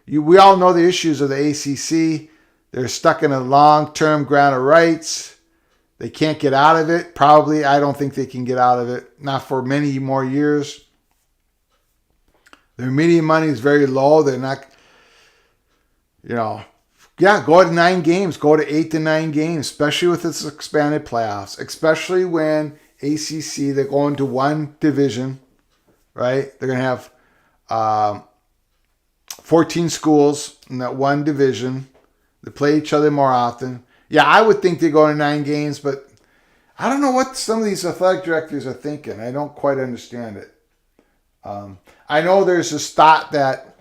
We all know the issues of the ACC. They're stuck in a long-term grant of rights. They can't get out of it. Probably, I don't think they can get out of it. Not for many more years. Their media money is very low. They're not, go to 9 games. Go to 8 to 9 games, especially with its expanded playoffs. Especially when ACC, they're going to one division, right? They're going to have 14 schools in that one division. They play each other more often. Yeah, I would think they go to 9 games, but I don't know what some of these athletic directors are thinking. I don't quite understand it. I know there's this thought that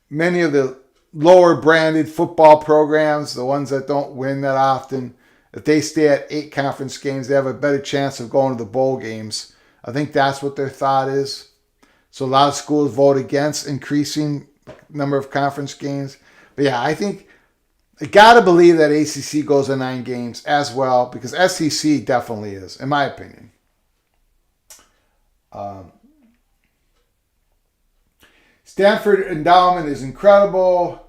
many of the lower branded football programs, the ones that don't win that often, if they stay at 8 conference games, they have a better chance of going to the bowl games. I think that's what their thought is. So a lot of schools vote against increasing number of conference games. But yeah, I think I got to believe that ACC goes to 9 games as well, because SEC definitely is, in my opinion. Stanford endowment is incredible.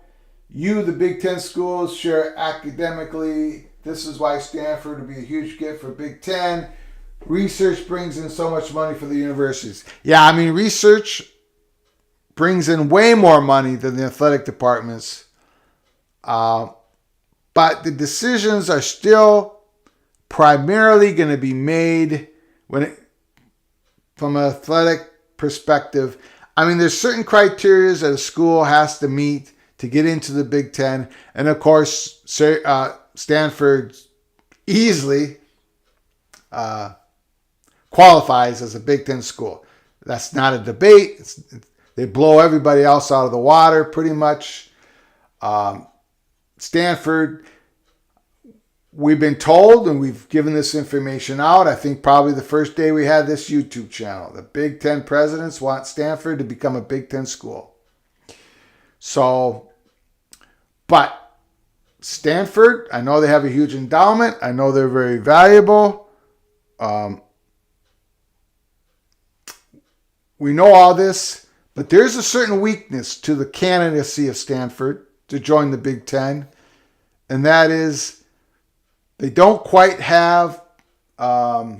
The Big Ten schools, share academically. This is why Stanford would be a huge gift for Big Ten. Research brings in so much money for the universities. Yeah, I mean, research brings in way more money than the athletic departments. But the decisions are still primarily going to be made from an athletic perspective. I mean, there's certain criteria that a school has to meet to get into the Big Ten. And of course, Stanford easily qualifies as a Big Ten school. That's not a debate. They blow everybody else out of the water pretty much. Stanford, we've been told, and we've given this information out, I think probably the first day we had this YouTube channel, the Big Ten presidents want Stanford to become a Big Ten school. So, but Stanford, I know they have a huge endowment. I know they're very valuable. We know all this, but there's a certain weakness to the candidacy of Stanford to join the Big Ten, and that is they don't quite have the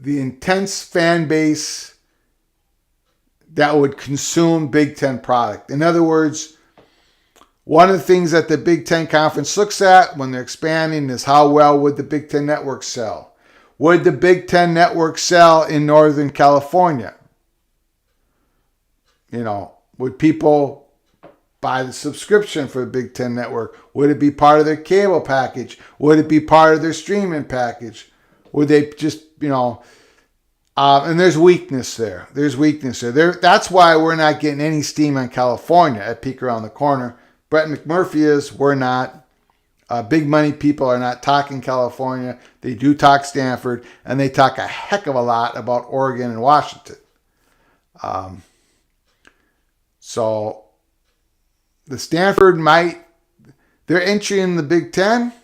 intense fan base that would consume Big Ten product. In other words, one of the things that the Big Ten Conference looks at when they're expanding is how well would the Big Ten Network sell? Would the Big Ten network sell in Northern California? Would people buy the subscription for the Big Ten network? Would it be part of their cable package? Would it be part of their streaming package? Would they just, and there's weakness there. That's why we're not getting any steam on California at Peek Around the Corner. Brett McMurphy is, we're not. Big money people are not talking California. They do talk Stanford, and they talk a heck of a lot about Oregon and Washington. So the Stanford their entry in the Big Ten,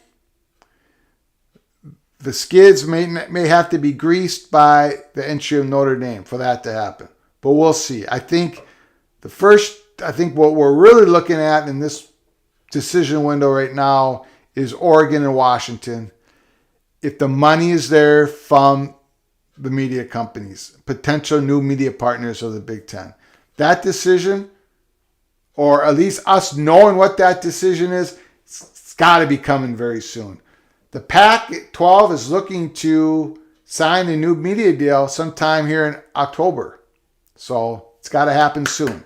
the skids may have to be greased by the entry of Notre Dame for that to happen. But we'll see. I think what we're really looking at in this decision window right now is Oregon and Washington. If the money is there from the media companies, potential new media partners of the Big Ten, that decision, or at least us knowing what that decision is, it's got to be coming very soon. The Pac-12 is looking to sign a new media deal sometime here in October. So it's got to happen soon.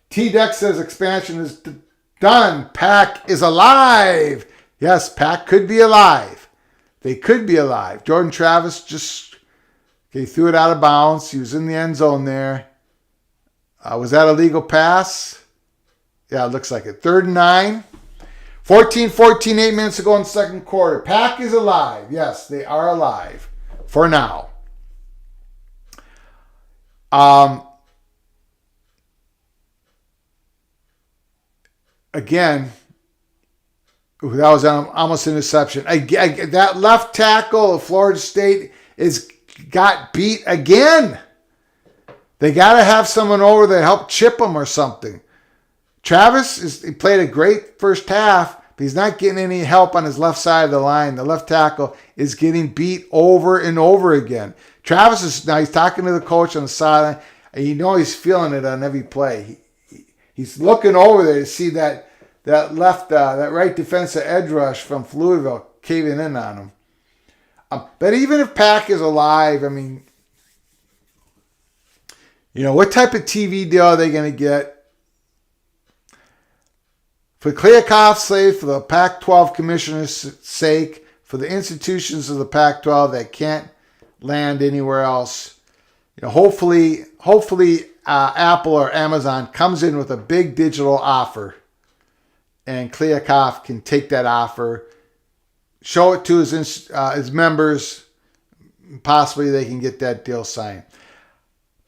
T-Deck says expansion is done. Pac is alive. Yes, Pac could be alive. They could be alive. Jordan Travis threw it out of bounds. He was in the end zone there. Was that a legal pass? Yeah, it looks like it. 3rd and 9. 14-14, 8 minutes to go in the second quarter. Pac is alive. Yes, they are alive for now. Again, that was almost an interception. That left tackle of Florida State got beat again. They got to have someone over there to help chip him or something. Travis he played a great first half, but he's not getting any help on his left side of the line. The left tackle is getting beat over and over again. Travis he's talking to the coach on the sideline, and he's feeling it on every play. He's looking over there to see that right defensive edge rush from Louisville caving in on him. But even if Pac is alive, what type of TV deal are they going to get? For Kliakoff's sake, for the Pac-12 commissioner's sake, for the institutions of the Pac-12 that can't land anywhere else, hopefully Apple or Amazon comes in with a big digital offer, and Kliakoff can take that offer, show it to his members, possibly they can get that deal signed.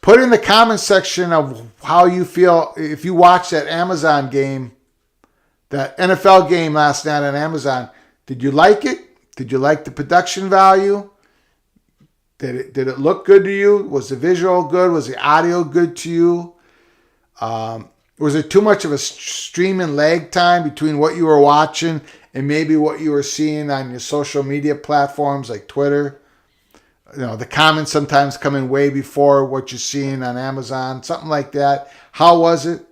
Put in the comment section of how you feel if you watched that Amazon game, that NFL game last night on Amazon. Did you like it? Did you like the production value? Did it look good to you? Was the visual good? Was the audio good to you? Was there too much of a streaming lag time between what you were watching and maybe what you were seeing on your social media platforms like Twitter? The comments sometimes come in way before what you're seeing on Amazon, something like that. How was it?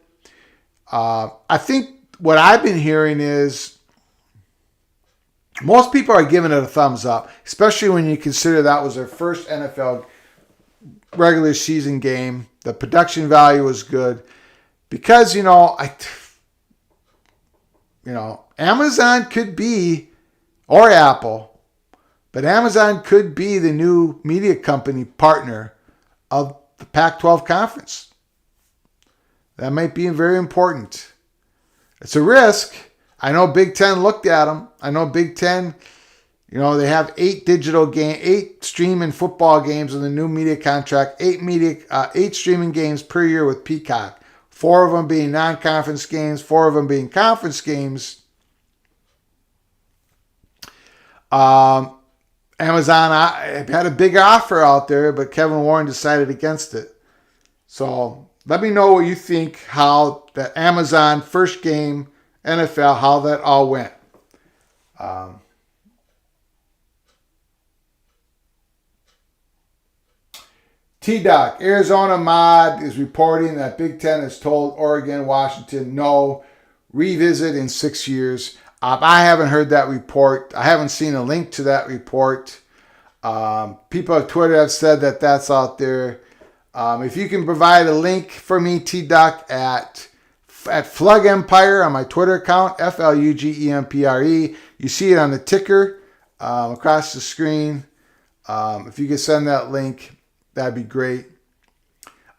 I think what I've been hearing is most people are giving it a thumbs up, especially when you consider that was their first NFL regular season game. The production value was good because, Amazon could be, or Apple, but Amazon could be the new media company partner of the Pac-12 conference. That might be very important. It's a risk. I know Big Ten looked at them. I know Big Ten, they have 8 streaming football games in the new media contract, 8 streaming games per year with Peacock. 4 of them being non-conference games, 4 of them being conference games. Amazon had a big offer out there, but Kevin Warren decided against it. So let me know what you think, how the Amazon first game, NFL, how that all went. T-Doc, Arizona Mod is reporting that Big Ten has told Oregon, Washington, no, revisit in 6 years. I haven't heard that report. I haven't seen a link to that report. People on Twitter have said that that's out there. If you can provide a link for me, T-Duck, at Flug Empire on my Twitter account, FLUGEMPRE. You see it on the ticker across the screen. If you could send that link, that'd be great.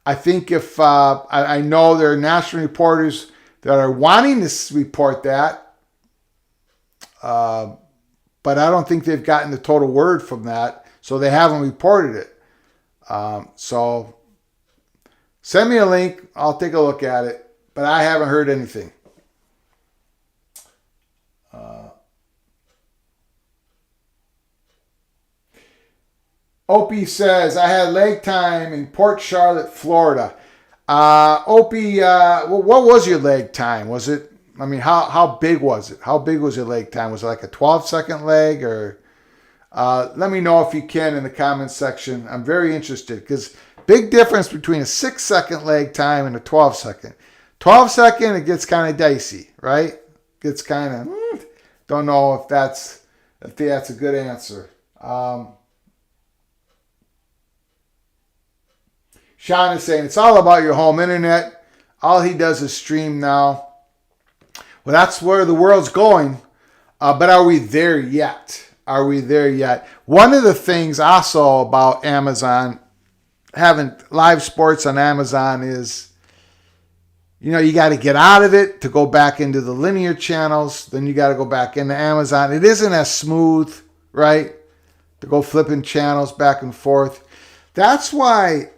I think if I know there are national reporters that are wanting to report that, but I don't think they've gotten the total word from that, so they haven't reported it. So send me a link. I'll take a look at it, but I haven't heard anything. Opie says, I had leg time in Port Charlotte, Florida. Opie, what was your leg time? Was it, I mean, how big was it? How big was your leg time? Was it like a 12-second leg? Or let me know if you can in the comments section. I'm very interested because big difference between a 6-second leg time and a 12-second. 12-second, it gets kind of dicey, right? Gets kind of, don't know if that's a good answer. Sean is saying, it's all about your home internet. All he does is stream now. Well, that's where the world's going. But are we there yet? Are we there yet? One of the things also about Amazon, having live sports on Amazon is, you got to get out of it to go back into the linear channels. Then you got to go back into Amazon. It isn't as smooth, right? To go flipping channels back and forth. That's why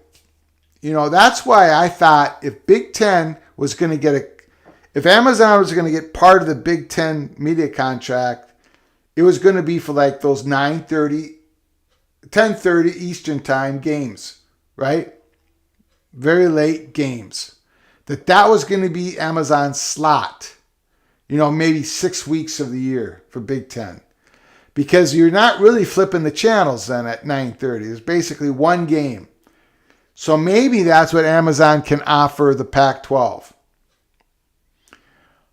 I thought if Big Ten was going to if Amazon was going to get part of the Big Ten media contract, it was going to be for like those 9:30, 10:30 Eastern time games, right? Very late games. That was going to be Amazon's slot, maybe 6 weeks of the year for Big Ten. Because you're not really flipping the channels then at 9:30. There's basically one game. So maybe that's what Amazon can offer the Pac-12.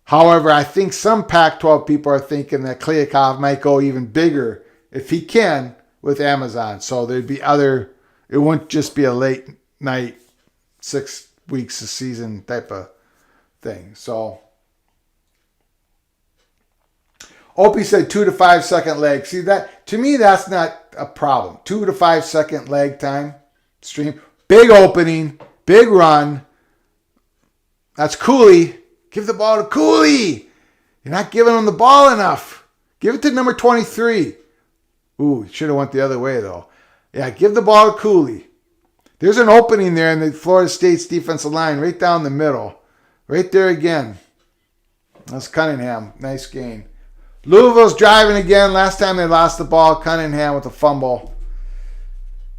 However, I think some Pac-12 people are thinking that Kliavkoff might go even bigger if he can with Amazon. So there'd be it wouldn't just be a late night, 6 weeks a season type of thing. So Opie said 2 to 5 second leg. See, that to me, that's not a problem. 2 to 5 second leg time stream. Big opening, big run. That's Cooley. Give the ball to Cooley. You're not giving him the ball enough. Give it to number 23. Ooh, should have went the other way, though. Yeah, give the ball to Cooley. There's an opening there in the Florida State's defensive line, right down the middle. Right there again. That's Cunningham. Nice gain. Louisville's driving again. Last time they lost the ball, Cunningham with a fumble.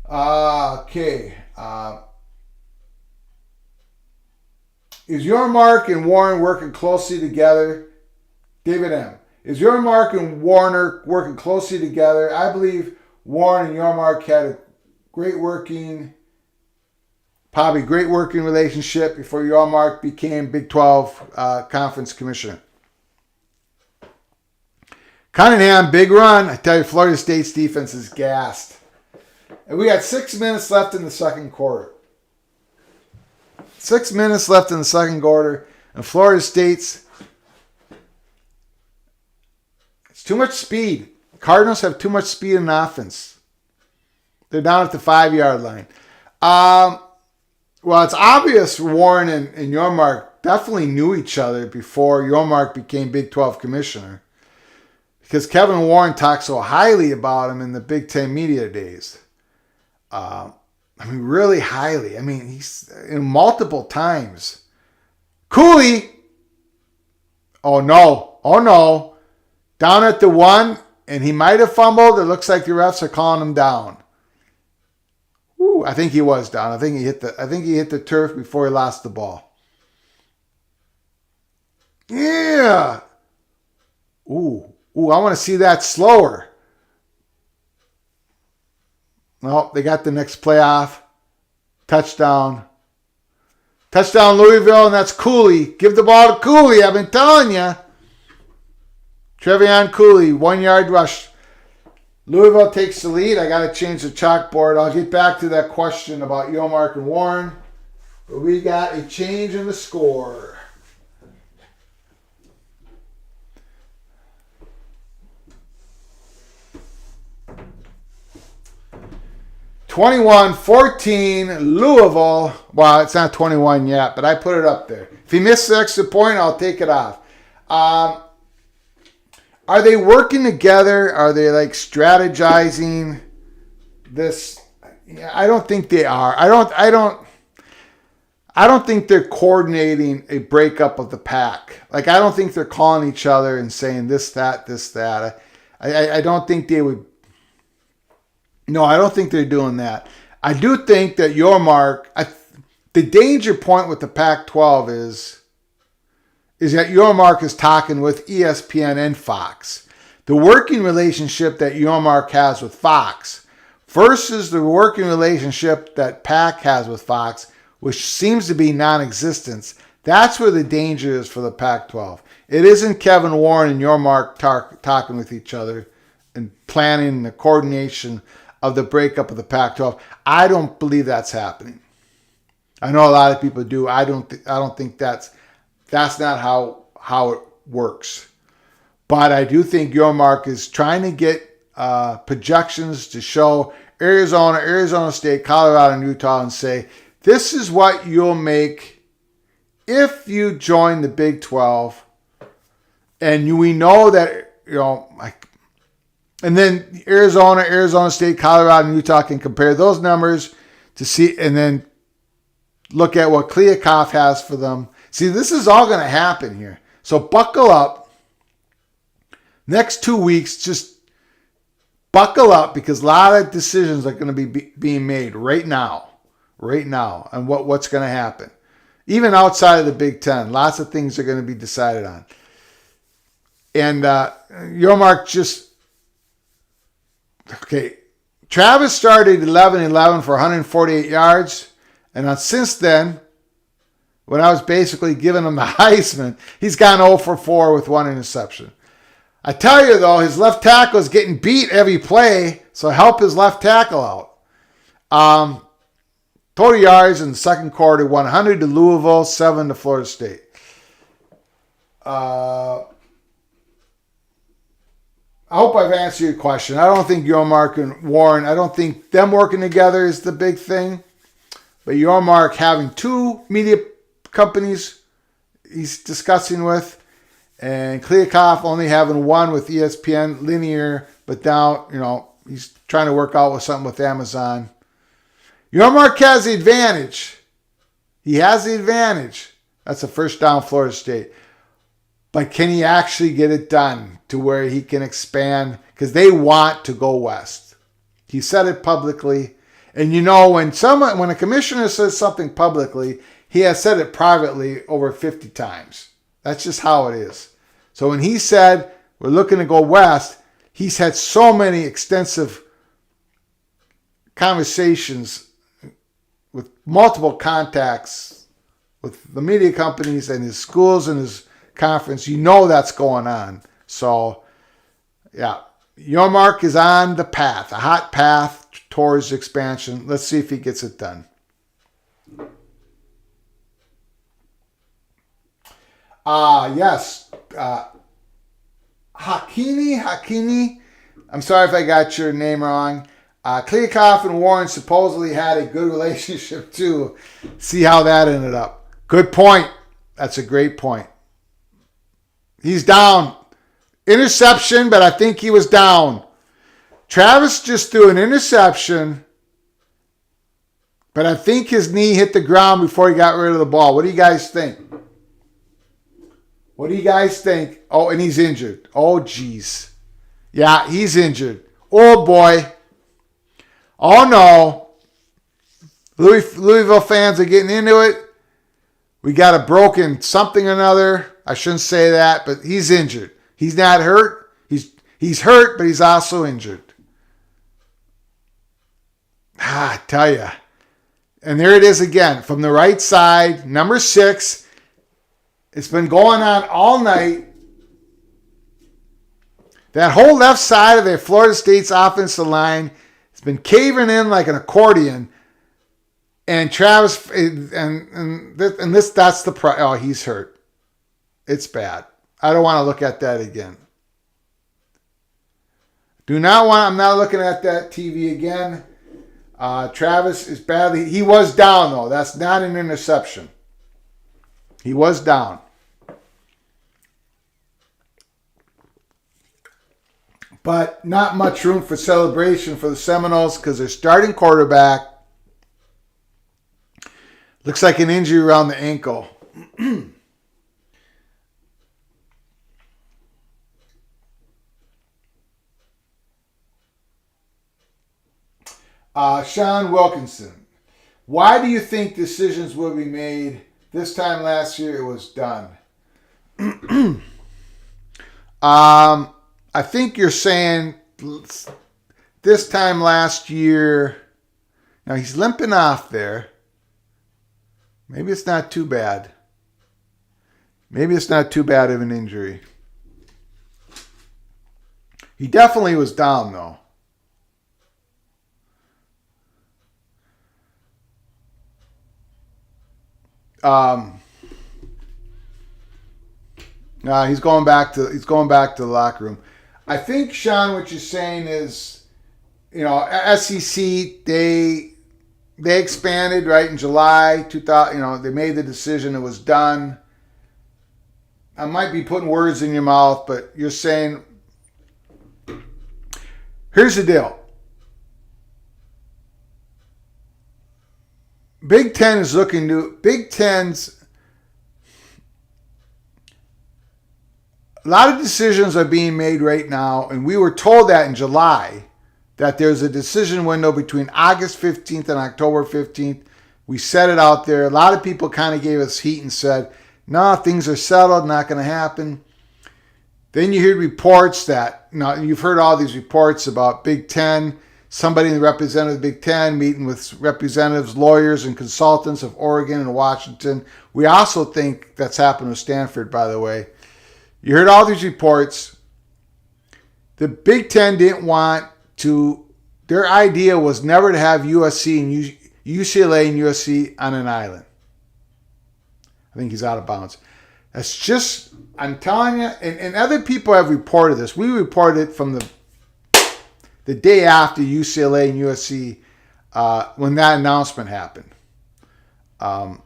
Okay. Is Yormark and Warren working closely together? David M. Is Yormark and Warner working closely together? I believe Warren and Yormark had a great working relationship before Yormark became Big 12 conference commissioner. Cunningham, big run. I tell you, Florida State's defense is gassed. And we got 6 minutes left in the second quarter. 6 minutes left in the second quarter. And Florida State's, it's too much speed. Cardinals have too much speed in offense. They're down at the 5-yard line. Well, it's obvious Warren and Yormark definitely knew each other before Yormark became Big 12 commissioner. Because Kevin Warren talked so highly about him in the Big Ten media days. Really highly. He's multiple times. Cooley. Oh, no. Down at the 1, and he might have fumbled. It looks like the refs are calling him down. Ooh, I think he was down. I think he hit the turf before he lost the ball. Yeah. Ooh, I want to see that slower. No, they got the next playoff. Touchdown. Touchdown Louisville, and that's Cooley. Give the ball to Cooley. I've been telling you. Trevion Cooley, 1 yard rush. Louisville takes the lead. I got to change the chalkboard. I'll get back to that question about Yomark and Warren. But we got a change in the score. (21-14) Louisville. Well, it's not 21 yet, but I put it up there. If he missed the extra point, I'll take it off. Are they working together? Are they like strategizing this? I don't think they are. I don't think they're coordinating a breakup of the pack. Like, I don't think they're calling each other and saying this, that, this, that. I don't think they would. No, I don't think they're doing that. I do think that Yormark, the danger point with the Pac-12 is that Yormark is talking with ESPN and Fox. The working relationship that Yormark has with Fox versus the working relationship that Pac has with Fox, which seems to be non-existent. That's where the danger is for the Pac-12. It isn't Kevin Warren and Yormark talking with each other and planning the coordination of the breakup of the Pac-12. I don't believe that's happening. I know a lot of people do. I don't think that's not how it works. But I do think Yormark is trying to get projections to show Arizona State, Colorado, and Utah and say, this is what you'll make if you join the Big 12. And we know that, and then Arizona State, Colorado, and Utah can compare those numbers to see, and then look at what Kliavkoff has for them. See, this is all going to happen here. So buckle up. Next 2 weeks, just buckle up because a lot of decisions are going to be being made right now, and what's going to happen. Even outside of the Big Ten, lots of things are going to be decided on. And Yormark Travis started 11-11 for 148 yards. And since then, when I was basically giving him the Heisman, he's gone 0 for 4 with 1 interception. I tell you, though, his left tackle is getting beat every play, so help his left tackle out. Total yards in the second quarter, 100 to Louisville, 7 to Florida State. I hope I've answered your question. I don't think Yormark and Warren, I don't think them working together is the big thing. But Yormark having 2 media companies he's discussing with, and Kliavkoff only having 1 with ESPN linear, but now, he's trying to work out with something with Amazon. Yormark has the advantage. He has the advantage. That's a first down Florida State. But can he actually get it done to where he can expand? Because they want to go west. He said it publicly. And when a commissioner says something publicly, he has said it privately over 50 times. That's just how it is. So when he said, we're looking to go west, he's had so many extensive conversations with multiple contacts with the media companies and his schools and his conference. That's going on. So, yeah, Yormark is on the path, a hot path towards expansion. Let's see if he gets it done. Yes. Hakini. I'm sorry if I got your name wrong. Kliavkoff and Warren supposedly had a good relationship too. See how that ended up. Good point. That's a great point. He's down. Interception, but I think he was down. Travis just threw an interception, but I think his knee hit the ground before he got rid of the ball. What do you guys think? Oh, and he's injured. Oh, geez. Yeah, he's injured. Oh, boy. Oh, no. Louisville fans are getting into it. We got a broken something or another. I shouldn't say that, but he's injured. He's not hurt. He's hurt, but he's also injured. I tell you. And there it is again. From the right side, number 6. It's been going on all night. That whole left side of the Florida State's offensive line has been caving in like an accordion. And Travis, that's the oh, he's hurt. It's bad. I don't want to look at that again. I'm not looking at that TV again. Travis is badly, he was down though. That's not an interception. He was down. But not much room for celebration for the Seminoles because their starting quarterback looks like an injury around the ankle. Sean Wilkinson. Why do you think decisions will be made? This time last year it was done. I think you're saying this time last year. Now he's limping off there. Maybe it's not too bad. Maybe it's not too bad of an injury. He definitely was down though. He's going back to the locker room. I think, Sean, what you're saying is, SEC they expanded right in July 2000. They made the decision. It was done. I might be putting words in your mouth, but you're saying, here's the deal. Big Ten is looking to Big Ten's. A lot of decisions are being made right now, and we were told that in July that there's a decision window between August 15th and October 15th. We set it out there. A lot of people kind of gave us heat and said, no, things are settled, not going to happen. Then you hear reports that, you've heard all these reports about Big Ten, somebody in the representative of Big Ten meeting with representatives, lawyers, and consultants of Oregon and Washington. We also think that's happened with Stanford, by the way. You heard all these reports. The Big Ten didn't want to, their idea was never to have USC and UCLA and USC on an island. I think he's out of bounds. That's just, I'm telling you, and other people have reported this. We reported it from the day after UCLA and USC when that announcement happened. And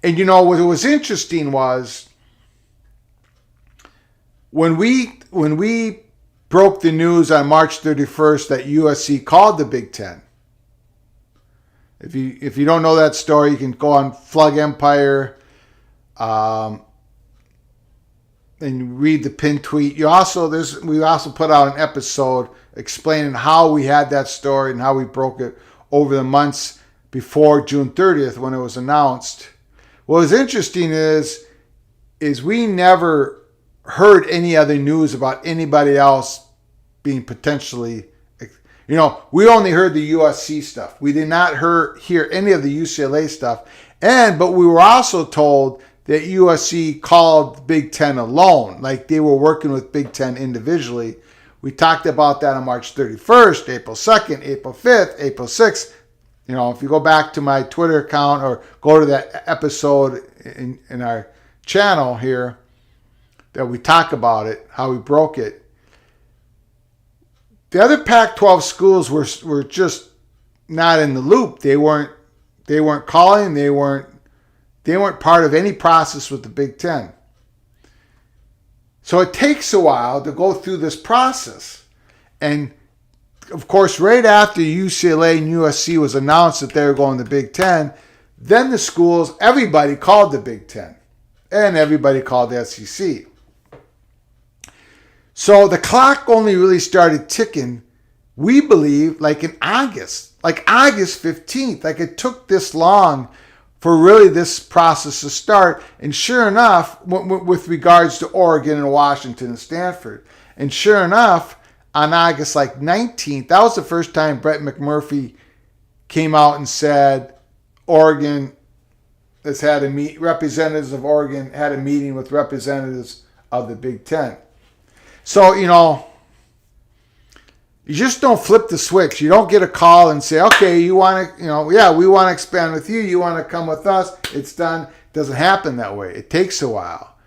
what was interesting was when we broke the news on March 31st that USC called the Big Ten. If you don't know that story, you can go on Flug Empire and read the pin tweet. We also put out an episode explaining how we had that story and how we broke it over the months before June 30th when it was announced. What was interesting is we never heard any other news about anybody else being potentially, we only heard the USC stuff. We did not hear any of the UCLA stuff. But we were also told that USC called Big Ten alone, like they were working with Big Ten individually. We talked about that on March 31st, April 2nd, April 5th, April 6th. If you go back to my Twitter account or go to that episode in our channel here, that we talk about it, how we broke it. The other Pac-12 schools were just not in the loop. They weren't calling. They weren't part of any process with the Big Ten. So it takes a while to go through this process. And of course, right after UCLA and USC was announced that they were going to the Big Ten, then the schools, everybody called the Big Ten. And everybody called the SEC. So the clock only really started ticking, we believe, like in August, like August 15th. Like it took this long for really this process to start. And sure enough, with regards to Oregon and Washington and Stanford, and sure enough, on August 19th, that was the first time Brett McMurphy came out and said Oregon has had representatives of Oregon had a meeting with representatives of the Big Ten. So, you just don't flip the switch. You don't get a call and say, okay, you want to, yeah, we want to expand with you. You want to come with us. It's done. It doesn't happen that way. It takes a while.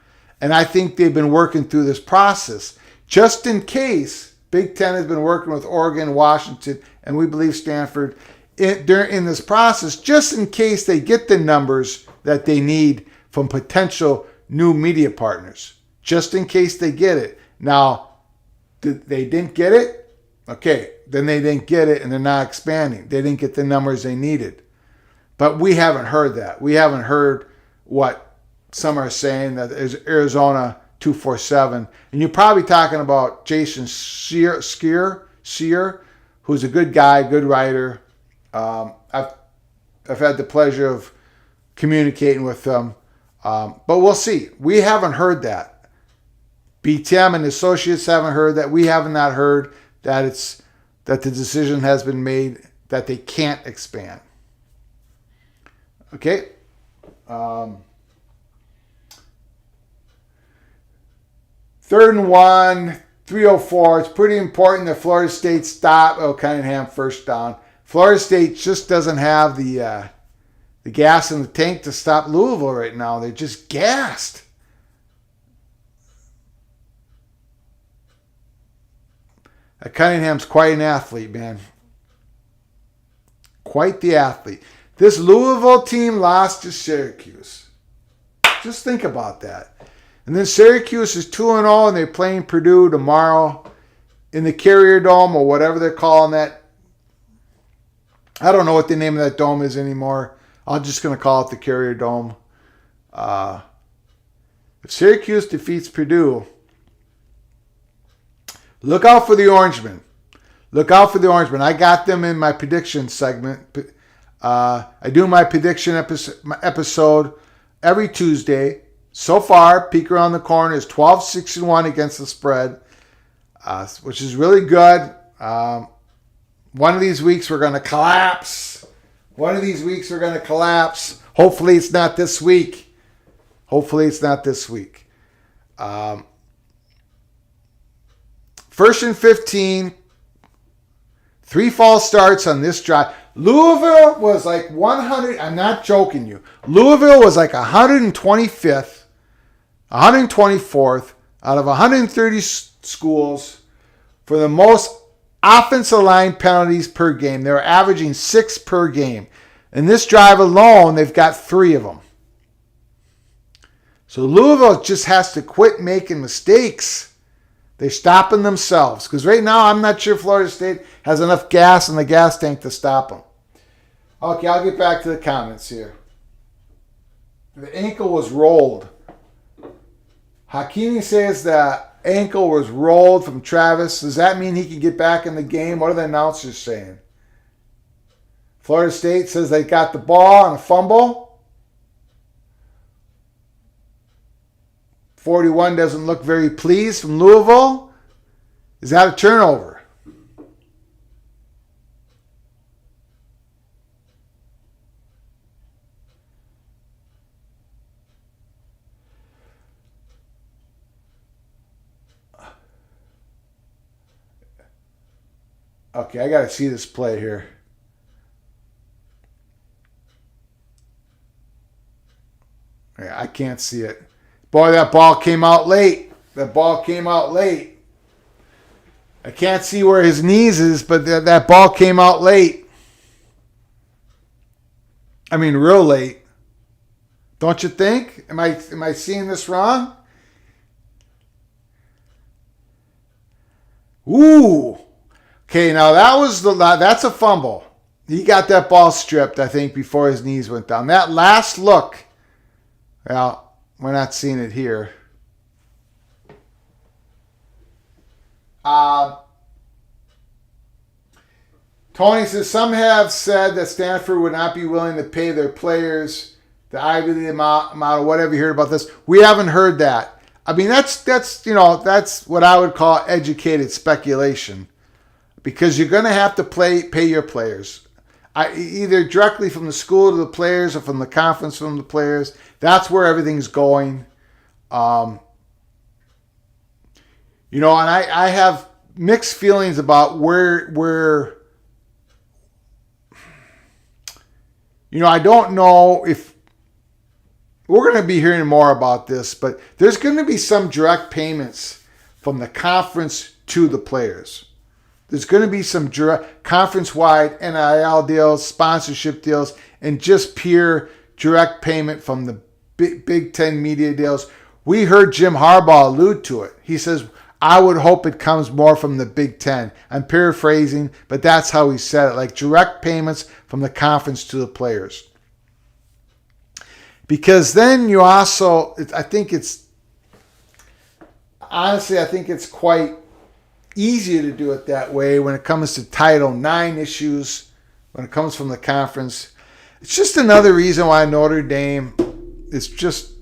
And I think they've been working through this process. Just in case, Big Ten has been working with Oregon, Washington, and we believe Stanford in this process, just in case they get the numbers that they need from potential new media partners. Just in case they get it. Now, they didn't get it? Okay, then they didn't get it and they're not expanding. They didn't get the numbers they needed. But we haven't heard that. We haven't heard what some are saying, that is Arizona 247. And you're probably talking about Jason Sear, who's a good guy, good writer. I've had the pleasure of communicating with them. But we'll see. We haven't heard that. BTM and associates haven't heard that. We have not heard that the decision has been made that they can't expand. Okay. 3rd and 1, 3:04. It's pretty important that Florida State stop Cunningham first down. Florida State just doesn't have the gas in the tank to stop Louisville right now. They're just gassed. Cunningham's quite an athlete, man. Quite the athlete. This Louisville team lost to Syracuse. Just think about that. And then Syracuse is 2-0 and they're playing Purdue tomorrow in the Carrier Dome or whatever they're calling that. I don't know what the name of that dome is anymore. I'm just going to call it the Carrier Dome. If Syracuse defeats Purdue, look out for the Orangemen. Look out for the Orangemen. I got them in my prediction segment. I do my prediction episode every Tuesday. So far, Peek Around the Corner is 12-6-1 against the spread, which is really good. One of these weeks we're going to collapse. Hopefully it's not this week. First and 15. 3 false starts on this drive. Louisville was like 100. I'm not joking you. Louisville was like 125th, 124th out of 130 schools for the most offensive line penalties per game. They were averaging 6 per game. In this drive alone, they've got 3 of them. So Louisville just has to quit making mistakes. They're stopping themselves. Because right now, I'm not sure Florida State has enough gas in the gas tank to stop them. Okay, I'll get back to the comments here. The ankle was rolled. Hakimi says that ankle was rolled from Travis. Does that mean he can get back in the game? What are the announcers saying? Florida State says they got the ball on a fumble. 41 doesn't look very pleased from Louisville. Is that a turnover? Okay, I got to see this play here. Yeah, I can't see it. Boy, that ball came out late. I can't see where his knees is, but that ball came out late. I mean, real late. Don't you think? Am I seeing this wrong? Ooh. Okay, now that's a fumble. He got that ball stripped, I think, before his knees went down. That last look, well, we're not seeing it here. Tony says, some have said that Stanford would not be willing to pay their players the Ivy League amount or whatever. You heard about this. We haven't heard that. I mean, that's what I would call educated speculation, because you're going to have to pay your players. Either directly from the school to the players or from the conference from the players. That's where everything's going. And I have mixed feelings about where I don't know if we're going to be hearing more about this, but there's going to be some direct payments from the conference to the players. There's going to be some direct conference-wide NIL deals, sponsorship deals, and just pure direct payment from the Big Ten media deals. We heard Jim Harbaugh allude to it. He says, I would hope it comes more from the Big Ten. I'm paraphrasing, but that's how he said it, like direct payments from the conference to the players. Because then you also, I think it's quite easier to do it that way when it comes to Title IX issues, when it comes from the conference. It's just another reason why Notre Dame is just,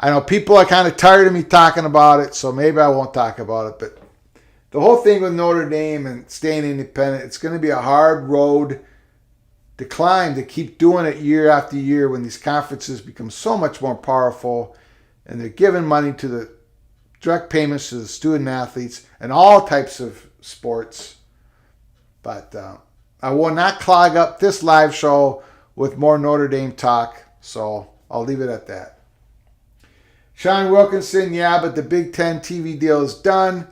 I know people are kind of tired of me talking about it, so maybe I won't talk about it. But the whole thing with Notre Dame and staying independent, it's going to be a hard road to climb to keep doing it year after year when these conferences become so much more powerful and they're giving money to the direct payments to the student athletes and all types of sports. But I will not clog up this live show with more Notre Dame talk, so I'll leave it at that. Sean Wilkinson, yeah, but the Big Ten TV deal is done.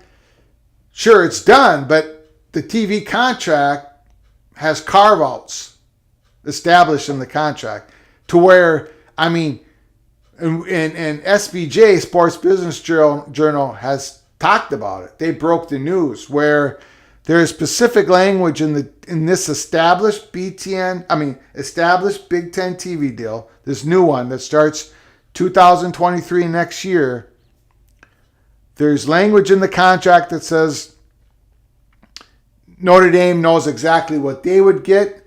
Sure, it's done, but the TV contract has carve-outs established in the contract to where, and SBJ, Sports Business Journal, has talked about it. They broke the news where there is specific language in this established Big Ten TV deal, this new one that starts 2023 next year. There's language in the contract that says Notre Dame knows exactly what they would get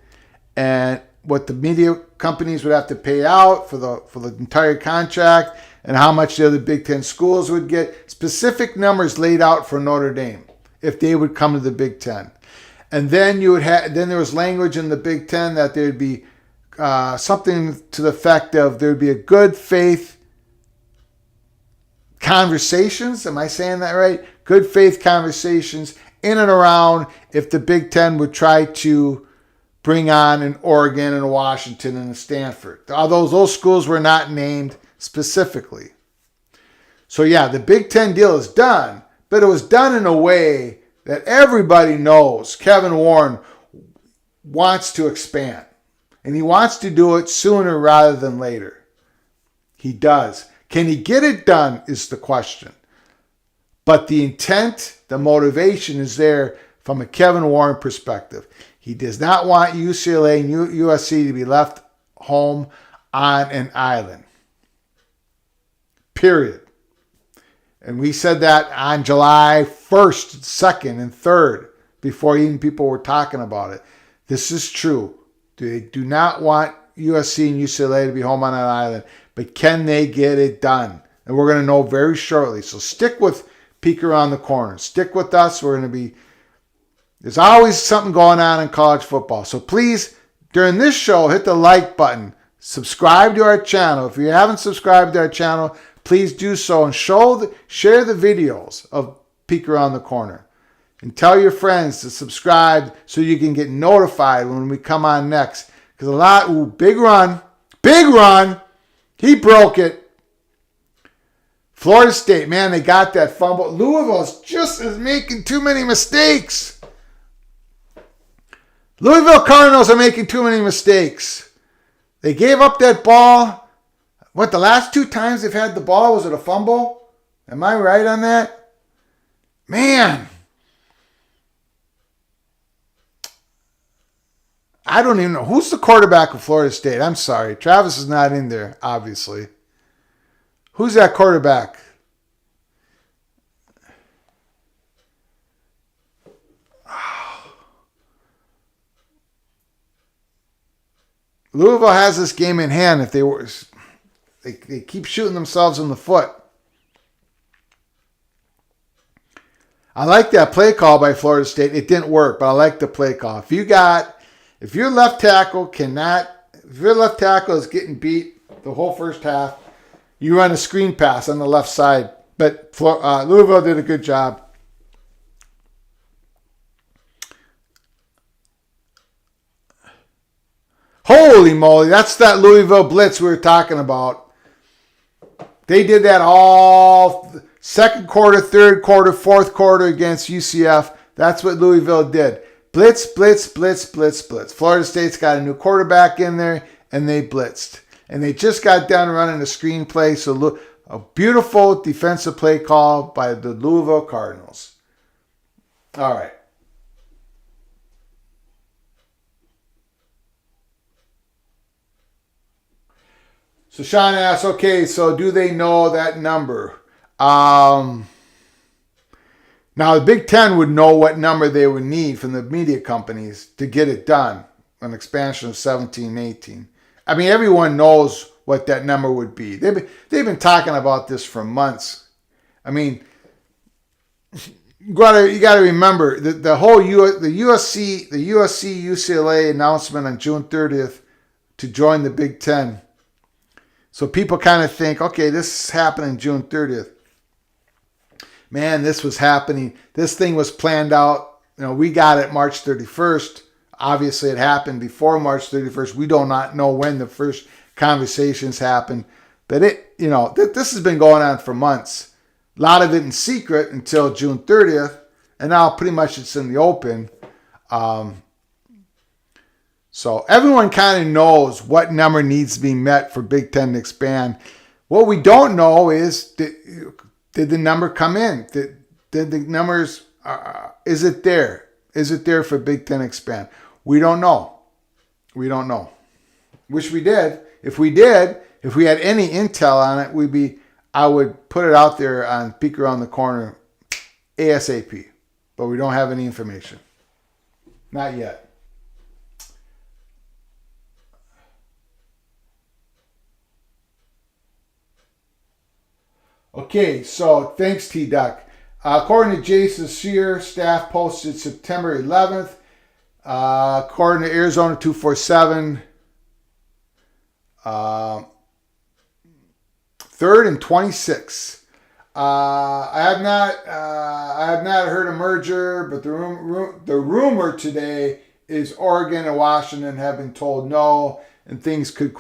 and what the media companies would have to pay out for the entire contract and how much the other Big Ten schools would get. Specific numbers laid out for Notre Dame if they would come to the Big Ten. And then there was language in the Big Ten that there'd be something to the effect of there'd be a good faith conversations. Am I saying that right? Good faith conversations in and around if the Big Ten would try to bring on an Oregon and a Washington and a Stanford. Although those schools were not named specifically. So yeah, the Big Ten deal is done, but it was done in a way that everybody knows Kevin Warren wants to expand. And he wants to do it sooner rather than later. He does. Can he get it done is the question. But the intent, the motivation is there from a Kevin Warren perspective. He does not want UCLA and USC to be left home on an island. Period. And we said that on July 1st, 2nd, and 3rd, before even people were talking about it. This is true. They do not want USC and UCLA to be home on an island. But can they get it done? And we're going to know very shortly. So stick with Peek Around the Corner. Stick with us. There's always something going on in college football. So please, during this show, hit the like button. Subscribe to our channel. If you haven't subscribed to our channel, please do so and share the videos of Peek Around the Corner. And tell your friends to subscribe so you can get notified when we come on next. Because big run, he broke it. Florida State, man, they got that fumble. Louisville's just is making too many mistakes. Louisville Cardinals are making too many mistakes. They gave up that ball. The last 2 times they've had the ball, was it a fumble? Am I right on that? Man. I don't even know. Who's the quarterback of Florida State? I'm sorry. Travis is not in there, obviously. Who's that quarterback? Louisville has this game in hand if they keep shooting themselves in the foot. I like that play call by Florida State. It didn't work, but I like the play call. If your left tackle is getting beat the whole first half, You run a screen pass on the left side. But Louisville did a good job. Holy moly, that's that Louisville blitz we were talking about. They did that all second quarter, third quarter, fourth quarter against UCF. That's what Louisville did. Blitz, blitz, blitz, blitz, blitz. Florida State's got a new quarterback in there, and they blitzed. And they just got done running a screen play, so a beautiful defensive play call by the Louisville Cardinals. All right. So Sean asks, okay, so do they know that number? Now the Big Ten would know what number they would need from the media companies to get it done, an expansion of 17, 18. I mean, everyone knows what that number would be. They've been talking about this for months. I mean, you got to remember the whole USC UCLA announcement on June 30th to join the Big Ten. So people kind of think, okay, this is happening June 30th. Man, this was happening. This thing was planned out. We got it March 31st. Obviously, it happened before March 31st. We do not know when the first conversations happened. But this has been going on for months. A lot of it in secret until June 30th. And now pretty much it's in the open. So everyone kind of knows what number needs to be met for Big Ten to expand. What we don't know is, did the number come in? Did the numbers, is it there? Is it there for Big Ten expand? We don't know. We don't know. Wish we did. If we had any intel on it, I would put it out there on Peek Around the Corner ASAP. But we don't have any information. Not yet. Okay, so thanks, T-Duck. According to Jason Sear, staff posted September 11th. According to Arizona 247, 3rd and 26. I have not heard a merger, but the rumor today is Oregon and Washington have been told no, and things could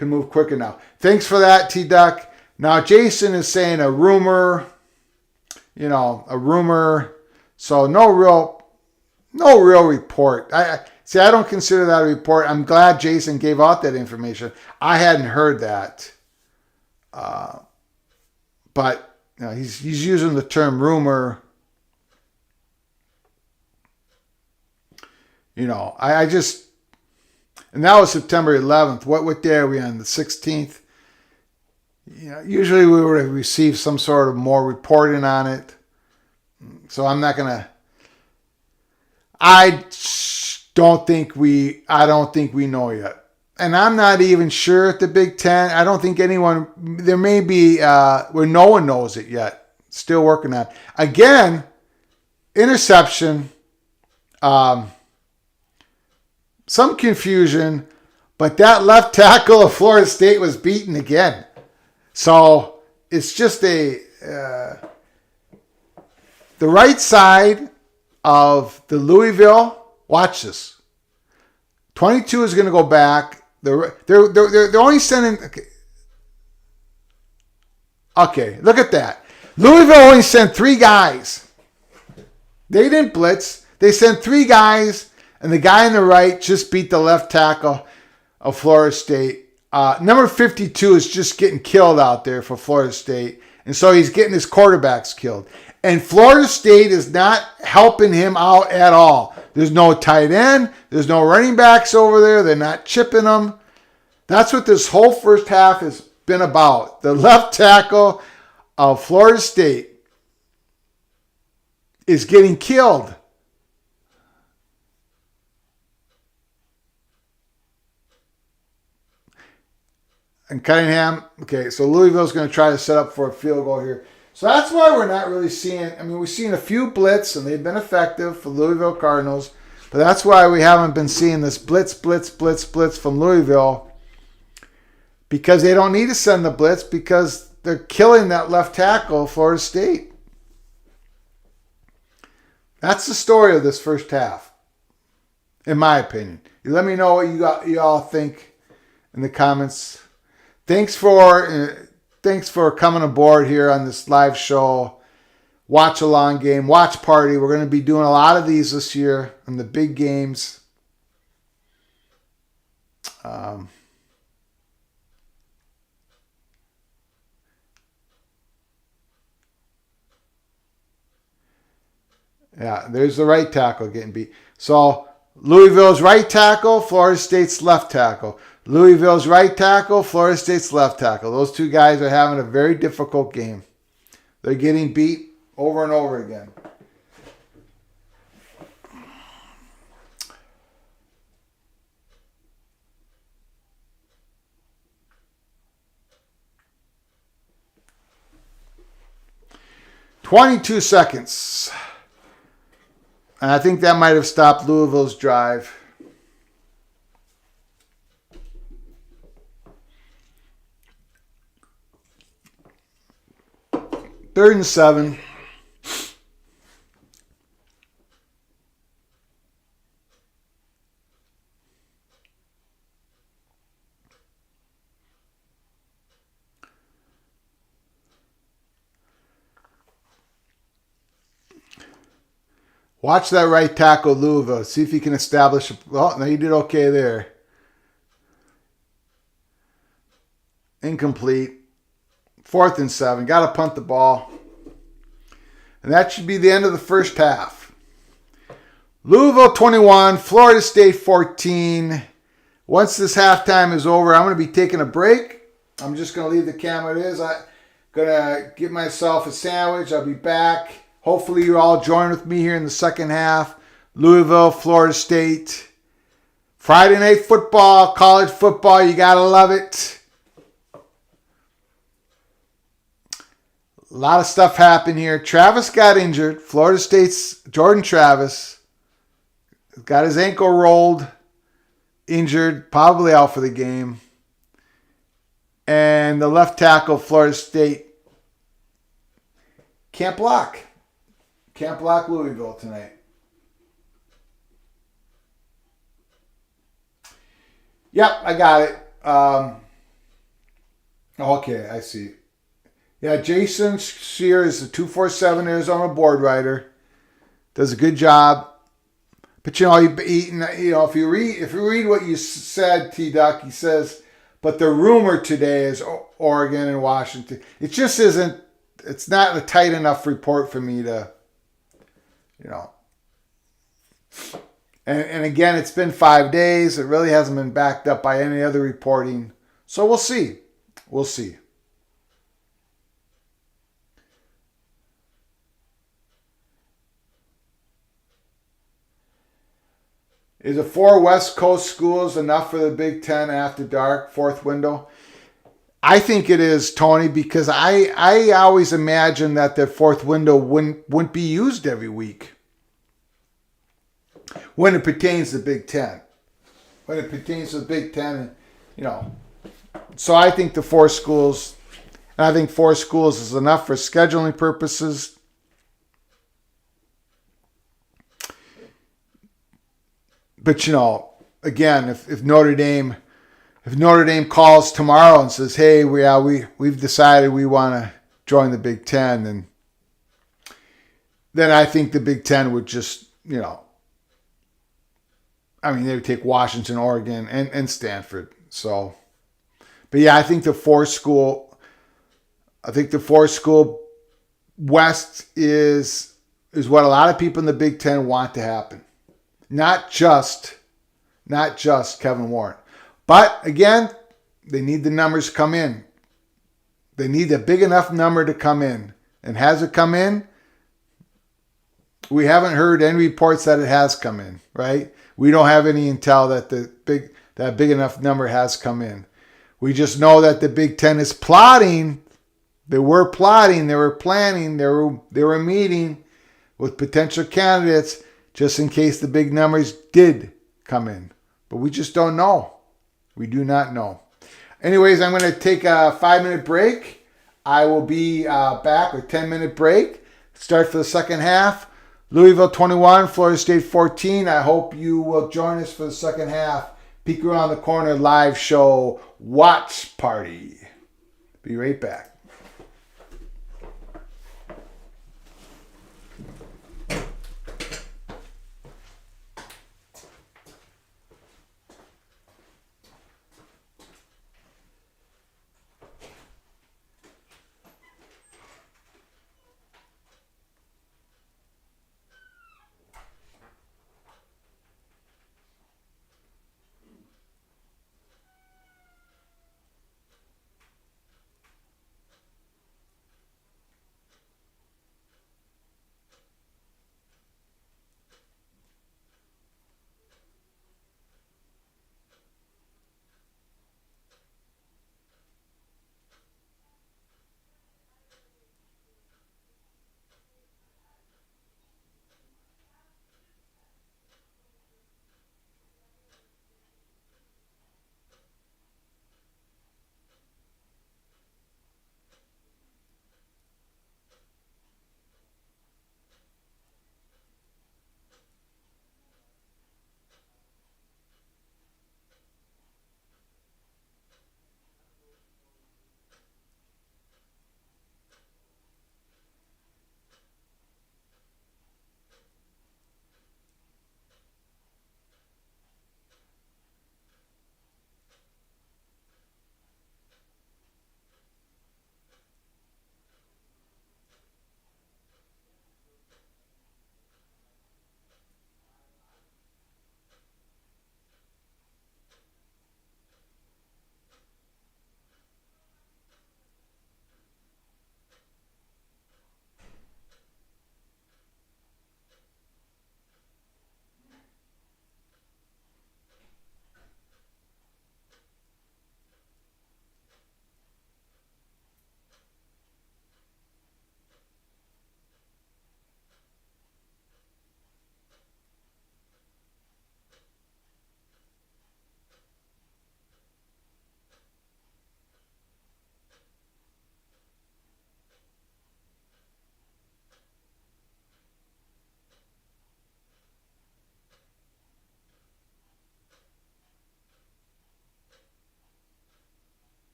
move quicker now. Thanks for that, T-Duck. Now, Jason is saying a rumor, so no real report. I don't consider that a report. I'm glad Jason gave out that information. I hadn't heard that. But he's using the term rumor. I just, and that was September 11th. What day are we on? The 16th? Usually we would have received some sort of more reporting on it. So I'm not going to, I don't think we know yet. And I'm not even sure at the Big Ten. I don't think there may be where no one knows it yet. Still working on it. Again, interception, some confusion, but that left tackle of Florida State was beaten again. So it's just the right side of the Louisville. Watch this. 22 is going to go back. They're only sending. Okay, look at that. Louisville only sent 3 guys. They didn't blitz. They sent 3 guys, and the guy on the right just beat the left tackle of Florida State. Number 52 is just getting killed out there for Florida State. And so he's getting his quarterbacks killed. And Florida State is not helping him out at all. There's no tight end. There's no running backs over there. They're not chipping them. That's what this whole first half has been about. The left tackle of Florida State is getting killed. And Cunningham, okay, so Louisville's going to try to set up for a field goal here. So that's why we're not really seeing, we've seen a few blitz, and they've been effective for Louisville Cardinals, but that's why we haven't been seeing this blitz from Louisville, because they don't need to send the blitz because they're killing that left tackle, Florida State. That's the story of this first half, in my opinion. You let me know what you all think in the comments. Thanks for coming aboard here on this live show. Watch along game, watch party. We're going to be doing a lot of these this year in the big games. Yeah, there's the right tackle getting beat. So Louisville's right tackle, Florida State's left tackle. Louisville's right tackle, Florida State's left tackle. Those two guys are having a very difficult game. They're getting beat over and over again. "22 seconds. And I think that might have stopped Louisville's drive. Third and 7. Watch that right tackle, Louisville. See if he can establish. Well, no, he did okay there. Incomplete. 4th and 7. Got to punt the ball. And that should be the end of the first half. Louisville 21, Florida State 14. Once this halftime is over, I'm going to be taking a break. I'm just going to leave the camera as is. I'm going to get myself a sandwich. I'll be back. Hopefully you all join with me here in the second half. Louisville, Florida State. Friday night football, college football. You got to love it. A lot of stuff happened here. Travis got injured. Florida State's Jordan Travis got his ankle rolled, injured, probably out for the game. And the left tackle, Florida State, can't block. Can't block Louisville tonight. Yep, I got it. Okay, I see. Yeah, Jason Shear is the 247 Arizona board writer. Does a good job. But if you read what you said, T-Duck, he says, but the rumor today is Oregon and Washington. It just isn't. It's not a tight enough report for me to, And again, it's been 5 days. It really hasn't been backed up by any other reporting. So we'll see. We'll see. Is the 4 West Coast schools enough for the Big Ten after dark, fourth window? I think it is, Tony, because I always imagined that the fourth window wouldn't be used every week when it pertains to the Big Ten. When it pertains to the Big Ten, So I think the 4 schools, and I think 4 schools is enough for scheduling purposes. But again, if Notre Dame calls tomorrow and says, "Hey, we've decided we want to join the Big Ten," then I think the Big Ten would just, they would take Washington, Oregon, and Stanford. So, but yeah, I think the 4 school West is what a lot of people in the Big Ten want to happen. Not just Kevin Warren. But again, they need the numbers to come in. They need a big enough number to come in. And has it come in? We haven't heard any reports that it has come in, right? We don't have any intel that that big enough number has come in. We just know that the Big Ten is plotting. They were plotting. They were planning. They were meeting with potential candidates just in case the big numbers did come in. But we just don't know. We do not know. Anyways, I'm going to take a 5-minute break. I will be back with 10-minute break. Start for the second half. Louisville 21, Florida State 14. I hope you will join us for the second half. Peek Around the Corner live show watch party. Be right back.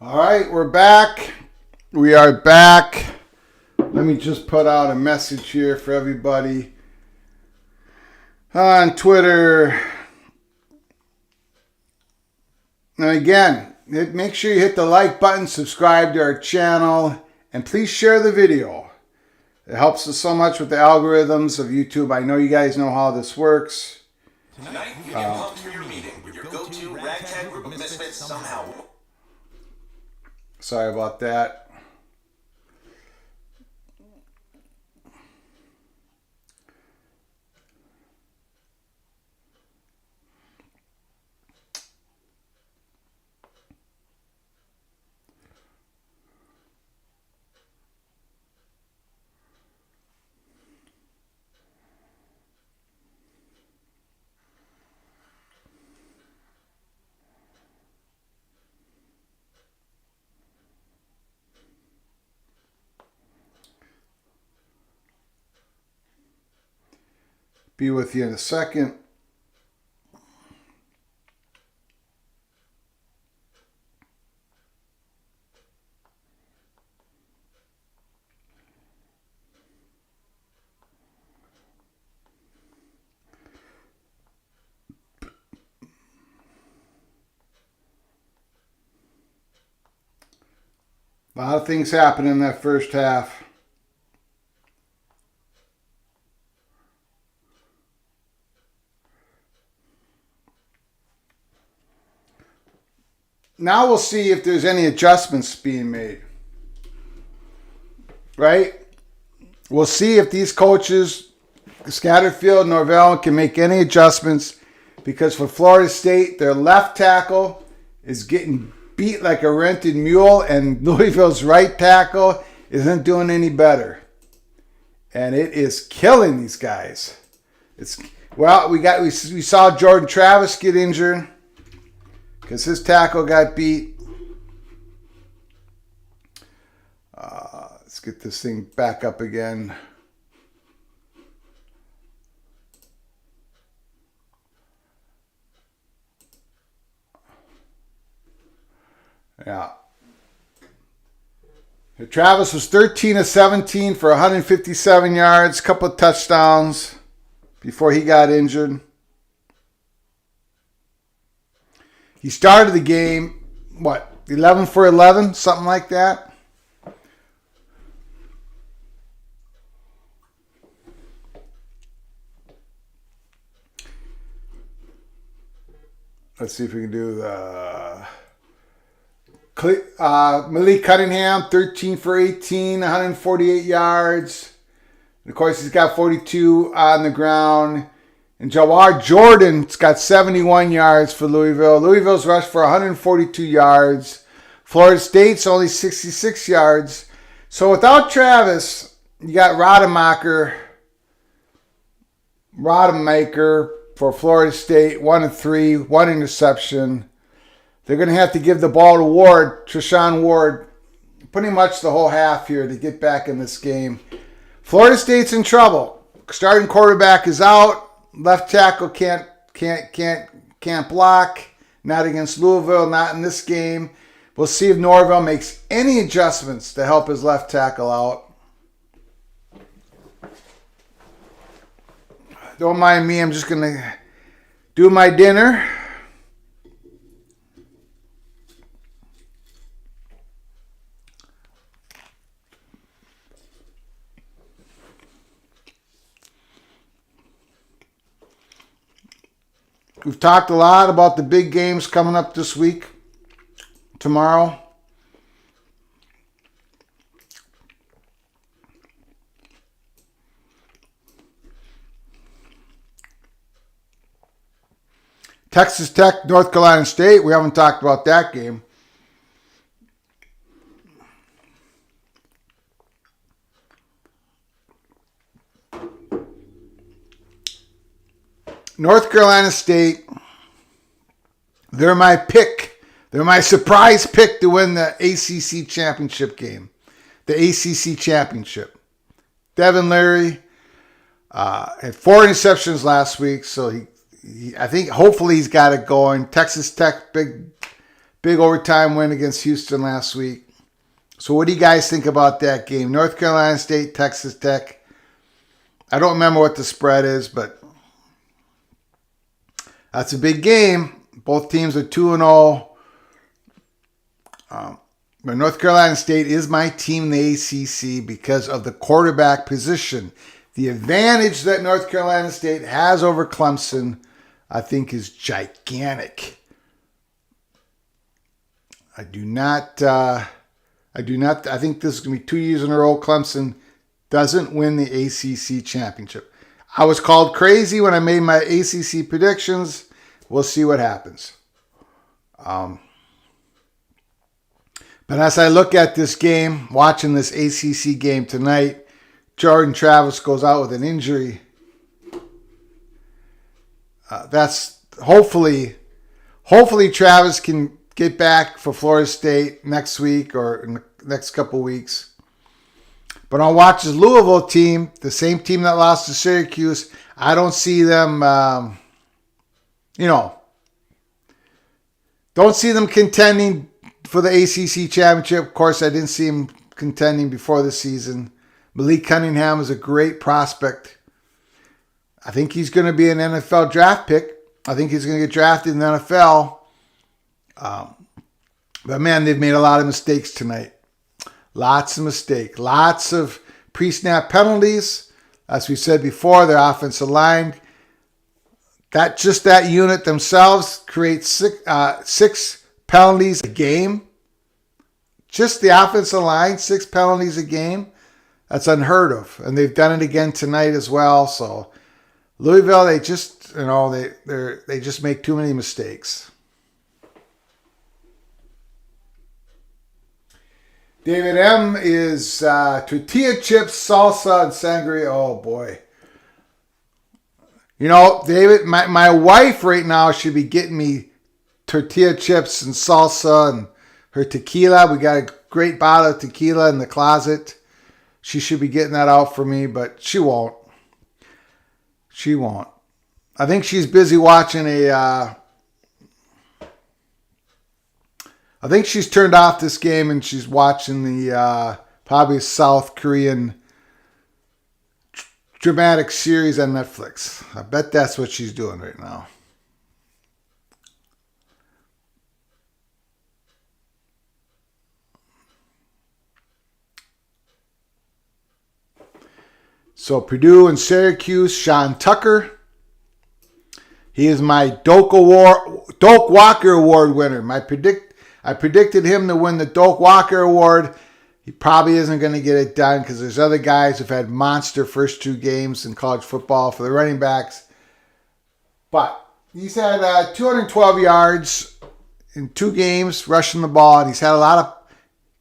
All right, we're back. We are back. Let me just put out a message here for everybody on Twitter. Now again, make sure you hit the like button, subscribe to our channel, and please share the video. It helps us so much with the algorithms of YouTube. I know you guys know how this works. Tonight, you get pumped for your meeting with your go-to ragtag group of misfits somehow. Sorry about that. Be with you in a second. A lot of things happened in that first half. Now we'll see if there's any adjustments being made. Right? We'll see if these coaches, Scatterfield, Norvell, can make any adjustments, because for Florida State, their left tackle is getting beat like a rented mule, and Louisville's right tackle isn't doing any better. And it is killing these guys. We saw Jordan Travis get injured because his tackle got beat. Let's get this thing back up again. Yeah. Travis was 13 of 17 for 157 yards, couple of touchdowns before he got injured. He started the game, 11 for 11, something like that. Let's see if we can do the Malik Cunningham, 13 for 18, 148 yards. And of course, he's got 42 on the ground. And Jawar Jordan's got 71 yards for Louisville. Louisville's rushed for 142 yards. Florida State's only 66 yards. So without Travis, you got Rodemaker for Florida State, 1 of 3, 1 interception. They're going to have to give the ball to Treshaun Ward, pretty much the whole half here to get back in this game. Florida State's in trouble. Starting quarterback is out. Left tackle can't block. Not against Louisville. Not in this game. We'll see if Norvell makes any adjustments to help his left tackle out. Don't mind me. I'm just going to do my dinner. We've talked a lot about the big games coming up this week, tomorrow. Texas Tech, North Carolina State. We haven't talked about that game. North Carolina State, they're my pick. They're my surprise pick to win the ACC championship game. The ACC championship. Devin Leary had 4 interceptions last week, so I think hopefully he's got it going. Texas Tech, big Big overtime win against Houston last week. So what do you guys think about that game? North Carolina State, Texas Tech. I don't remember what the spread is, but that's a big game. Both teams are 2-0. But North Carolina State is my team in the ACC because of the quarterback position. The advantage that North Carolina State has over Clemson, I think, is gigantic. I think this is going to be 2 years in a row Clemson doesn't win the ACC championship. I was called crazy when I made my ACC predictions. We'll see what happens. But as I look at this game, watching this ACC game tonight, Jordan Travis goes out with an injury. That's hopefully Travis can get back for Florida State next week or in the next couple weeks. But I'll watch his Louisville team, the same team that lost to Syracuse. I don't see them, don't see them contending for the ACC championship. Of course, I didn't see him contending before the season. Malik Cunningham is a great prospect. I think he's going to be an NFL draft pick. I think he's going to get drafted in the NFL. But man, they've made a lot of mistakes tonight. Lots of mistakes. Lots of pre-snap penalties. As we said before, their offensive line, that unit themselves creates six penalties a game. Just the offensive line, 6 penalties a game. That's unheard of. And they've done it again tonight as well. So Louisville, they just, they just make too many mistakes. David M is tortilla chips, salsa, and sangria. Oh boy. David, my wife right now should be getting me tortilla chips and salsa and her tequila. We got a great bottle of tequila in the closet. She should be getting that out for me, but she won't. She won't. I think she's busy watching I think she's turned off this game and she's watching the probably South Korean dramatic series on Netflix. I bet that's what she's doing right now. So Purdue and Syracuse, Sean Tucker. He is my Doak Walker Award winner. I predicted him to win the Doak Walker Award. He probably isn't going to get it done because there's other guys who've had monster first 2 games in college football for the running backs. But he's had 212 yards in 2 games rushing the ball, and he's had a lot of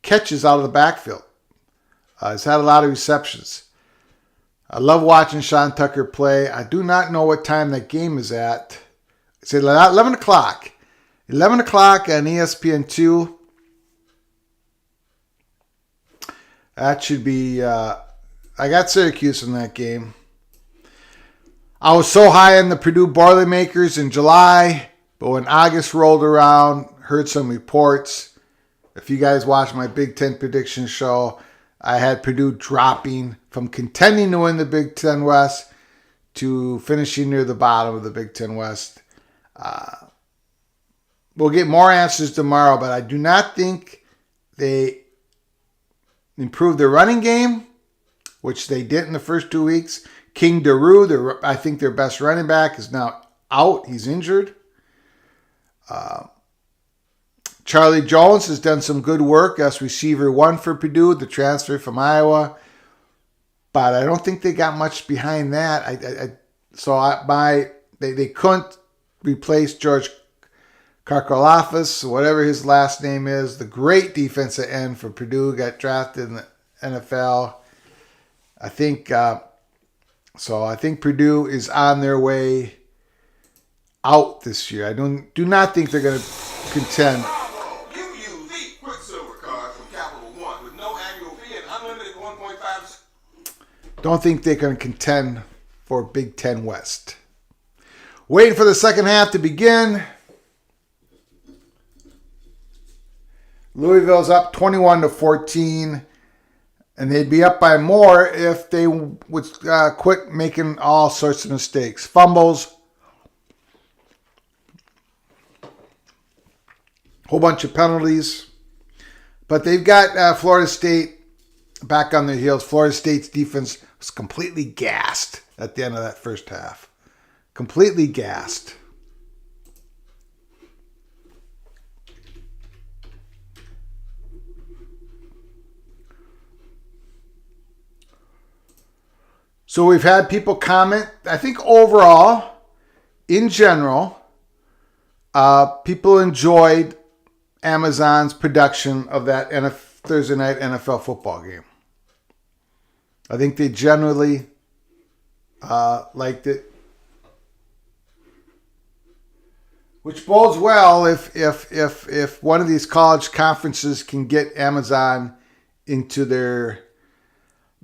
catches out of the backfield. He's had a lot of receptions. I love watching Sean Tucker play. I do not know what time that game is at. It's at 11 o'clock. 11 o'clock on ESPN2. That should be... I got Syracuse in that game. I was so high on the Purdue Boilermakers in July, but when August rolled around, heard some reports. If you guys watch my Big Ten prediction show, I had Purdue dropping from contending to win the Big Ten West to finishing near the bottom of the Big Ten West. We'll get more answers tomorrow, but I do not think they improved their running game, which they did in the first 2 weeks. King Daru, I think their best running back, is now out. He's injured. Charlie Jones has done some good work as receiver 1 for Purdue, the transfer from Iowa. But I don't think they got much behind that. They couldn't replace George Karkolafis, whatever his last name is, the great defensive end for Purdue, got drafted in the NFL. I think Purdue is on their way out this year. I do not think they're going to contend. Don't think they're going to contend for Big Ten West. Waiting for the second half to begin. Louisville's up 21-14, and they'd be up by more if they would quit making all sorts of mistakes. Fumbles, whole bunch of penalties. But they've got Florida State back on their heels. Florida State's defense was completely gassed at the end of that first half. Completely gassed. So we've had people comment. I think overall, in general, people enjoyed Amazon's production of that Thursday night NFL football game. I think they generally liked it, which bodes well if one of these college conferences can get Amazon into their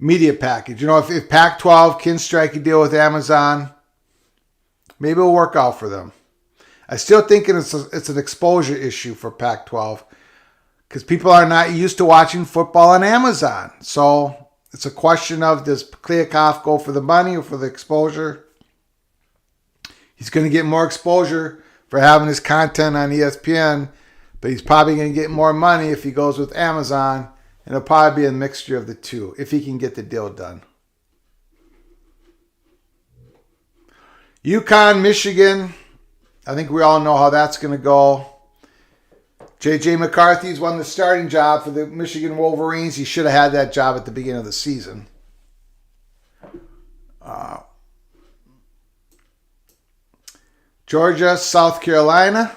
media package. You know, if Pac-12 can strike a deal with Amazon, maybe it'll work out for them. I still think it's an exposure issue for Pac-12 because people are not used to watching football on Amazon. So it's a question of, does Kliakoff go for the money or for the exposure? He's going to get more exposure for having his content on ESPN, but he's probably going to get more money if he goes with Amazon. And it'll probably be a mixture of the two if he can get the deal done. UConn, Michigan. I think we all know how that's going to go. J.J. McCarthy's won the starting job for the Michigan Wolverines. He should have had that job at the beginning of the season. Georgia, South Carolina.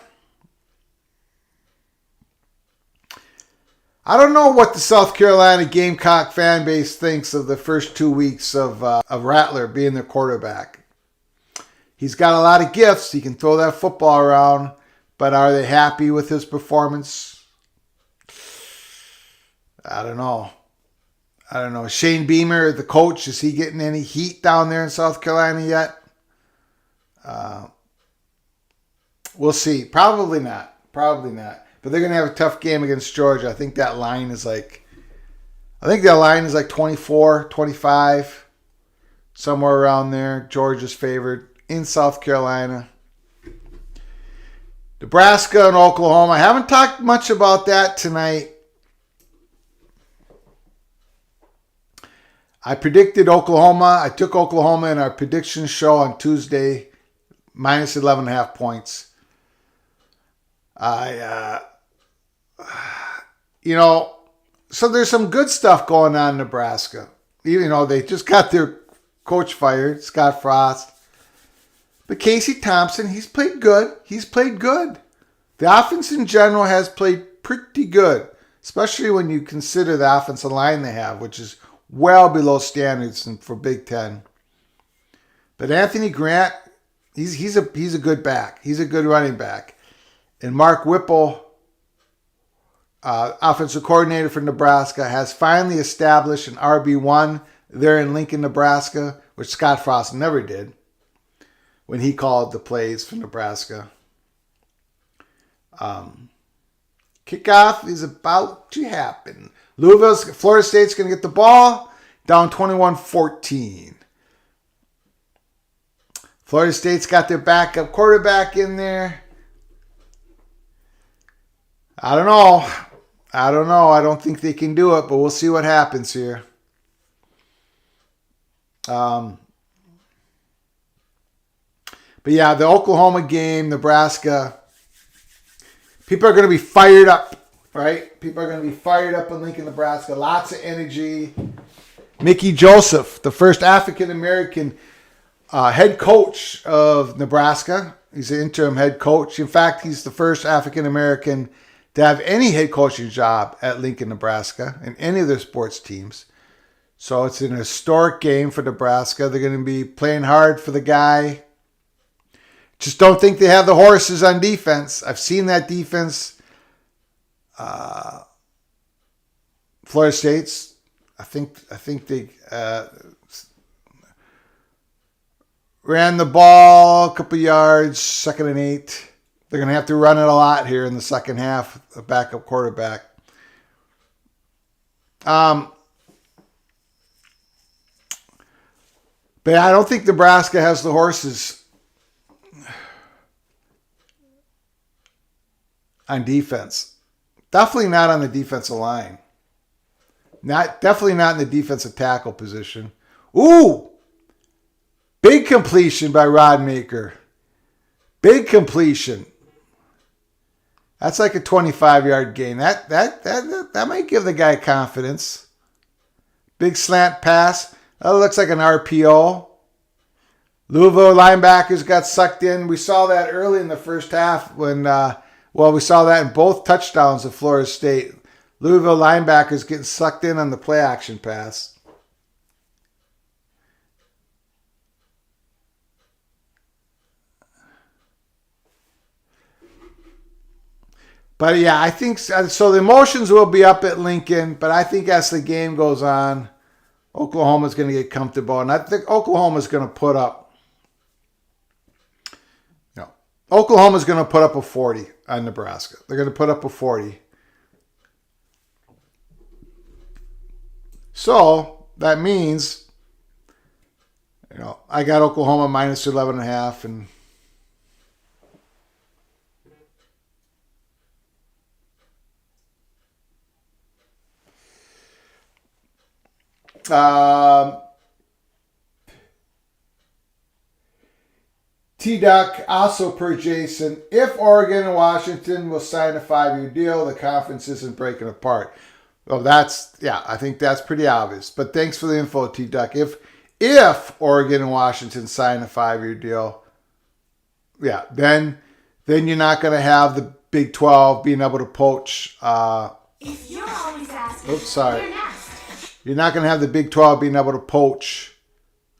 I don't know what the South Carolina Gamecock fan base thinks of the first 2 weeks of Rattler being their quarterback. He's got a lot of gifts. He can throw that football around, but are they happy with his performance? I don't know. Shane Beamer, the coach, is he getting any heat down there in South Carolina yet? We'll see. Probably not. But they're going to have a tough game against Georgia. I think that line is like 24, 25, somewhere around there. Georgia's favored in South Carolina. Nebraska and Oklahoma. I haven't talked much about that tonight. I predicted Oklahoma. I took Oklahoma in our prediction show on Tuesday, minus 11.5 points. So there's some good stuff going on in Nebraska. Even though they just got their coach fired, Scott Frost. But Casey Thompson, he's played good. The offense in general has played pretty good, especially when you consider the offensive line they have, which is well below standards for Big Ten. But Anthony Grant, he's a good back. He's a good running back. And Mark Whipple, offensive coordinator for Nebraska, has finally established an RB1 there in Lincoln, Nebraska, which Scott Frost never did when he called the plays for Nebraska. Kickoff is about to happen. Florida State's going to get the ball down 21-14. Florida State's got their backup quarterback in there. I don't know. I don't think they can do it, but we'll see what happens here. But yeah, the Oklahoma game, Nebraska, people are going to be fired up, right? People are going to be fired up in Lincoln, Nebraska. Lots of energy. Mickey Joseph, the first African-American head coach of Nebraska. He's the interim head coach. In fact, he's the first African-American to have any head coaching job at Lincoln, Nebraska, in any of their sports teams. So it's an historic game for Nebraska. They're going to be playing hard for the guy. Just don't think they have the horses on defense. I've seen that defense. Florida State's, I think they ran the ball a couple yards, 2nd and 8. They're going to have to run it a lot here in the second half, a backup quarterback. But I don't think Nebraska has the horses on defense. Definitely not on the defensive line. Definitely not in the defensive tackle position. Ooh! Big completion by Rodmaker. Big completion. That's like a 25-yard gain. That might give the guy confidence. Big slant pass. That looks like an RPO. Louisville linebackers got sucked in. We saw that early in the first half when, we saw that in both touchdowns of Florida State. Louisville linebackers getting sucked in on the play action pass. But yeah, I think so. The emotions will be up at Lincoln, but I think as the game goes on, Oklahoma's going to get comfortable, and I think Oklahoma's going to put up. Oklahoma's going to put up a 40 on Nebraska. They're going to put up a 40. So that means, I got Oklahoma minus 11.5, and T-Duck, also per Jason, if Oregon and Washington will sign a 5-year deal, the conference isn't breaking apart. Well, I think that's pretty obvious. But thanks for the info, T-Duck. If Oregon and Washington sign a 5-year deal, then you're not going to have the Big 12 being able to poach. If you're always asking, Oops, sorry. you're next. You're not going to have the Big 12 being able to poach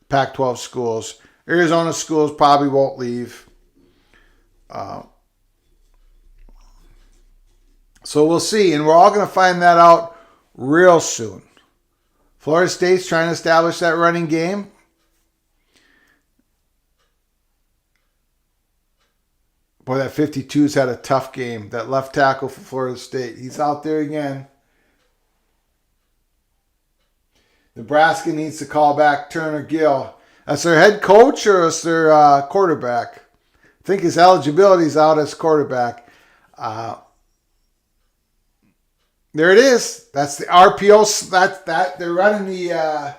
Pac-12 schools. Arizona schools probably won't leave. So we'll see. And we're all going to find that out real soon. Florida State's trying to establish that running game. Boy, that 52's had a tough game. That left tackle for Florida State. He's out there again. Nebraska needs to call back Turner Gill. That's their head coach or is their quarterback? I think his eligibility's out as quarterback. There it is. That's the RPO. That they're running the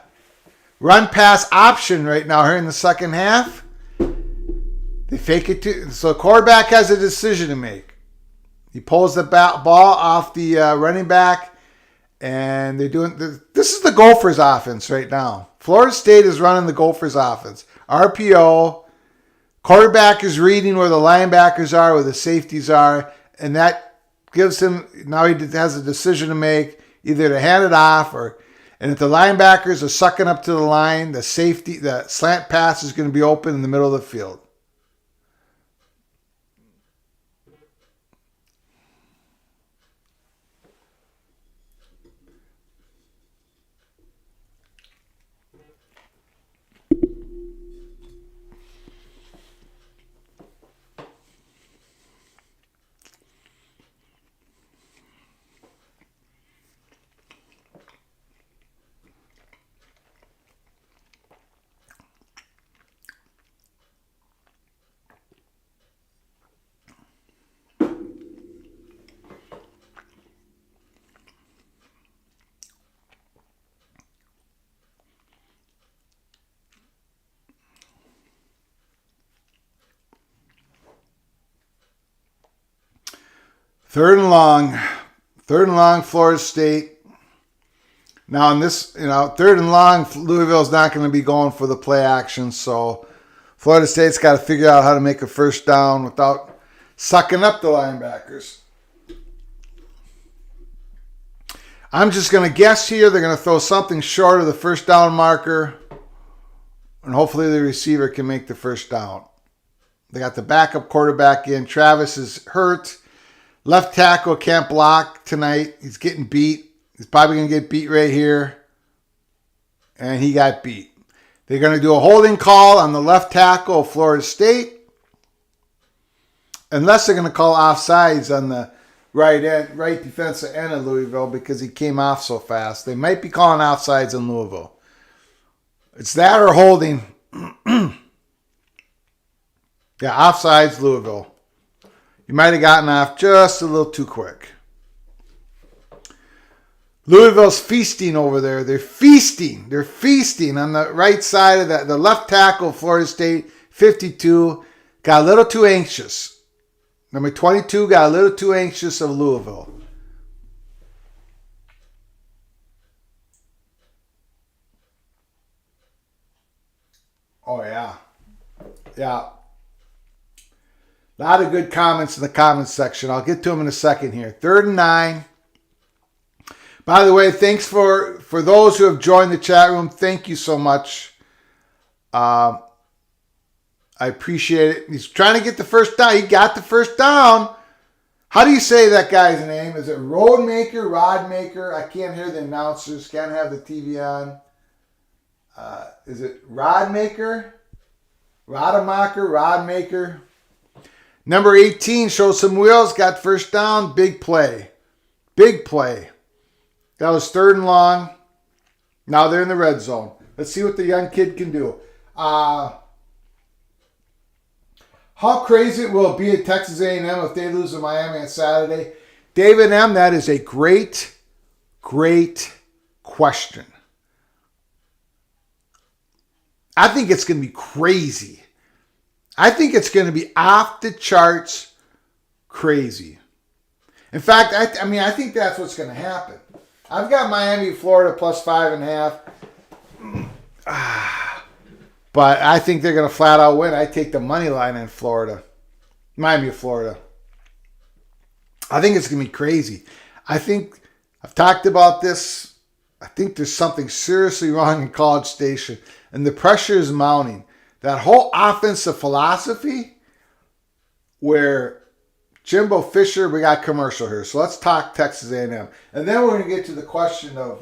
run pass option right now here in the second half. They fake it to so the quarterback has a decision to make. He pulls the ball off the running back, and they're doing this is the Gophers offense right now. Florida State is running the Gophers offense. RPO. Quarterback is reading where the linebackers are, where the safeties are, and that gives him, now he has a decision to make, either to hand it off and if the linebackers are sucking up to the line, the slant pass is going to be open in the middle of the field. Third and long, Florida State. Now in this, third and long, Louisville's not going to be going for the play action, so Florida State's got to figure out how to make a first down without sucking up the linebackers. I'm just going to guess here they're going to throw something short of the first down marker, and hopefully the receiver can make the first down. They got the backup quarterback in. Travis is hurt. Left tackle can't block tonight. He's getting beat. He's probably going to get beat right here. And he got beat. They're going to do a holding call on the left tackle of Florida State. Unless they're going to call offsides on the right defensive end of Louisville because he came off so fast. They might be calling offsides in Louisville. It's that or holding. Yeah, offsides Louisville. You might have gotten off just a little too quick. Louisville's feasting over there. They're feasting. They're feasting on the right side of that. The left tackle, Florida State, 52, got a little too anxious. Number 22 got a little too anxious of Louisville. Oh, yeah. Yeah. A lot of good comments in the comments section. I'll get to them in a second here. 3rd and 9. By the way, thanks for those who have joined the chat room. Thank you so much. I appreciate it. He's trying to get the first down. He got the first down. How do you say that guy's name? Is it Rodmaker, Rodmaker? I can't hear the announcers. Can't have the TV on. Is it Rodmaker? Rodemacher, Rodmaker. Number 18 shows some wheels. Got first down. Big play. Big play. That was 3rd and long. Now they're in the red zone. Let's see what the young kid can do. How crazy it will be at Texas A&M if they lose to Miami on Saturday? David M., that is a great, great question. I think it's going to be crazy. I think it's going to be off the charts crazy. In fact, I think that's what's going to happen. I've got Miami, Florida plus 5.5. But I think they're going to flat out win. I take the money line in Florida. Miami, Florida. I think it's going to be crazy. I think I've talked about this. I think there's something seriously wrong in College Station. And the pressure is mounting. That whole offensive philosophy where Jimbo Fisher, we got commercial here. So let's talk Texas A&M. And then we're going to get to the question of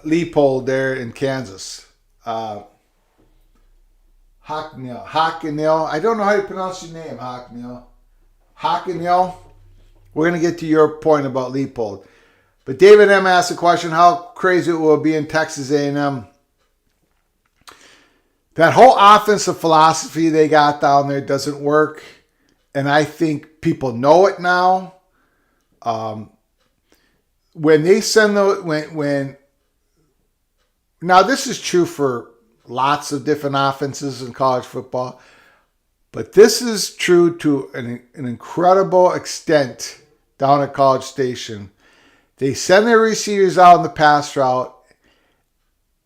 Leopold there in Kansas. Hocknell. I don't know how you pronounce your name, Hocknell. Hocknell. We're going to get to your point about Leopold. But David M. asked the question, how crazy it will be in Texas A&M. That whole offensive philosophy they got down there doesn't work. And I think people know it now. When they send the... Now, this is true for lots of different offenses in college football. But this is true to an incredible extent down at College Station. They send their receivers out in the pass route.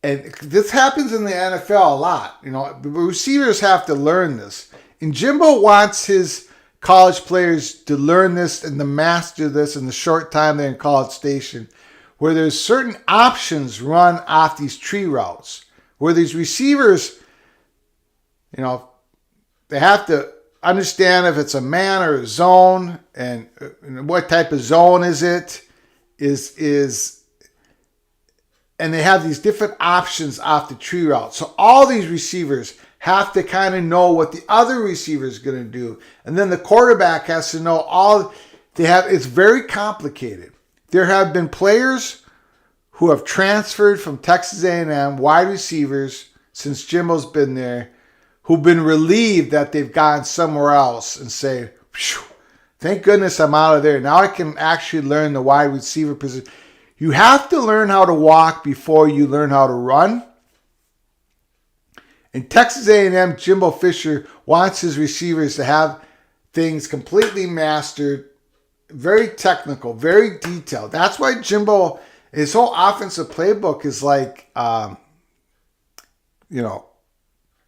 And this happens in the NFL a lot. You know, the receivers have to learn this. And Jimbo wants his college players to learn this and to master this in the short time they're in College Station, where there's certain options run off these tree routes, where these receivers, you know, they have to understand if it's a man or a zone and what type of zone is it. And they have these different options off the tree route. So all these receivers have to kind of know what the other receiver is going to do. And then the quarterback has to know it's very complicated. There have been players who have transferred from Texas A&M, wide receivers, since Jimbo's been there, who've been relieved that they've gone somewhere else and say, thank goodness I'm out of there. Now I can actually learn the wide receiver position. You have to learn how to walk before you learn how to run. In Texas A&M, Jimbo Fisher wants his receivers to have things completely mastered, very technical, very detailed. That's why Jimbo, his whole offensive playbook is like,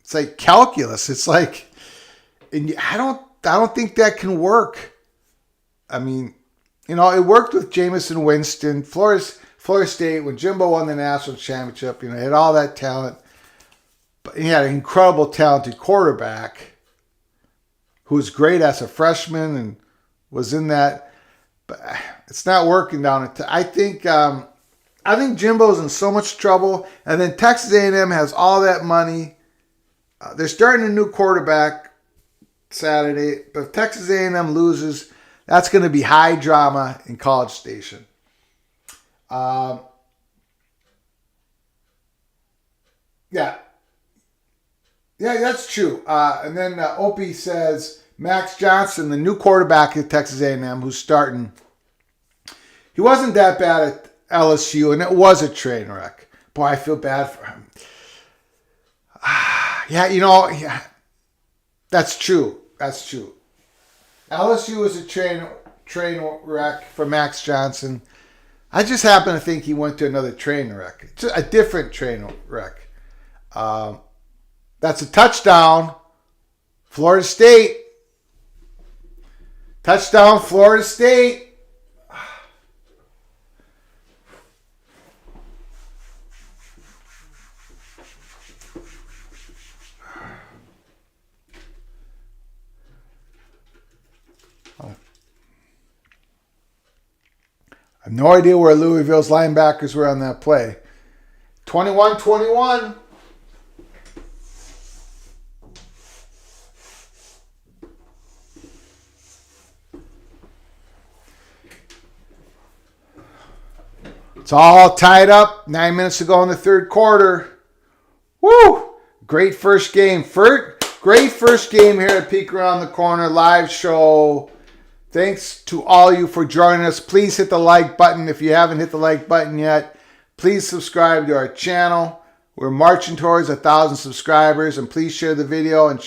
it's like calculus. It's like, and I don't think that can work. I mean, it worked with Jameson Winston, Florida State, when Jimbo won the national championship. He had all that talent. But he had an incredible talented quarterback who was great as a freshman and was in that. But it's not working down at I think Jimbo's in so much trouble. And then Texas A&M has all that money. They're starting a new quarterback Saturday, but if Texas A&M loses, that's going to be high drama in College Station. Yeah, that's true. And then Opie says Max Johnson, the new quarterback at Texas A&M, who's starting. He wasn't that bad at LSU, and it was a train wreck. Boy, I feel bad for him. Yeah, that's true. That's true. LSU was a train wreck for Max Johnson. I just happen to think he went to another train wreck. It's a different train wreck. That's a touchdown. Florida State. Touchdown, Florida State. I have no idea where Louisville's linebackers were on that play. 21-21. It's all tied up. 9 minutes to go in the third quarter. Woo! Great first game. Great first game here at Peek Around the Corner live show. Thanks to all you for joining us. Please hit the like button if you haven't hit the like button yet. Please subscribe to our channel. We're marching towards 1,000 subscribers, and please share the video and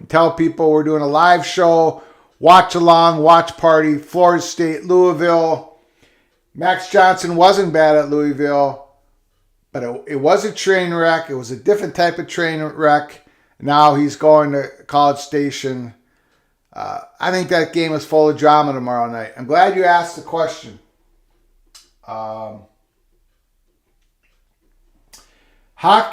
tell people we're doing a live show. Watch along, watch party, Florida State, Louisville. Max Johnson wasn't bad at Louisville, but it was a train wreck. It was a different type of train wreck. Now he's going to College Station. I think that game is full of drama tomorrow night. I'm glad you asked the question. Hawk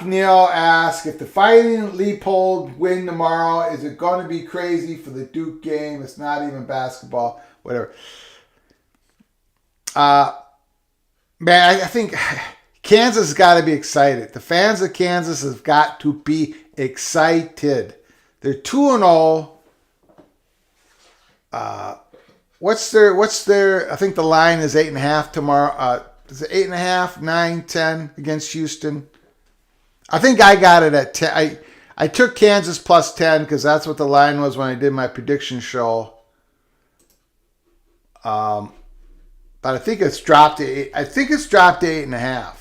Neil asks, if the Fighting Leopold win tomorrow, is it going to be crazy for the Duke game? It's not even basketball. Whatever. Man, I think Kansas has got to be excited. The fans of Kansas have got to be excited. They're 2-0. What's their? I think the line is 8.5 tomorrow. Is it 8.5, 9, 10 against Houston? I think I got it at 10. I took Kansas plus 10 because that's what the line was when I did my prediction show. But I think it's dropped to 8. I think it's dropped to 8.5.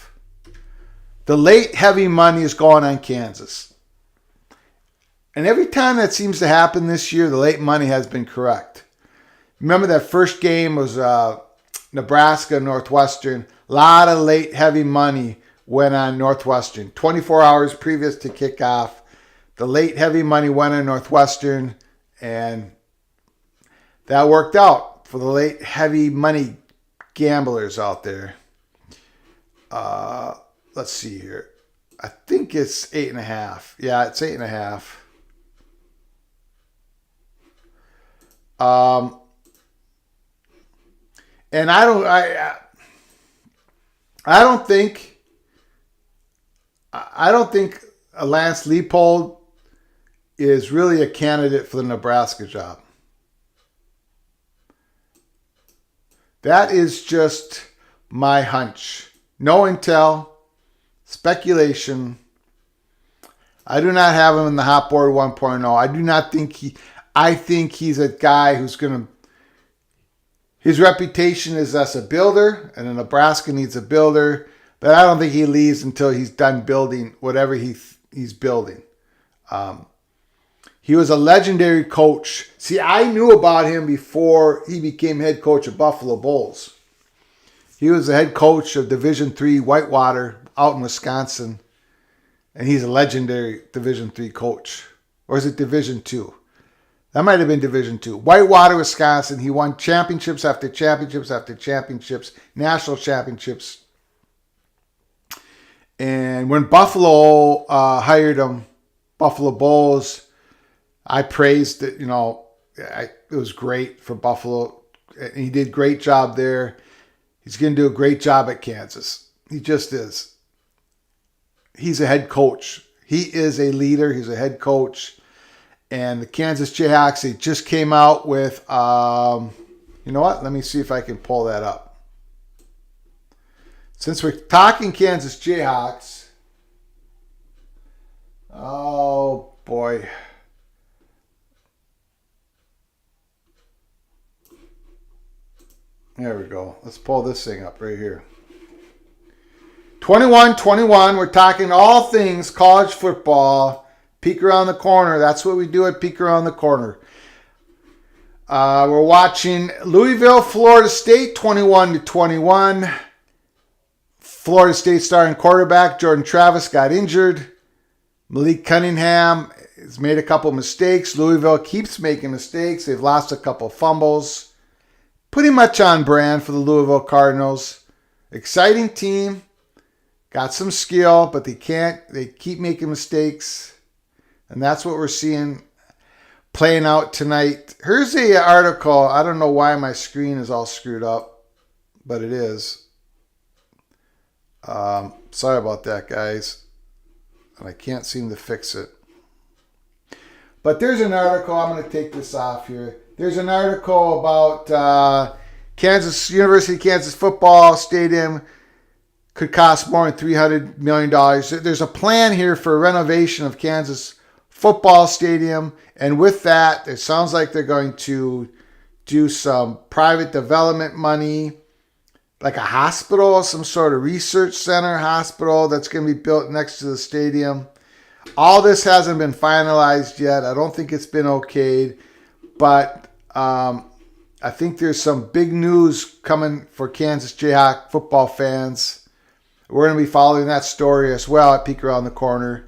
The late heavy money is going on Kansas. And every time that seems to happen this year, the late money has been correct. Remember that first game was Nebraska Northwestern. A lot of late heavy money went on Northwestern. 24 hours previous to kickoff, the late heavy money went on Northwestern, and that worked out for the late heavy money gamblers out there. Let's see here. I think it's 8.5. Yeah, it's 8.5. And I don't think Lance Leipold is really a candidate for the Nebraska job. That is just my hunch. No intel, speculation. I do not have him in the hot board 1.0. I do not think I think he's a guy who's going to. His reputation is as a builder, and Nebraska needs a builder. But I don't think he leaves until he's done building whatever he's building. He was a legendary coach. See, I knew about him before he became head coach of Buffalo Bulls. He was the head coach of Division III Whitewater out in Wisconsin. And he's a legendary Division III coach. Or is it Division II? That might have been Division II. Whitewater, Wisconsin. He won championships after championships after championships, national championships. And when Buffalo hired him, Buffalo Bulls, I praised it. It was great for Buffalo. He did a great job there. He's going to do a great job at Kansas. He just is. He's a head coach. He is a leader. He's a head coach. And the Kansas Jayhawks, they just came out with, you know what? Let me see if I can pull that up. Since we're talking Kansas Jayhawks, oh boy. There we go. Let's pull this thing up right here. 21-21. We're talking all things college football. Peek around the corner. That's what we do at Peek Around the Corner. We're watching Louisville, Florida State, 21-21. Florida State starting quarterback Jordan Travis got injured. Malik Cunningham has made a couple mistakes. Louisville keeps making mistakes. They've lost a couple fumbles. Pretty much on brand for the Louisville Cardinals. Exciting team. Got some skill, but they keep making mistakes. And that's what we're seeing playing out tonight. Here's the article. I don't know why my screen is all screwed up, but it is. Sorry about that, guys. And I can't seem to fix it. But there's an article. I'm going to take this off here. There's an article about University of Kansas football stadium could cost more than $300 million. There's a plan here for a renovation of Kansas football stadium. And with that, it sounds like they're going to do some private development money, like a hospital, some sort of research center hospital that's going to be built next to the stadium. All this hasn't been finalized yet. I don't think it's been okayed. But I think there's some big news coming for Kansas Jayhawk football fans. We're going to be following that story as well at Peek Around the Corner.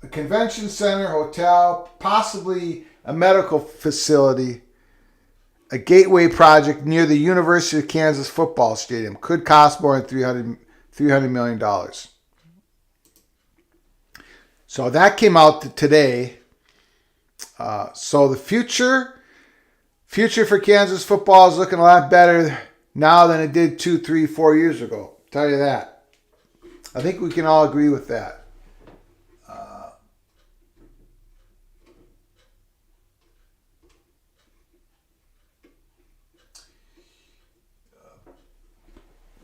A convention center, hotel, possibly a medical facility, a gateway project near the University of Kansas football stadium could cost more than $300 million. So that came out today. So the future for Kansas football is looking a lot better now than it did 2, 3, 4 years ago. I'll tell you that. I think we can all agree with that.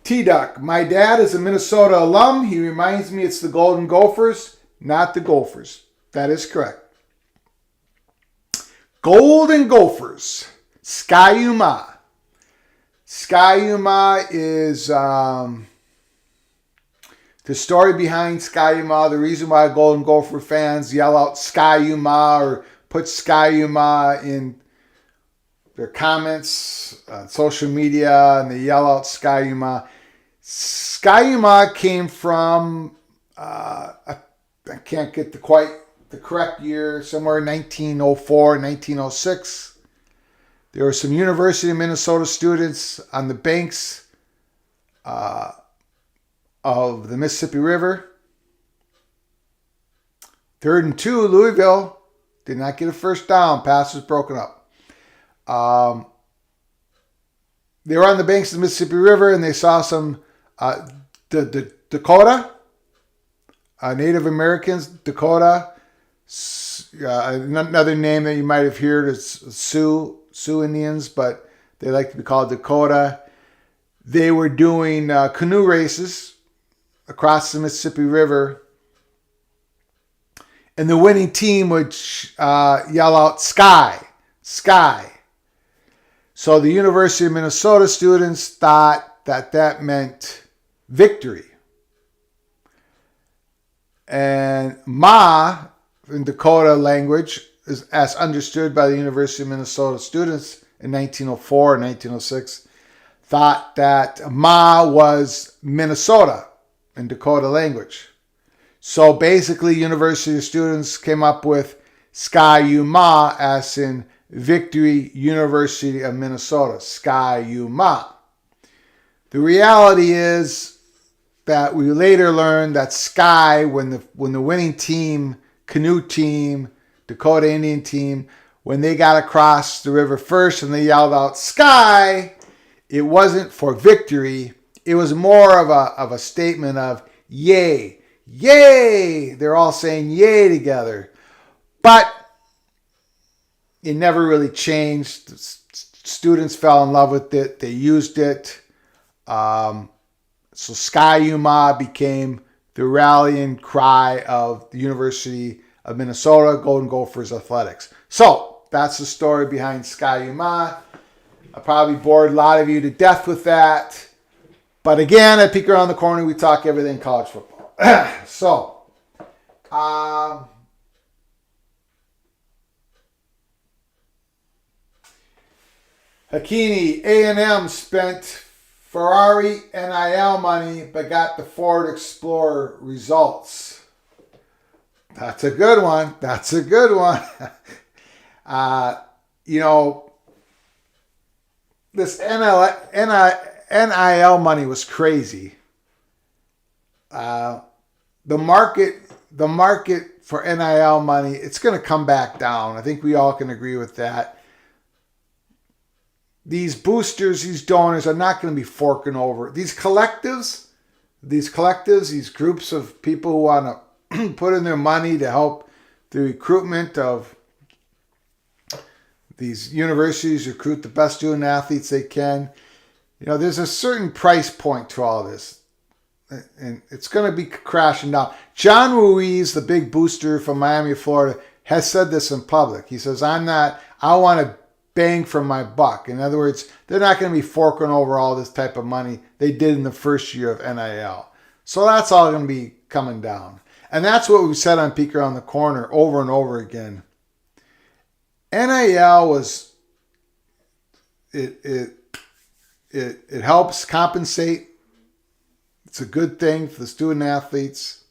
T-Duck, my dad is a Minnesota alum. He reminds me it's the Golden Gophers, not the Gophers. That is correct. Golden Gophers. Ski-U-Mah. Ski-U-Mah is the story behind Ski-U-Mah. The reason why Golden Gopher fans yell out Ski-U-Mah or put Ski-U-Mah in their comments on social media and they yell out Ski-U-Mah. Ski-U-Mah came from, I can't get the correct year, somewhere 1904, 1906. There were some University of Minnesota students on the banks of the Mississippi River. 3rd and 2, Louisville did not get a first down. Pass was broken up. They were on the banks of the Mississippi River and they saw some Dakota, Native Americans, Dakota. Another name that you might have heard is Sioux Indians, but they like to be called Dakota. They were doing canoe races across the Mississippi River. And the winning team would yell out, "Sky, Sky." So the University of Minnesota students thought that meant victory. And Ma, in Dakota language, is as understood by the University of Minnesota students in 1904 and 1906, thought that Ma was Minnesota in Dakota language. So basically, university students came up with Ski-U-Mah as in Victory University of Minnesota, Ski-U-Mah. The reality is that we later learned that Sky, when the winning team, canoe team, Dakota Indian team, when they got across the river first and they yelled out Sky, it wasn't for victory, it was more of a statement of yay, yay. They're all saying yay together. But it never really changed. Students fell in love with it. They used it. So Sky Yuma became the rallying cry of the University of Minnesota Golden Gophers athletics. So that's the story behind Sky Yuma. I probably bored a lot of you to death with that. But again, at Peek Around the Corner, we talk everything college football. So, Hakini, A&M spent Ferrari NIL money, but got the Ford Explorer results. That's a good one. That's a good one. This NIL money was crazy. The market for NIL money, it's going to come back down. I think we all can agree with that. These boosters, these donors are not going to be forking over. These collectives, these groups of people who want to put in their money to help the recruitment of these universities, recruit the best student athletes they can. There's a certain price point to all this. And it's going to be crashing down. John Ruiz, the big booster from Miami, Florida, has said this in public. He says, I want to bang for my buck. In other words, they're not going to be forking over all this type of money they did in the first year of NIL. So that's all going to be coming down. And that's what we've said on Peek Around the Corner over and over again. NIL was, it helps compensate. It's a good thing for the student athletes.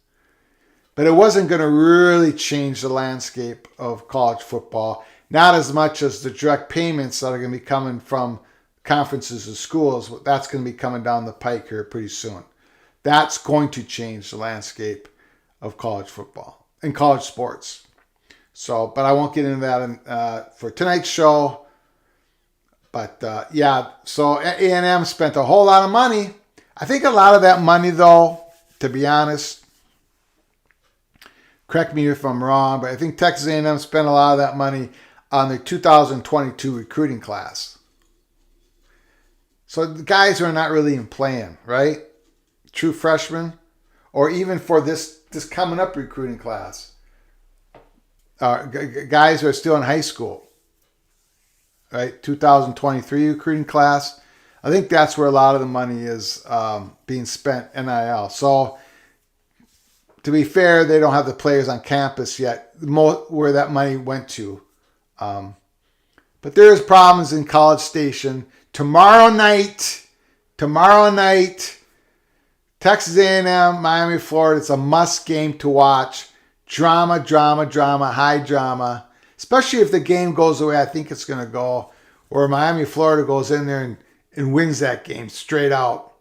But it wasn't going to really change the landscape of college football. Not as much as the direct payments that are going to be coming from conferences and schools. That's going to be coming down the pike here pretty soon. That's going to change the landscape of college football and college sports. So, but I won't get into that for tonight's show. But so A&M spent a whole lot of money. I think a lot of that money, though, to be honest, correct me if I'm wrong, but I think Texas A&M spent a lot of that money on their 2022 recruiting class. So the guys are not really in plan, right? True freshmen, or even for this coming up recruiting class. Guys who are still in high school, right? 2023 recruiting class. I think that's where a lot of the money is being spent, NIL. So to be fair, they don't have the players on campus yet, where that money went to. But there's problems in College Station. Tomorrow night, Texas A&M, Miami, Florida. It's a must game to watch. Drama, high drama. Especially if the game goes the way I think it's going to go, where Miami, Florida goes in there and wins that game straight out.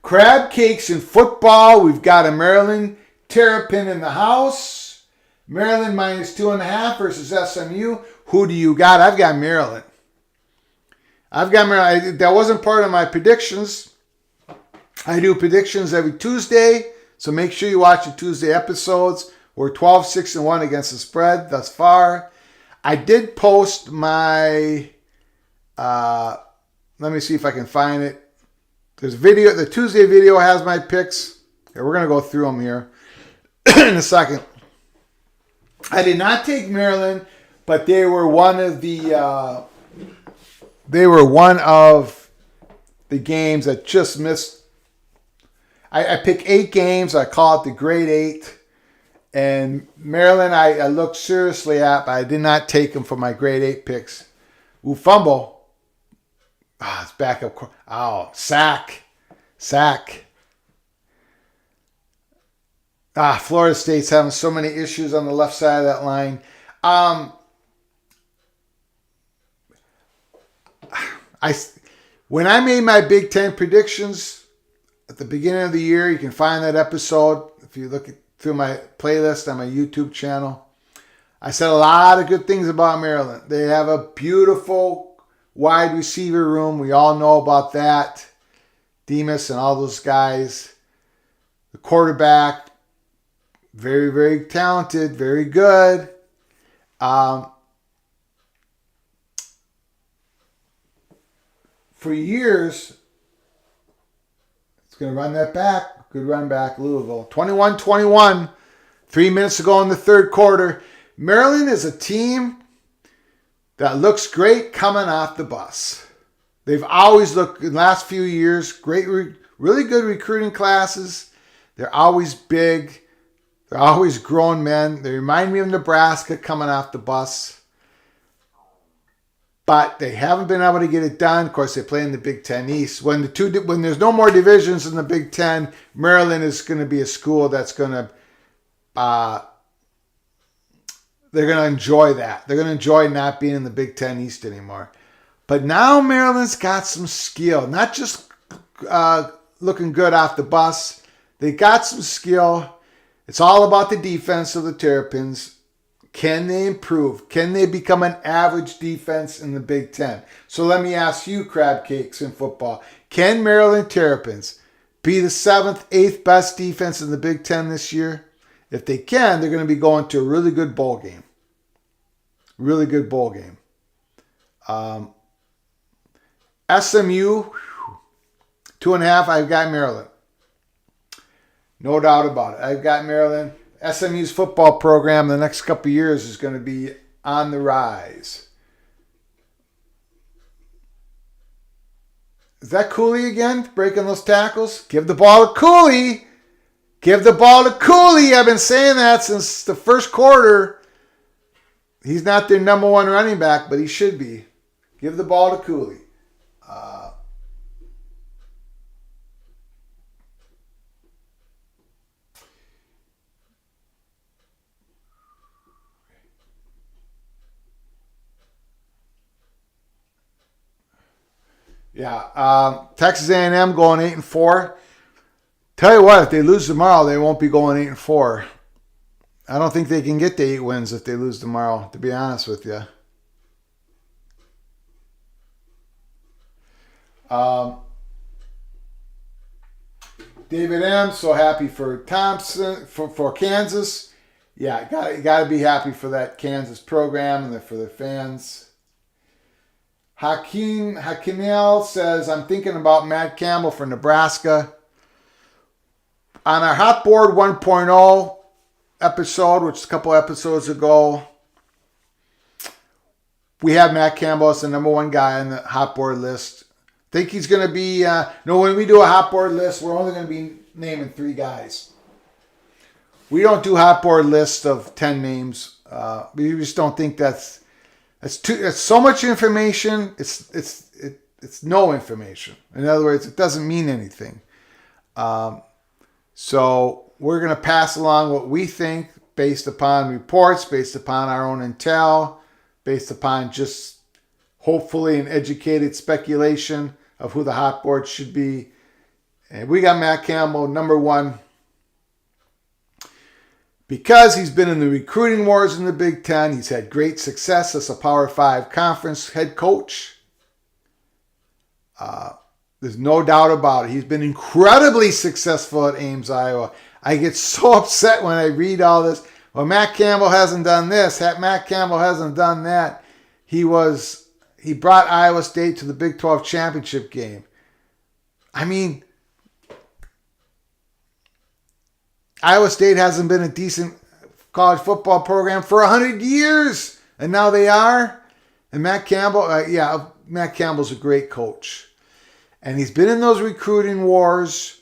Crab cakes in football. We've got a Maryland Terrapin in the house. Maryland -2.5 versus SMU. Who do you got? I've got Maryland. That wasn't part of my predictions. I do predictions every Tuesday, so make sure you watch the Tuesday episodes. We're 12-6-1 against the spread thus far. I did post my, let me see if I can find it. There's video, the Tuesday video has my picks. Okay, we're going to go through them here in a second. I did not take Maryland, but they were one of the games that just missed. I pick 8 games. I call it the grade 8. And Maryland, I looked seriously at, but I did not take them for my grade 8 picks. Ooh, fumble. It's back up. Oh, sack. Florida State's having so many issues on the left side of that line. When I made my Big Ten predictions at the beginning of the year, you can find that episode if you look through my playlist on my YouTube channel. I said a lot of good things about Maryland. They have a beautiful wide receiver room. We all know about that. Demas and all those guys. The quarterback, very, very talented, very good. For years, it's going to run that back. Good run back, Louisville. 21-21. 3 minutes to go in the third quarter. Maryland is a team that looks great coming off the bus. They've always looked, in the last few years, great, really good recruiting classes. They're always big. They're always grown men. They remind me of Nebraska coming off the bus. But they haven't been able to get it done. Of course, they play in the Big Ten East. When there's no more divisions in the Big Ten, Maryland is going to be a school that's going to they're going to enjoy that. They're going to enjoy not being in the Big Ten East anymore. But now Maryland's got some skill. Not just looking good off the bus. They got some skill. It's all about the defense of the Terrapins. Can they improve? Can they become an average defense in the Big Ten? So let me ask you, crab cakes in football. Can Maryland Terrapins be the 7th, 8th best defense in the Big Ten this year? If they can, they're going to be going to a really good bowl game. Really good bowl game. SMU, 2.5, I've got Maryland. No doubt about it. I've got Maryland. SMU's football program the next couple of years is going to be on the rise. Is that Cooley again, breaking those tackles? Give the ball to Cooley. Give the ball to Cooley. I've been saying that since the first quarter. He's not their number one running back, but he should be. Give the ball to Cooley. Texas A&M going 8-4. Tell you what, if they lose tomorrow, they won't be going 8-4. I don't think they can get to 8 wins if they lose tomorrow, to be honest with you. David M. So happy for Thompson, for Kansas. Yeah, you got to be happy for that Kansas program and for their fans. Hakinel says, I'm thinking about Matt Campbell for Nebraska. On our Hot Board 1.0 episode, which is a couple episodes ago, we have Matt Campbell as the number one guy on the Hot Board list. Think he's going to be... when we do a Hot Board list, we're only going to be naming 3 guys. We don't do Hot Board lists of 10 names. We just don't think that's so much information. It's no information. In other words, it doesn't mean anything. So we're going to pass along what we think based upon reports, based upon our own intel, based upon just hopefully an educated speculation of who the hot board should be. And we got Matt Campbell, number one, because he's been in the recruiting wars in the Big Ten. He's had great success as a Power 5 conference head coach. There's no doubt about it. He's been incredibly successful at Ames, Iowa. I get so upset when I read all this. Well, Matt Campbell hasn't done this. Matt Campbell hasn't done that. He brought Iowa State to the Big 12 championship game. I mean, Iowa State hasn't been a decent college football program for 100 years. And now they are. And Matt Campbell, Matt Campbell's a great coach. And he's been in those recruiting wars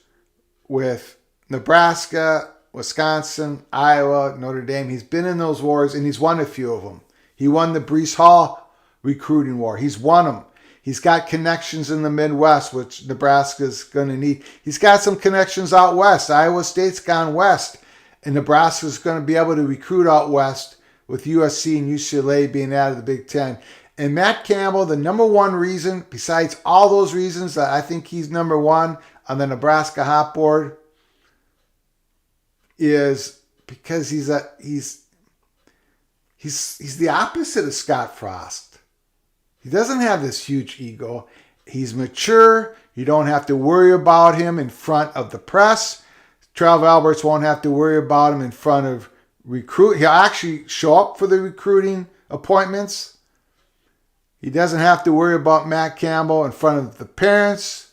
with Nebraska, Wisconsin, Iowa, Notre Dame. He's been in those wars, and he's won a few of them. He won the Breece Hall recruiting war. He's won them. He's got connections in the Midwest, which Nebraska's going to need. He's got some connections out west. Iowa State's gone west, and Nebraska's going to be able to recruit out west with USC and UCLA being out of the Big Ten. And Matt Campbell, the number one reason, besides all those reasons that I think he's number one on the Nebraska hot board, is because he's the opposite of Scott Frost. He doesn't have this huge ego. He's mature. You don't have to worry about him in front of the press. Trav Alberts won't have to worry about him in front of recruit. He'll actually show up for the recruiting appointments. He doesn't have to worry about Matt Campbell in front of the parents.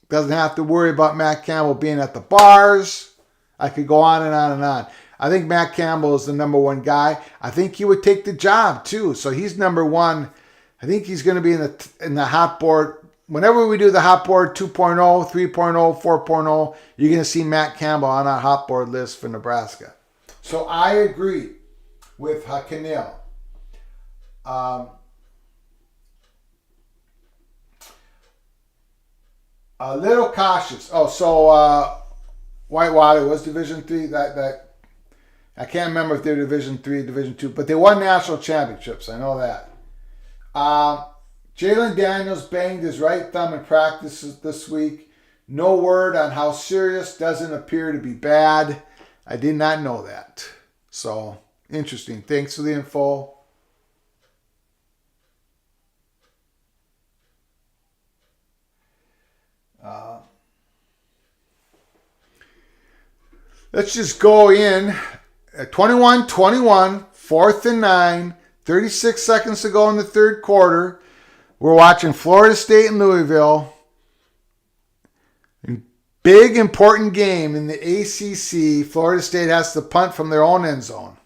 Doesn't have to worry about Matt Campbell being at the bars. I could go on and on and on. I think Matt Campbell is the number one guy. I think he would take the job too. So he's number one. I think he's going to be in the hot board. Whenever we do the hot board 2.0, 3.0, 4.0, you're going to see Matt Campbell on our hot board list for Nebraska. So I agree with Hakanil. A little cautious. Whitewater was Division III. That I can't remember if they're Division III, Division II, but they won national championships. I know that. Jalen Daniels banged his right thumb in practice this week. No word on how serious. Doesn't appear to be bad. I did not know that. So, interesting. Thanks for the info. Let's just go in at 21-21, 4th and 9, 36 seconds to go in the third quarter. We're watching Florida State and Louisville. Big, important game in the ACC. Florida State has to punt from their own end zone.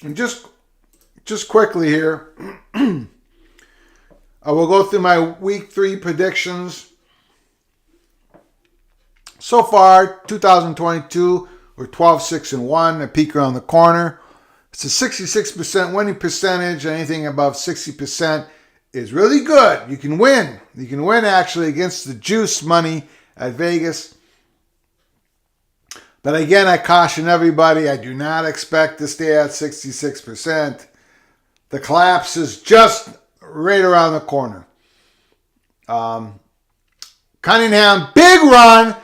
And just quickly here, I will go through my week 3 predictions. So far, 2022, we're 12-6-1, a peek around the corner. It's a 66% winning percentage. Anything above 60% is really good. You can win. You can win actually against the juice money at Vegas. But again, I caution everybody, I do not expect to stay at 66%. The collapse is just right around the corner. Cunningham, big run,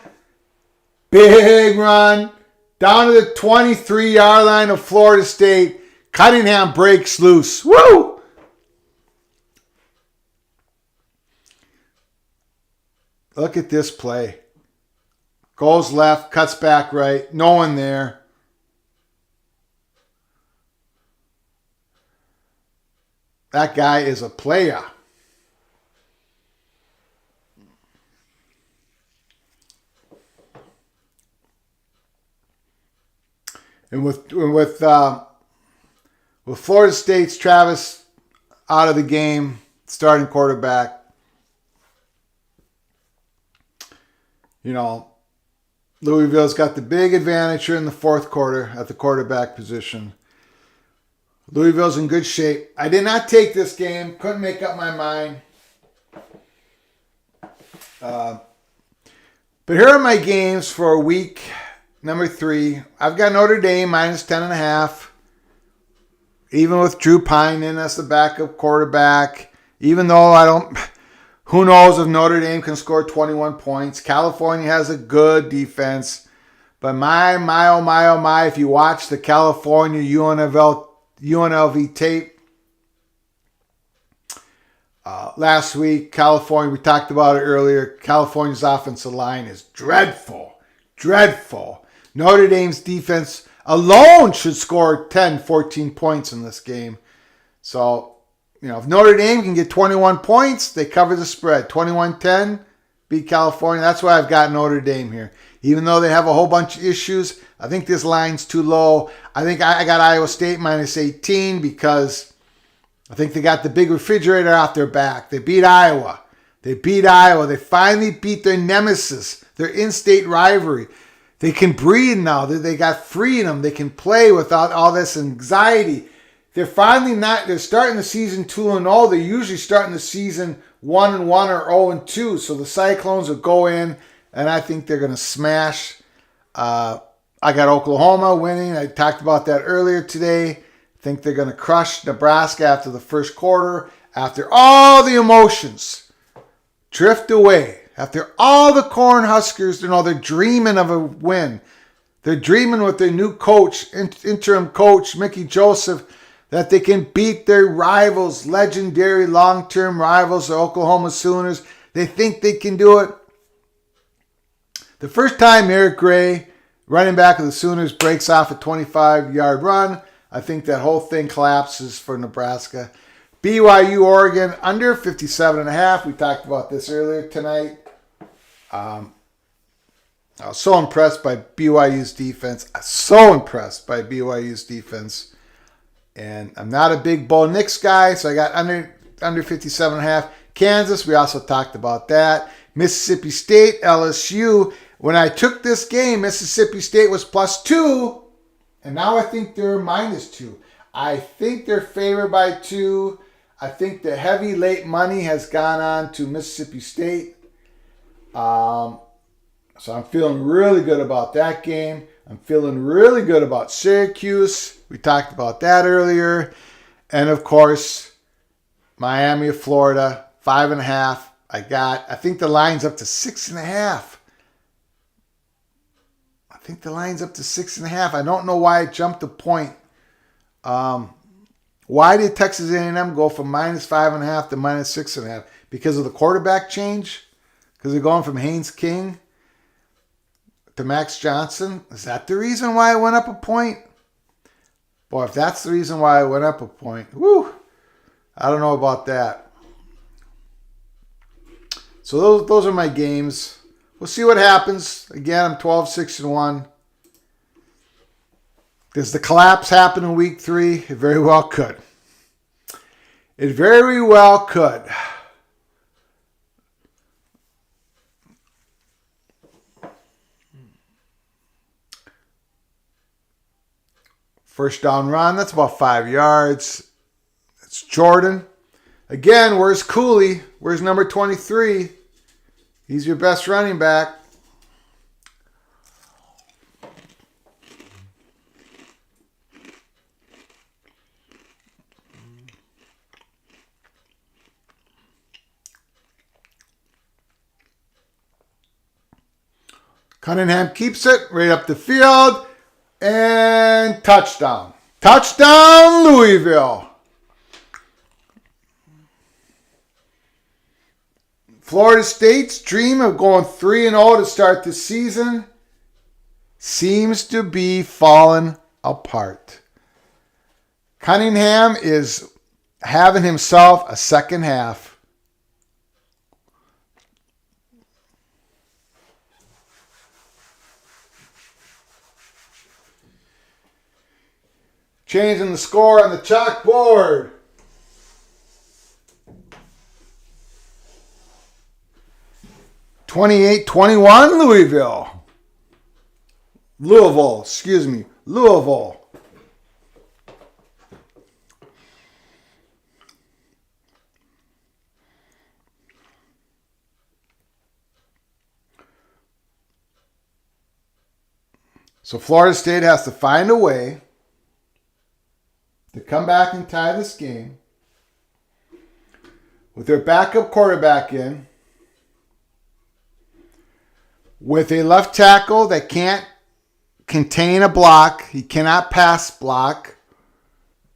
down to the 23-yard line of Florida State. Cunningham breaks loose. Woo! Look at this play. Goes left, cuts back right. No one there. That guy is a player. And with Florida State's Travis out of the game, starting quarterback, Louisville's got the big advantage here in the fourth quarter at the quarterback position. Louisville's in good shape. I did not take this game. Couldn't make up my mind. But here are my games for week number 3. I've got Notre Dame minus 10.5. Even with Drew Pine in as the backup quarterback. Even though who knows if Notre Dame can score 21 points. California has a good defense. But my, if you watch the California UNLV tape last week, California, we talked about it earlier, California's offensive line is dreadful. Notre Dame's defense alone should score 10, 14 points in this game. So, if Notre Dame can get 21 points, they cover the spread. 21-10, beat California. That's why I've got Notre Dame here. Even though they have a whole bunch of issues, I think this line's too low. I think I got Iowa State minus 18 because I think they got the big refrigerator off their back. They beat Iowa. They finally beat their nemesis, their in-state rivalry. They can breathe now. They got freedom. They can play without all this anxiety. they're finally not. They're starting the season 2-0. They're usually starting the season 1-1 or 0-2. So the Cyclones will go in, and I think they're going to smash. I got Oklahoma winning. I talked about that earlier today. I think they're going to crush Nebraska after the first quarter. After all the emotions drift away, after all the Cornhuskers, they're dreaming of a win. They're dreaming with their new coach, interim coach, Mickey Joseph, that they can beat their rivals, legendary long-term rivals, the Oklahoma Sooners. They think they can do it. The first time Eric Gray, running back of the Sooners, breaks off a 25-yard run, I think that whole thing collapses for Nebraska. BYU, Oregon, under 57.5. We talked about this earlier tonight. I was so impressed by BYU's defense. And I'm not a big Bo Nix guy, so I got under 57.5. Kansas, we also talked about that. Mississippi State, LSU. When I took this game, Mississippi State was +2, and now I think they're -2. I think they're favored by 2. I think the heavy late money has gone on to Mississippi State. So I'm feeling really good about that game. I'm feeling really good about Syracuse. We talked about that earlier. And, of course, Miami of Florida, 5.5. I think the line's up to 6.5. I think the line's up to 6.5. I don't know why it jumped a point. Why did Texas A&M go from -5.5 to -6.5? Because of the quarterback change? Because they're going from Haynes King to Max Johnson? Is that the reason why it went up a point? Boy, if that's the reason why it went up a point, I don't know about that. So those are my games. We'll see what happens. Again, I'm 12-6-1. Does the collapse happen in week 3? It very well could. It very well could. First down run, that's about 5 yards. It's Jordan. Again, where's Cooley? Where's number 23? He's your best running back. Cunningham keeps it right up the field. And touchdown. Touchdown, Louisville. Florida State's dream of going 3-0 to start the season seems to be falling apart. Cunningham is having himself a second half. Changing the score on the chalkboard. (28-21) Louisville. Louisville. So Florida State has to find a way to come back and tie this game with their backup quarterback in, with a left tackle that can't contain a block. He cannot pass block.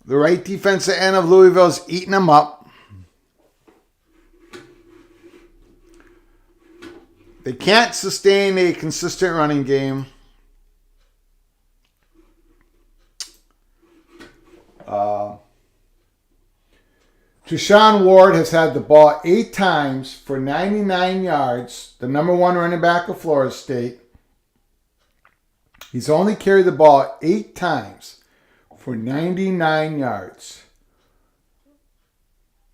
The right defensive end of Louisville is eating him up. They can't sustain a consistent running game. Treshaun Ward has had the ball 8 times for 99 yards, the number 1 running back of Florida State. He's only carried the ball 8 times for 99 yards.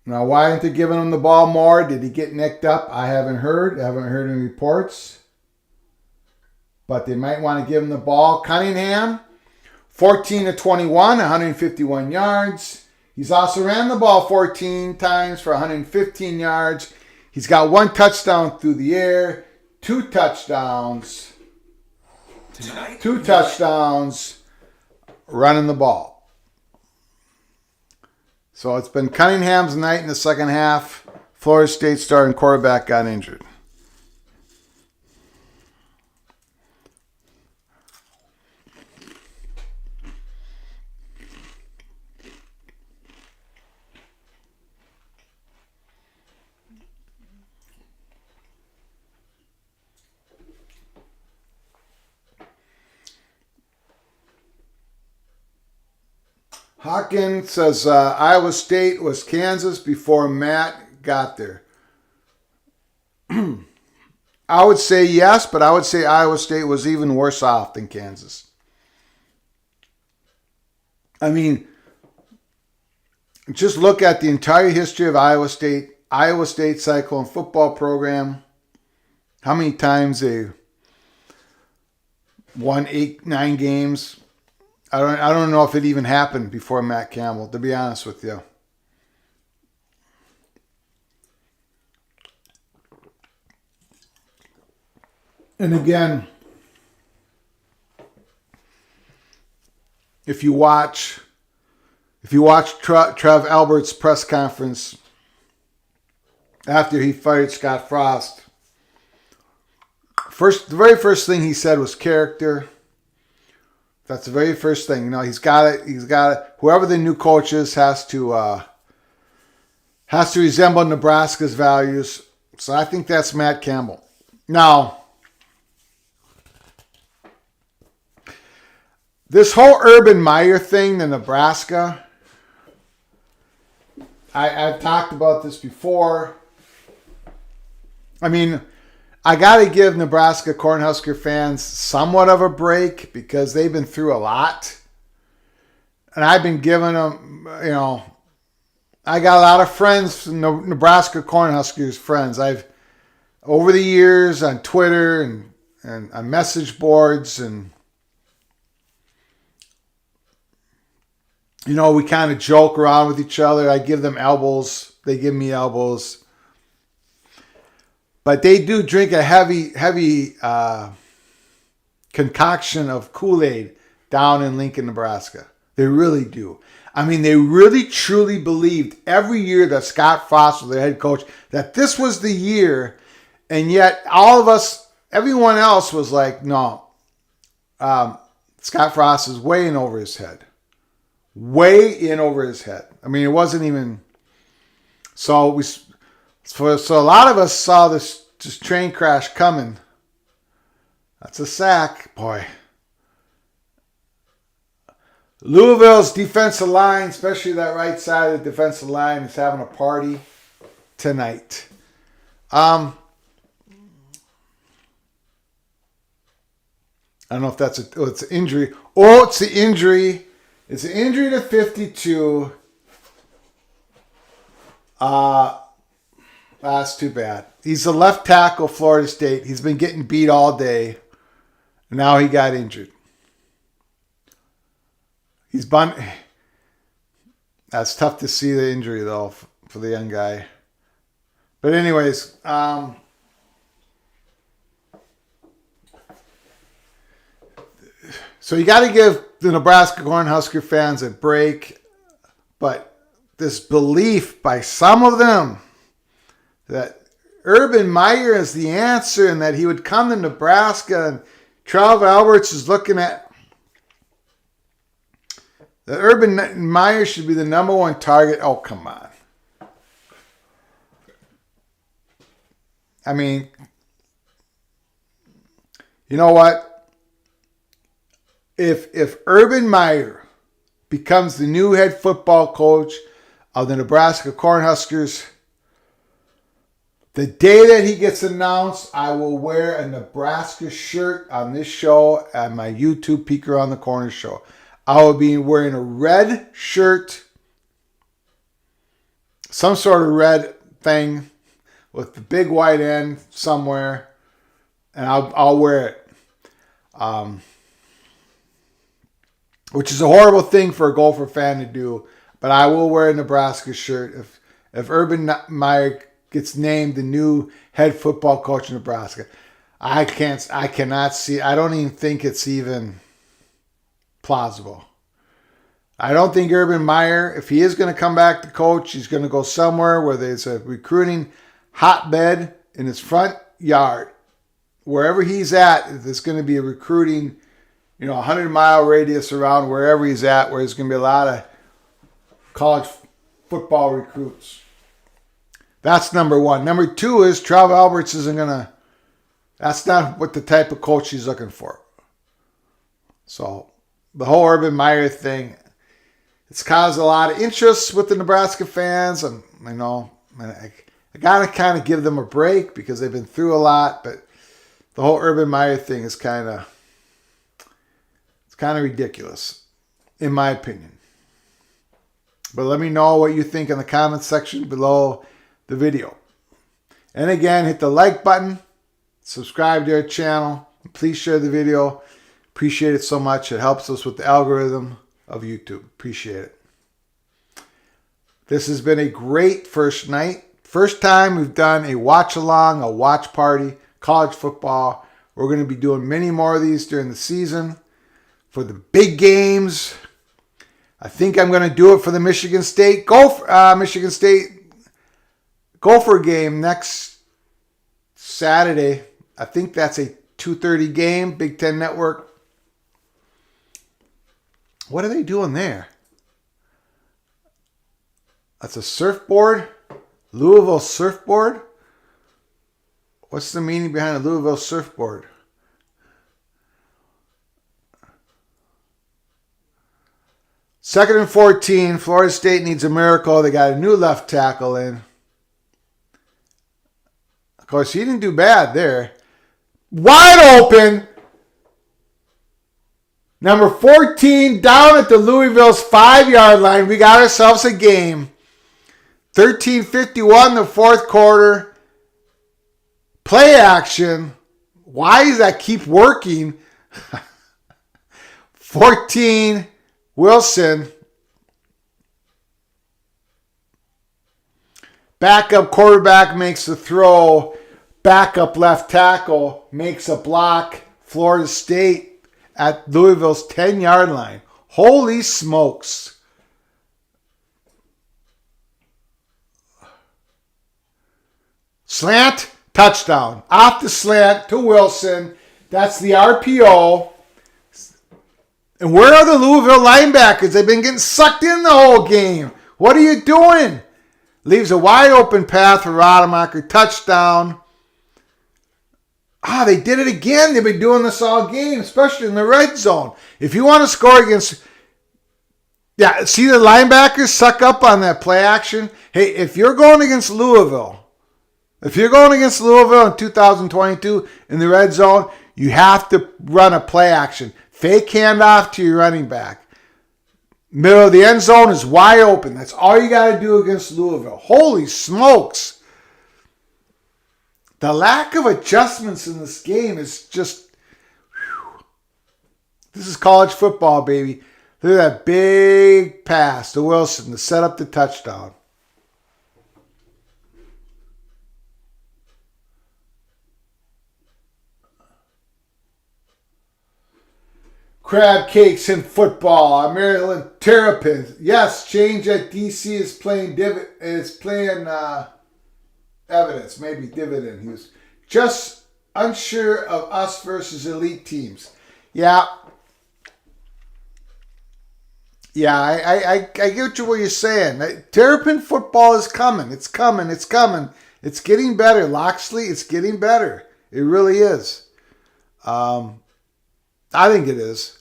Now, why aren't they giving him the ball more? Did he get nicked up? I haven't heard. Any reports. But they might want to give him the ball. Cunningham, 14 to 21, 151 yards. He's also ran the ball 14 times for 115 yards. He's got 1 touchdown through the air, 2 touchdowns. Tonight, 2 touchdowns running the ball. So it's been Cunningham's night in the second half. Florida State starting quarterback got injured. Hawkins says Iowa State was Kansas before Matt got there. I would say yes, but I would say Iowa State was even worse off than Kansas. I mean, just look at the entire history of Iowa State Cyclone football program. How many times they won 8, 9 games. I don't know if it even happened before Matt Campbell, to be honest with you. And again, if you watch Trev Albert's press conference after he fired Scott Frost, the very first thing he said was character. That's the very first thing. You know, he's got it. Whoever the new coach is has to resemble Nebraska's values. So I think that's Matt Campbell. Now, this whole Urban Meyer thing in Nebraska, I've talked about this before. I mean, I got to give Nebraska Cornhusker fans somewhat of a break because they've been through a lot. And I've been giving them, you know, I got a lot of friends, Nebraska Cornhuskers friends. Over the years on Twitter and on message boards, and, you know, we kind of joke around with each other. I give them elbows. They give me elbows. But they do drink a heavy concoction of Kool-Aid down in Lincoln, Nebraska. They really do. I mean, they really truly believed every year that Scott Frost was their head coach, that this was the year. And yet all of us, everyone else was like, no, Scott Frost is way in over his head. Way in over his head. I mean, it wasn't even... So a lot of us saw this train crash coming. That's a sack, boy. Louisville's defensive line, especially that right side of the defensive line, is having a party tonight. I don't know if it's an injury. Oh, it's the injury. It's an injury to 52. That's too bad. He's the left tackle, Florida State. He's been getting beat all day. And now he got injured. That's tough to see the injury, though, for the young guy. But anyways, so you got to give the Nebraska Cornhusker fans a break. But this belief by some of them that Urban Meyer is the answer and that he would come to Nebraska, and Trev Alberts is looking at that Urban Meyer should be the number one target. Oh, come on. I mean, you know what? If Urban Meyer becomes the new head football coach of the Nebraska Cornhuskers, the day that he gets announced, I will wear a Nebraska shirt on this show at my YouTube Peek Around the Corner show. I will be wearing a red shirt, some sort of red thing with the big white end somewhere, and I'll wear it. which is a horrible thing for a Gopher fan to do. But I will wear a Nebraska shirt if Urban Meyer gets named the new head football coach in Nebraska. I cannot see. I don't even think it's even plausible. I don't think Urban Meyer, if he is going to come back to coach, he's going to go somewhere where there's a recruiting hotbed in his front yard. Wherever he's at, there's going to be a recruiting, 100-mile radius around wherever he's at, where there's going to be a lot of college football recruits. That's number one. Number two is Trev Alberts that's not what the type of coach he's looking for. So the whole Urban Meyer thing, it's caused a lot of interest with the Nebraska fans. And I got to kind of give them a break because they've been through a lot. But the whole Urban Meyer thing is kind of ridiculous, in my opinion. But let me know what you think in the comments section below the video. And again, hit the like button, subscribe to our channel, and please share the video. Appreciate it so much. It helps us with the algorithm of YouTube. Appreciate it. This has been a great first night. First time we've done a watch along, a watch party, college football. We're going to be doing many more of these during the season for the big games. I think I'm going to do it for the Michigan State Gopher game next Saturday. I think that's a 2:30 game, Big Ten Network. What are they doing there? That's a surfboard? Louisville surfboard? What's the meaning behind a Louisville surfboard? Second and 14. Florida State needs a miracle. They got a new left tackle in. Of course, he didn't do bad there. Wide open. Number 14 down at the Louisville's 5-yard line. We got ourselves a game. 13:51 the fourth quarter. Play action. Why does that keep working? 14 Wilson. Backup quarterback makes the throw. Backup left tackle makes a block. Florida State at Louisville's 10-yard line. Holy smokes. Slant, touchdown. Off the slant to Wilson. That's the RPO. And where are the Louisville linebackers? They've been getting sucked in the whole game. What are you doing? Leaves a wide open path for Rademacher. Touchdown. They did it again. They've been doing this all game, especially in the red zone. If you want to score against... Yeah, see the linebackers suck up on that play action? Hey, if you're going against Louisville in 2022 in the red zone, you have to run a play action. Fake handoff to your running back. Middle of the end zone is wide open. That's all you got to do against Louisville. Holy smokes. The lack of adjustments in this game is just... Whew. This is college football, baby. Look at that big pass to Wilson to set up the touchdown. Crab cakes in football. Maryland Terrapins. Yes, change at DC is playing evidence, maybe dividend. He was just unsure of us versus elite teams. Yeah, I get what you're saying. Terrapin football is coming. It's coming. It's getting better. Loxley, it's getting better. It really is. I think it is.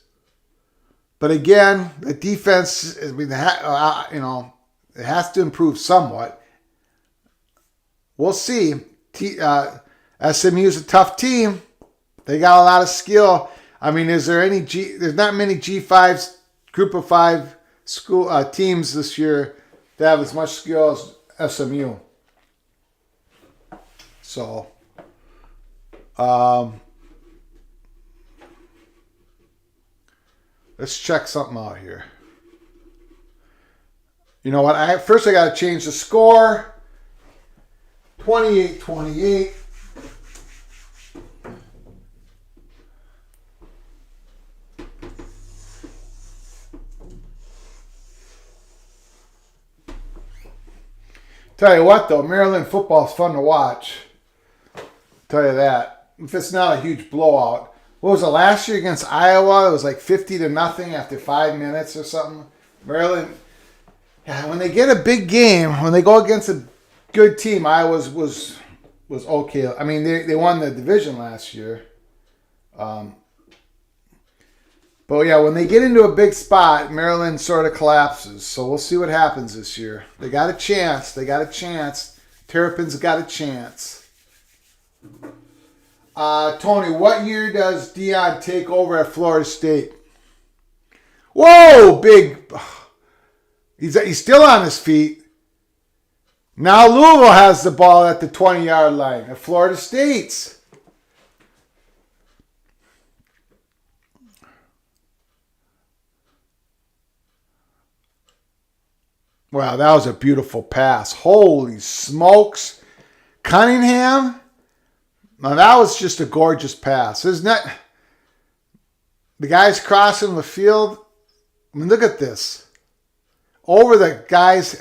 But again, the defense, it has to improve somewhat. We'll see. SMU is a tough team. They got a lot of skill. I mean, there's not many G5s, group of 5 school teams this year that have as much skill as SMU. So, Let's check something out here. You know what? First I got to change the score. 28-28. Tell you what, though, Maryland football is fun to watch. Tell you that. If it's not a huge blowout. What was it last year against Iowa? It was like 50-0 after 5 minutes or something. Maryland, yeah, when they get a big game, when they go against a good team, Iowa was okay. I mean, they won the division last year. But yeah, when they get into a big spot, Maryland sort of collapses. So we'll see what happens this year. They got a chance. Terrapins got a chance. Tony, what year does Deion take over at Florida State? Whoa, big. He's still on his feet. Now Louisville has the ball at the 20-yard line at Florida State's. Wow, that was a beautiful pass. Holy smokes. Cunningham? Now, that was just a gorgeous pass. Isn't that? The guy's crossing the field. I mean, look at this. Over the guys.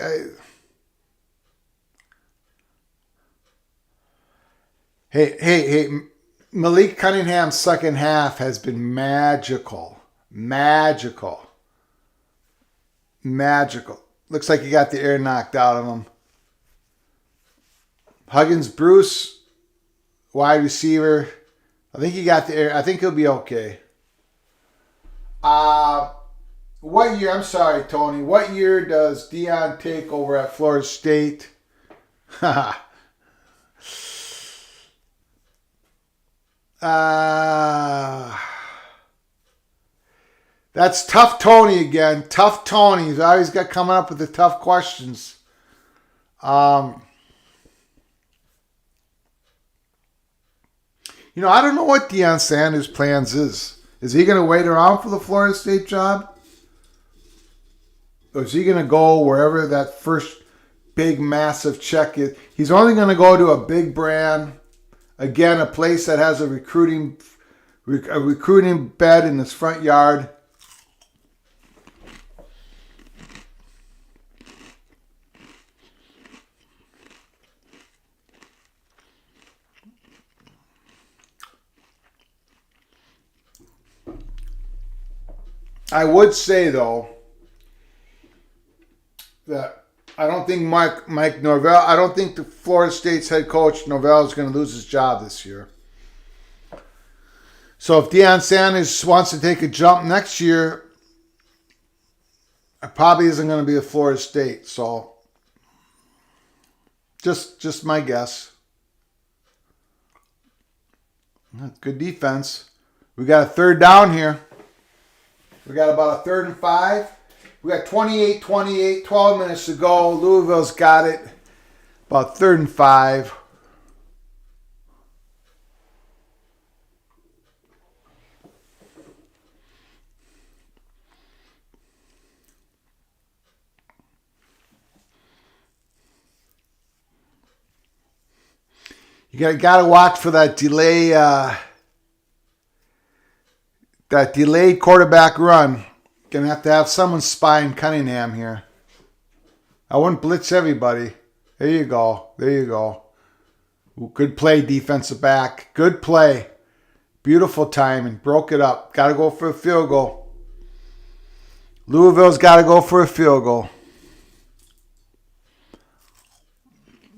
Hey. Malik Cunningham's second half has been magical. Magical. Looks like he got the air knocked out of him. Huggins Bruce, wide receiver. I think he got the air. I think he'll be okay. What year? I'm sorry, Tony. What year does Deion take over at Florida State? That's tough Tony again. Tough Tony. He's always got coming up with the tough questions. I don't know what Deion Sanders' plans is. Is he going to wait around for the Florida State job? Or is he going to go wherever that first big, massive check is? He's only going to go to a big brand. Again, a place that has a recruiting bed in its front yard. I would say, though, that I don't think Mike Norvell, I don't think the Florida State's head coach, Norvell, is going to lose his job this year. So if Deion Sanders wants to take a jump next year, it probably isn't going to be at Florida State. So just my guess. Good defense. We got a third down here. We got about a 3rd and 5. We got 28-28, 12 minutes to go. Louisville's got it. About 3rd and 5. You got to watch for that delay. That delayed quarterback run. Gonna have to have someone spying Cunningham here. I wouldn't blitz everybody. There you go. Good play, defensive back. Good play. Beautiful timing. Broke it up. Got to go for a field goal. Louisville's got to go for a field goal.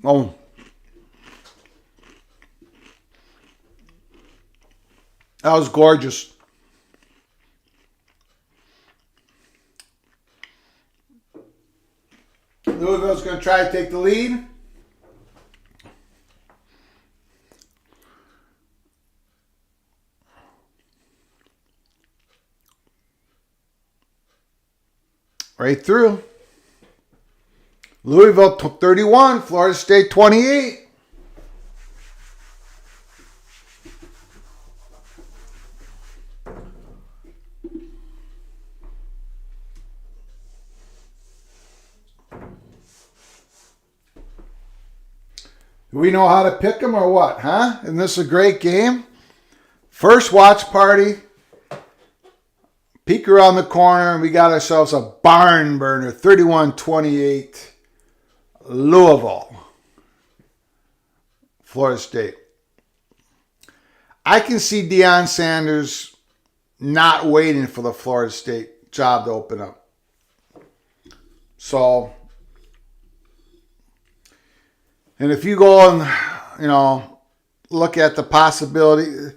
Oh. That was gorgeous. Louisville's going to try to take the lead. Right through. Louisville 31, Florida State 28. Do we know how to pick them or what, huh? Isn't this a great game? First watch party. Peek around the corner, and we got ourselves a barn burner, 31-28, Louisville, Florida State. I can see Deion Sanders not waiting for the Florida State job to open up. So, and if you go and, look at the possibility,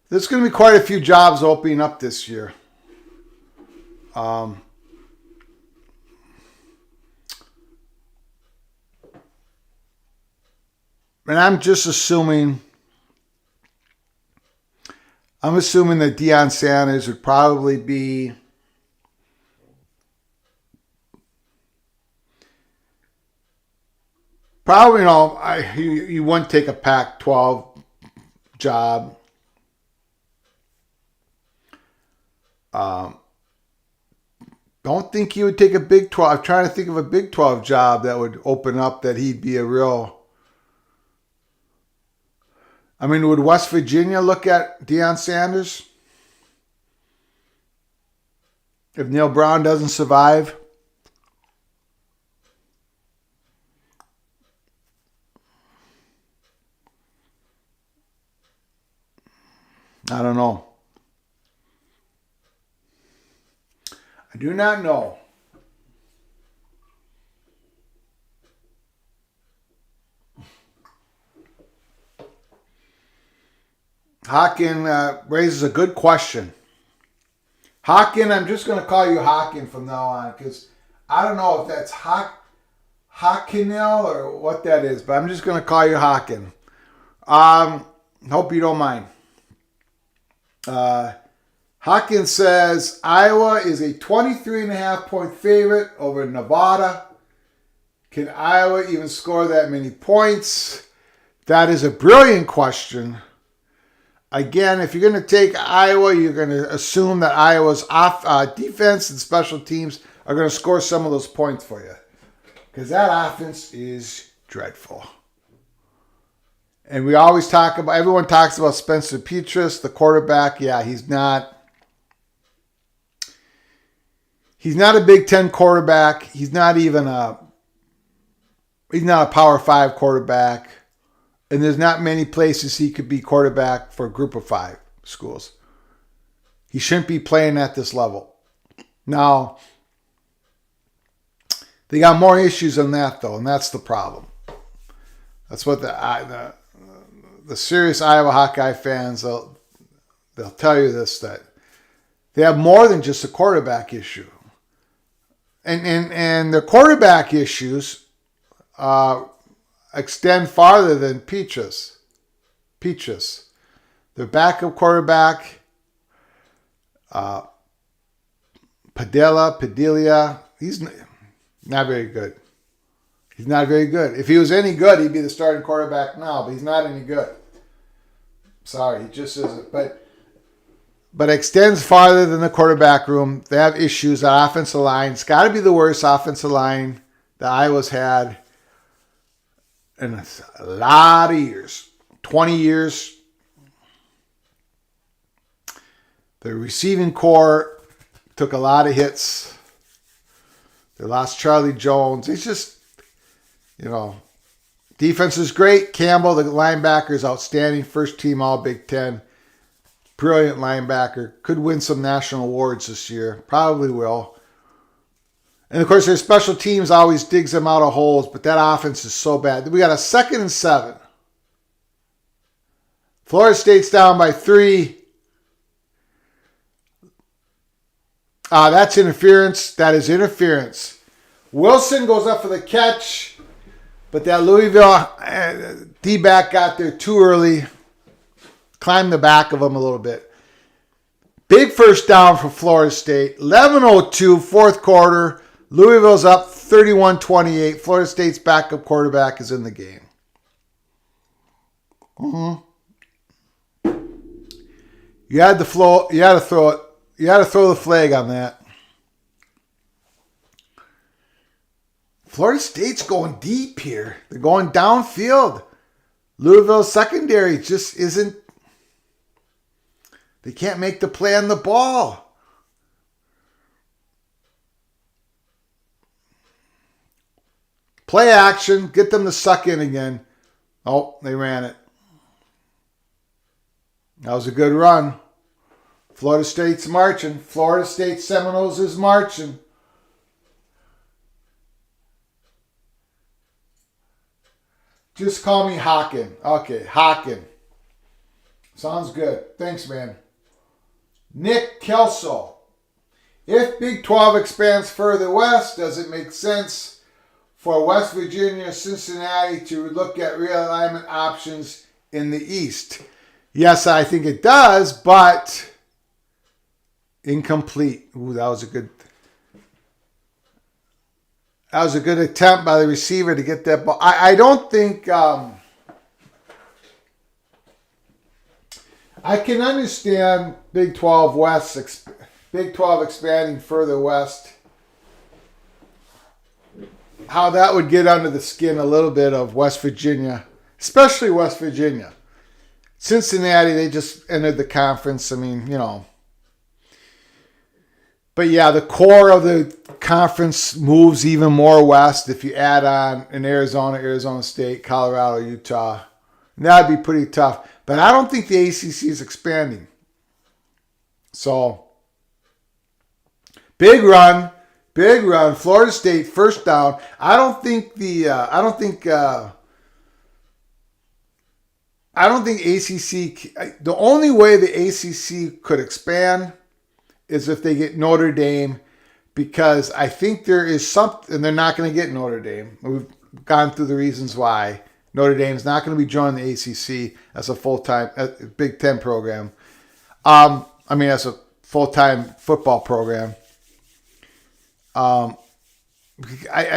there's going to be quite a few jobs opening up this year. And I'm just assuming that Deion Sanders would probably be he wouldn't take a Pac-12 job. Don't think he would take a Big 12. I'm trying to think of a Big 12 job that would open up that he'd be a real... I mean, would West Virginia look at Deion Sanders? If Neil Brown doesn't survive? I don't know. I do not know. Hawkin raises a good question. Hawkin, I'm just going to call you Hawkin from now on because I don't know if that's Hawkinil or what that is, but I'm just going to call you Hawkin. Hope you don't mind. Hawkins says Iowa is a 23.5 point favorite over Nevada. Can Iowa even score that many points? That is a brilliant question. Again, if you're going to take Iowa, you're going to assume that Iowa's defense and special teams are going to score some of those points for you. Because that offense is dreadful. And we always everyone talks about Spencer Petras, the quarterback. Yeah, he's not a Big Ten quarterback. He's not a Power 5 quarterback. And there's not many places he could be quarterback for a group of 5 schools. He shouldn't be playing at this level. Now, they got more issues than that, though, and that's the problem. That's what the serious Iowa Hawkeye fans, they'll tell you this, that they have more than just a quarterback issue. And their quarterback issues extend farther than Peaches. Their backup quarterback, Padilla, he's not very good. He's not very good. If he was any good, he'd be the starting quarterback now, but he's not any good. Sorry, he just isn't. But extends farther than the quarterback room. They have issues. The offensive line, it's got to be the worst offensive line that Iowa's had in a lot of years. 20 years. The receiving core took a lot of hits. They lost Charlie Jones. It's just, defense is great. Campbell, the linebacker, is outstanding. First team All Big Ten. Brilliant linebacker. Could win some national awards this year. Probably will. And, of course, their special teams always digs them out of holes, but that offense is so bad. We got a 2nd and 7. Florida State's down by 3. That's interference. That is interference. Wilson goes up for the catch, but that Louisville D-back got there too early. Climbed the back of him a little bit. Big first down for Florida State. 11:02, fourth quarter. Louisville's up 31-28. Florida State's backup quarterback is in the game. You had to throw it. You had to throw the flag on that. Florida State's going deep here. They're going downfield. Louisville secondary just isn't. They can't make the play on the ball. Play action, get them to suck in again. Oh, they ran it. That was a good run. Florida State's marching. Florida State Seminoles is marching. Just call me Hawken. Okay, Hawken. Sounds good. Thanks, man. Nick Kelso. If Big 12 expands further west, does it make sense for West Virginia, Cincinnati to look at realignment options in the East? Yes, I think it does, but incomplete. Ooh, that was a good attempt by the receiver to get that ball. I don't think I can understand Big 12 expanding further west. How that would get under the skin a little bit of West Virginia, especially West Virginia. Cincinnati, they just entered the conference. I mean, you know. But yeah, the core of the conference moves even more west if you add on in Arizona State, Colorado, Utah. And that would be pretty tough. But I don't think the ACC is expanding. So, big run. Florida State first down. I don't think ACC. The only way the ACC could expand is if they get Notre Dame, because I think there is something, and they're not going to get Notre Dame. We've gone through the reasons why. Notre Dame's not going to be joining the ACC as a full-time Big Ten program. As a full-time football program. I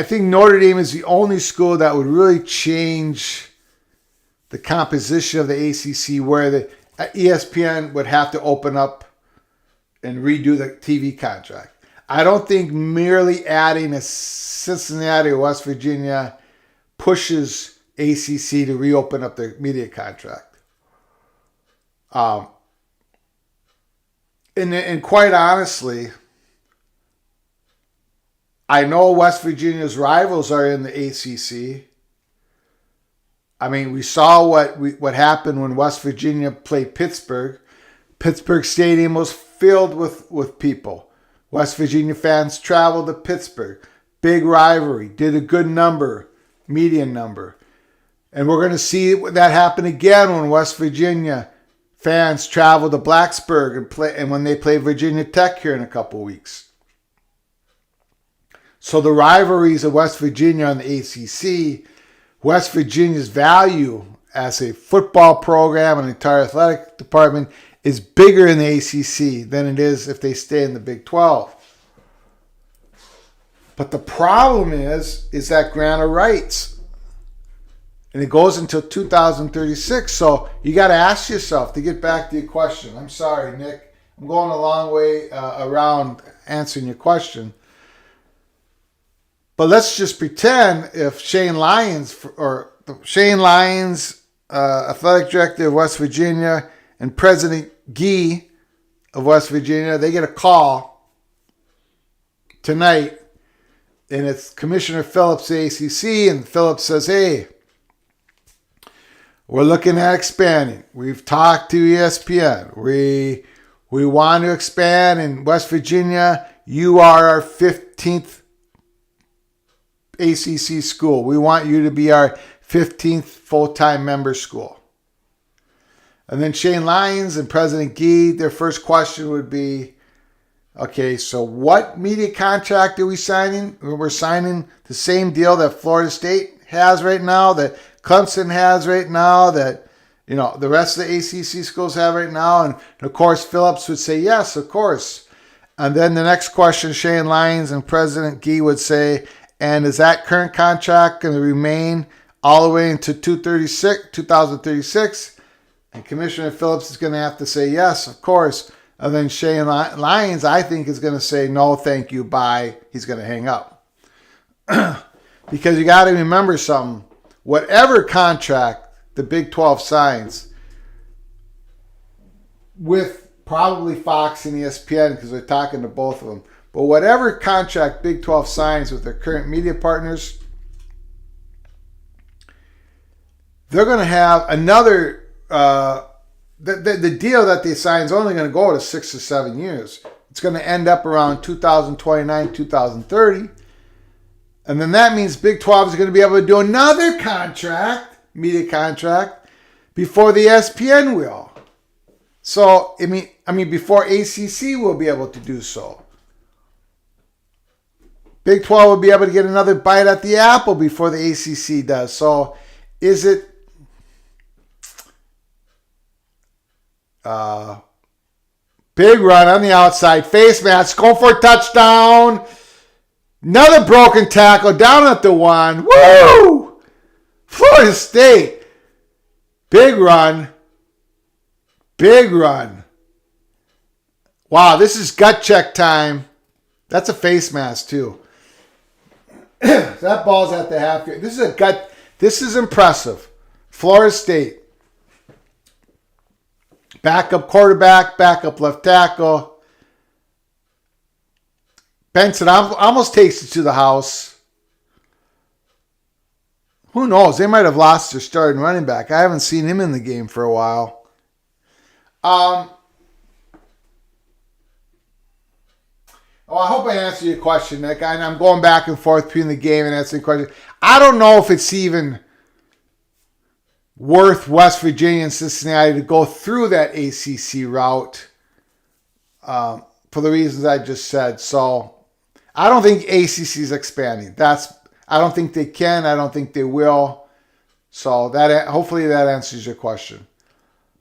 think Notre Dame is the only school that would really change the composition of the ACC, where the ESPN would have to open up and redo the TV contract. I don't think merely adding a Cincinnati or West Virginia pushes ACC to reopen up their media contract. And quite honestly, I know West Virginia's rivals are in the ACC. I mean, we saw what happened when West Virginia played Pittsburgh. Pittsburgh Stadium was filled with people. West Virginia fans traveled to Pittsburgh. Big rivalry. Did a good number, median number. And we're going to see that happen again when West Virginia fans travel to Blacksburg and when they play Virginia Tech here in a couple weeks. So the rivalries of West Virginia and the ACC, West Virginia's value as a football program and entire athletic department is bigger in the ACC than it is if they stay in the Big 12. But the problem is that grant of rights. And it goes until 2036. So you got to ask yourself, to get back to your question. I'm sorry, Nick. I'm going a long way around answering your question. But let's just pretend if Shane Lyons, athletic director of West Virginia, and President Gee of West Virginia, they get a call tonight, and it's Commissioner Phillips, the ACC, and Phillips says, hey, we're looking at expanding. We've talked to ESPN. We want to expand in West Virginia. You are our 15th ACC school. We want you to be our 15th full-time member school. And then Shane Lyons and President Gee, their first question would be, okay, so what media contract are we signing? We're signing the same deal that Florida State has right now, that Clemson has right now, that the rest of the ACC schools have right now. And of course, Phillips would say, yes, of course. And then the next question, Shane Lyons and President Gee would say, and is that current contract going to remain all the way into 2036? And Commissioner Phillips is going to have to say, yes, of course. And then Shane Lyons, I think, is going to say, no, thank you, bye. He's going to hang up. Because you got to remember something. Whatever contract the Big 12 signs with probably Fox and ESPN because they're talking to both of them. But whatever contract Big 12 signs with their current media partners, they're going to have another. The deal that they sign is only going to go to 6 or 7 years. It's going to end up around 2029, 2030. And then that means Big 12 is going to be able to do another contract, media contract, before the ESPN will. So, I mean, before ACC will be able to do so. Big 12 will be able to get another bite at the apple before the ACC does. So, is it big run on the outside, face mask, going for a touchdown. Another broken tackle down at the 1. Woo! Florida State. Big run. Big run. Wow, this is gut check time. That's a face mask too. That ball's at the half. This is a gut. This is impressive. Florida State. Backup quarterback, backup left tackle. Benson almost takes it to the house. Who knows? They might have lost their starting running back. I haven't seen him in the game for a while. I hope I answered your question, Nick. I'm going back and forth between the game and answering questions. I don't know if it's even worth West Virginia and Cincinnati to go through that ACC route for the reasons I just said. So I don't think ACC is expanding. I don't think they can. I don't think they will. So that hopefully that answers your question.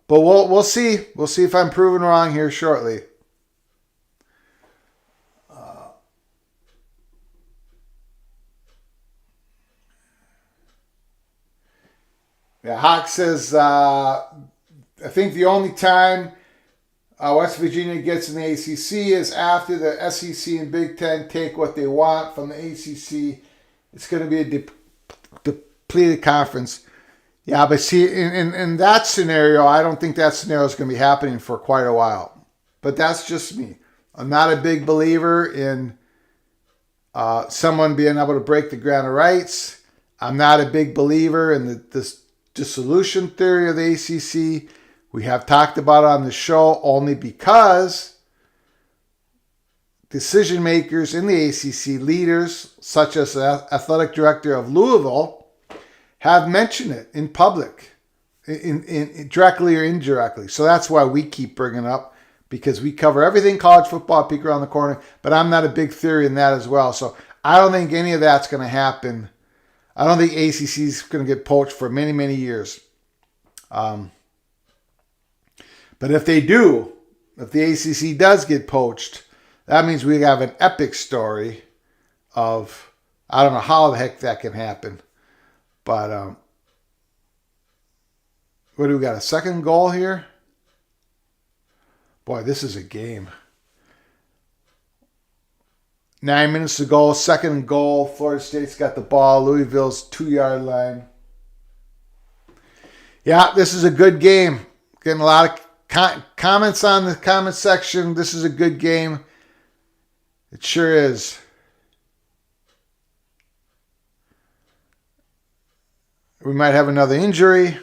But we'll see. We'll see if I'm proven wrong here shortly. Yeah, Hawk says, I think the only time West Virginia gets in the ACC is after the SEC and Big Ten take what they want from the ACC. It's going to be a depleted conference. Yeah, but see, in that scenario, I don't think that scenario is going to be happening for quite a while. But that's just me. I'm not a big believer in someone being able to break the grant of rights. I'm not a big believer in this dissolution theory of the ACC. We have talked about it on the show only because decision makers in the ACC, leaders such as the athletic director of Louisville, have mentioned it in public, in directly or indirectly. So that's why we keep bringing it up, because we cover everything college football, peek around the corner. But I'm not a big theory in that as well. So I don't think any of that's going to happen. I don't think ACC is going to get poached for many, many years. But if they do, if the ACC does get poached, that means we have an epic story of, I don't know how the heck that can happen. But what do we got? A second goal here? Boy, this is a game. 9 minutes to go, second goal. Florida State's got the ball. Louisville's 2-yard line. Yeah, this is a good game. Getting a lot of comments on the comment section. This is a good game. It sure is. We might have another injury.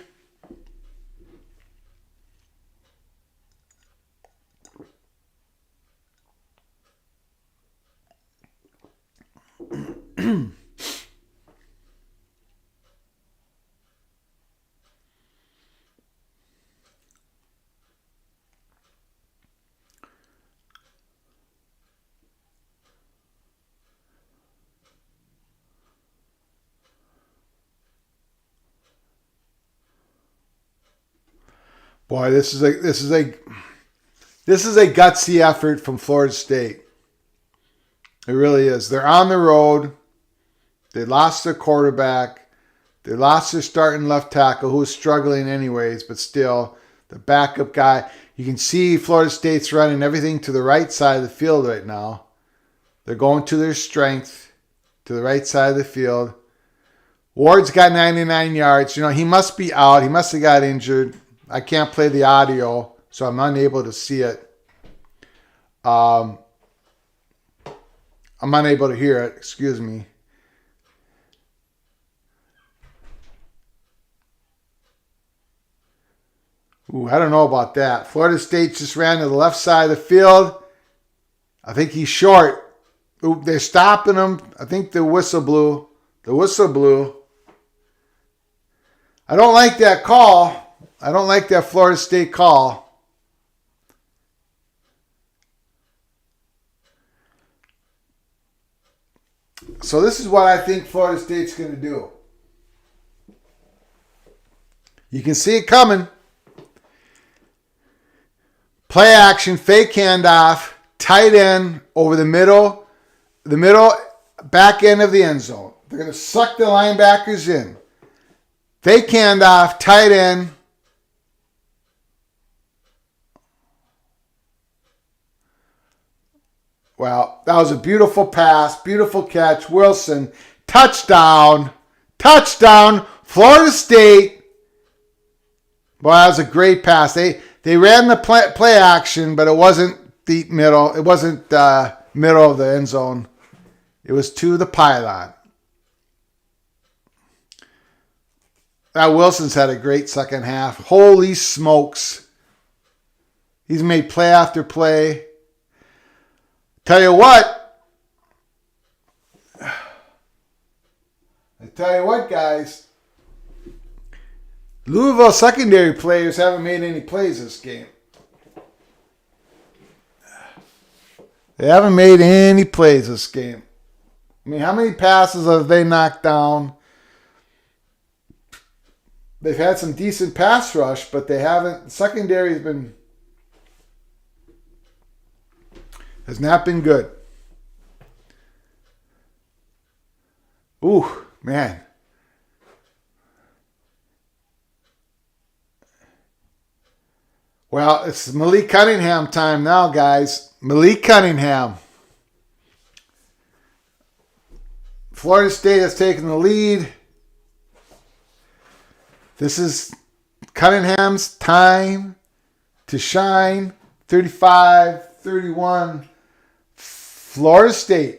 Boy, this is a gutsy effort from Florida State. It really is. They're on the road. They lost their quarterback. They lost their starting left tackle, who was struggling anyways, but still, the backup guy. You can see Florida State's running everything to the right side of the field right now. They're going to their strength, to the right side of the field. Ward's got 99 yards. He must be out. He must have got injured. I can't play the audio, so I'm unable to see it. I'm unable to hear it. Excuse me. Ooh, I don't know about that. Florida State just ran to the left side of the field. I think he's short. Ooh, they're stopping him. I think the whistle blew. The whistle blew. I don't like that call. I don't like that Florida State call. So this is what I think Florida State's going to do. You can see it coming. Play action, fake handoff, tight end over the middle back end of the end zone. They're going to suck the linebackers in. Fake handoff, tight end. Well, that was a beautiful pass, beautiful catch. Wilson, touchdown, Florida State. Boy, that was a great pass. They ran the play action, but it wasn't deep middle. It wasn't middle of the end zone. It was to the pylon. That Wilson's had a great second half. Holy smokes. He's made play after play. Tell you what, guys. Louisville secondary players haven't made any plays this game. They haven't made any plays this game. I mean, how many passes have they knocked down? They've had some decent pass rush, but they haven't. The secondary has not been good. Ooh, man. Well, it's Malik Cunningham time now, guys. Malik Cunningham. Florida State has taken the lead. This is Cunningham's time to shine. 35-31. Florida State.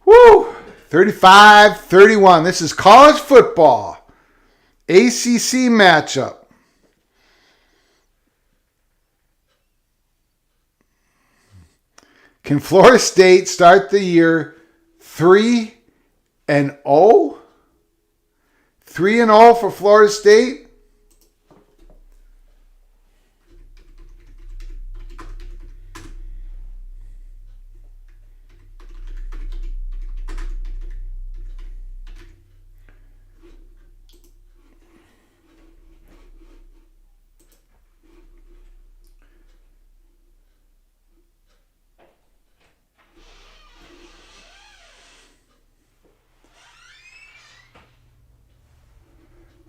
Woo! 35-31. This is college football. ACC matchup. Can Florida State start the year 3-0? 3-0 for Florida State?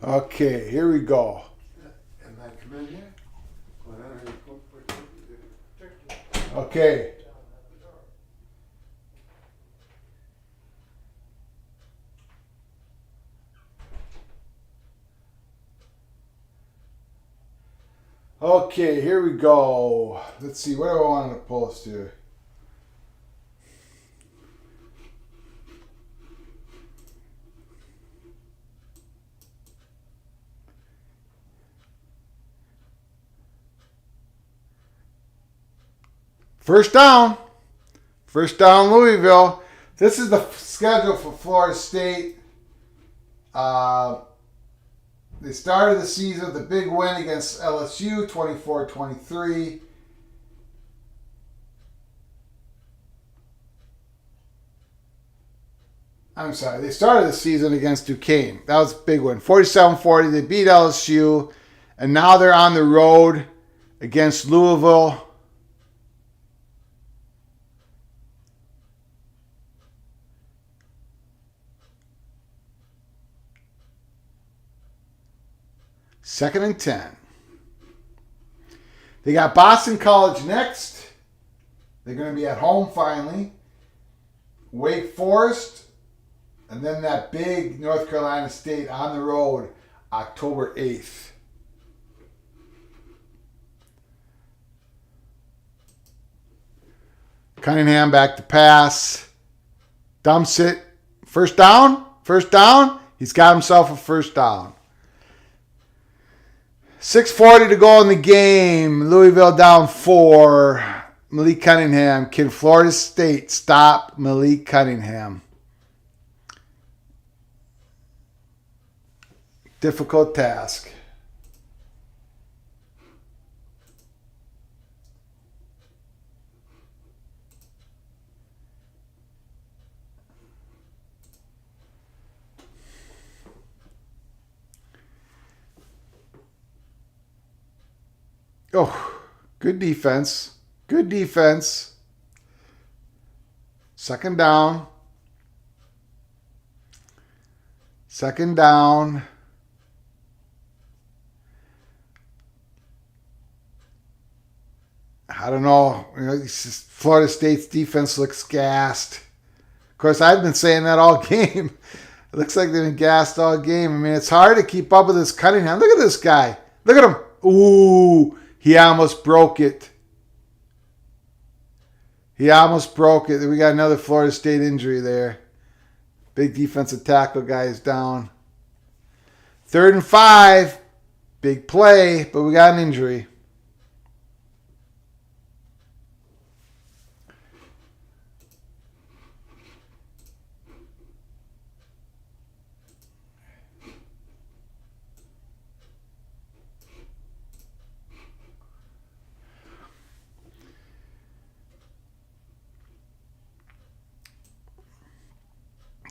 Okay, here we go. Am I coming here? Okay. Okay, here we go. Let's see, what do I want to post here? First down, Louisville. This is the schedule for Florida State. They started the season with a big win against LSU, 24-23. I'm sorry, they started the season against Duquesne. That was a big win, 47-40. They beat LSU, and now they're on the road against Louisville. 2nd and 10. They got Boston College next. They're going to be at home finally. Wake Forest. And then that big North Carolina State on the road October 8th. Cunningham back to pass. Dumps it. First down. First down. He's got himself a first down. 6:40 to go in the game. Louisville down 4. Malik Cunningham. Can Florida State stop Malik Cunningham? Difficult task. Oh, good defense. Good defense. 2nd down. 2nd down. I don't know. Florida State's defense looks gassed. Of course, I've been saying that all game. It looks like they've been gassed all game. I mean, it's hard to keep up with this Cunningham. Look at this guy. Look at him. Ooh, he almost broke it. He almost broke it. We got another Florida State injury there. Big defensive tackle guy is down. 3rd and 5. Big play, but we got an injury.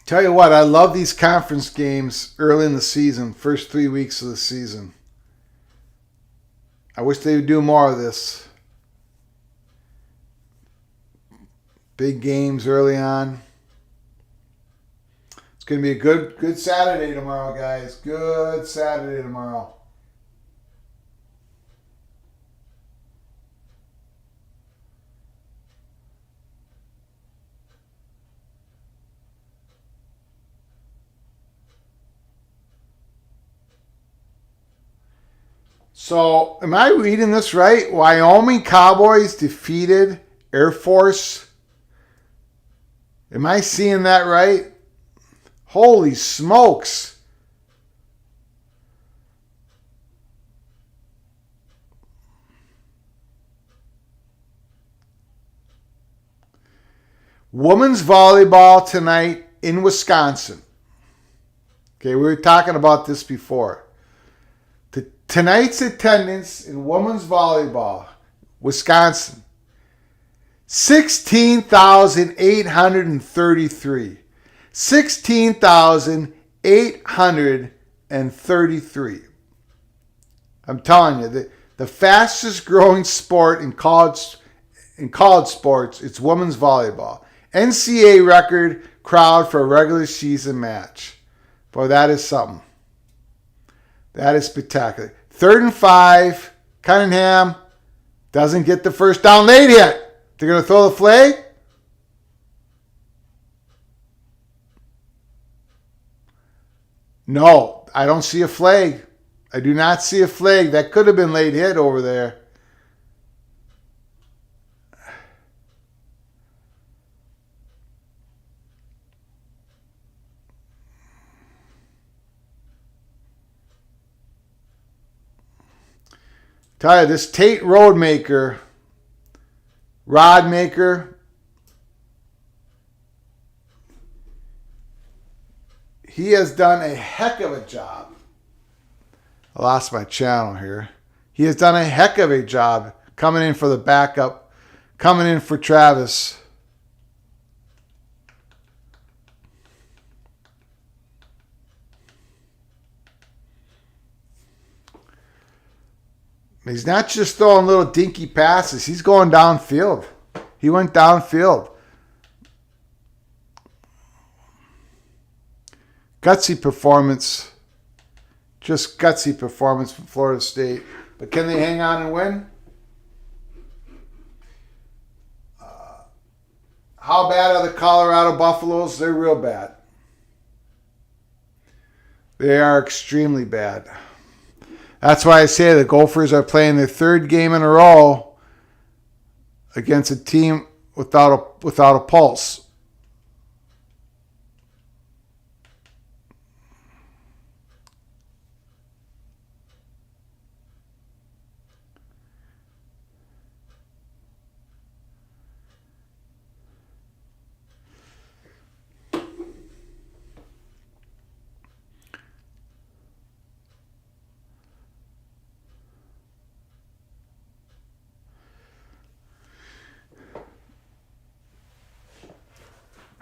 Tell you what, I love these conference games early in the season, first 3 weeks of the season. I wish they would do more of this. Big games early on. It's going to be a good Saturday tomorrow, guys. Good Saturday tomorrow. So, am I reading this right? Wyoming Cowboys defeated Air Force. Am I seeing that right? Holy smokes. Women's volleyball tonight in Wisconsin. Okay, we were talking about this before. Tonight's attendance in women's volleyball, Wisconsin, 16,833. 16,833. I'm telling you, the fastest growing sport in college sports, it's women's volleyball. NCAA record crowd for a regular season match. Boy, that is something. That is spectacular. 3rd and 5. Cunningham doesn't get the first down late yet. They're going to throw the flag. No, I don't see a flag. I do not see a flag. That could have been late hit over there. Tell you, this Tate Rodmaker, he has done a heck of a job. I lost my channel here. He has done a heck of a job coming in for the backup, coming in for Travis. He's not just throwing little dinky passes. He's going downfield. He went downfield. Gutsy performance. just gutsy performance from Florida State. But can they hang on and win? How bad are the Colorado Buffaloes? They're real bad. They are extremely bad. That's why I say the Gophers are playing their third game in a row against a team without a pulse.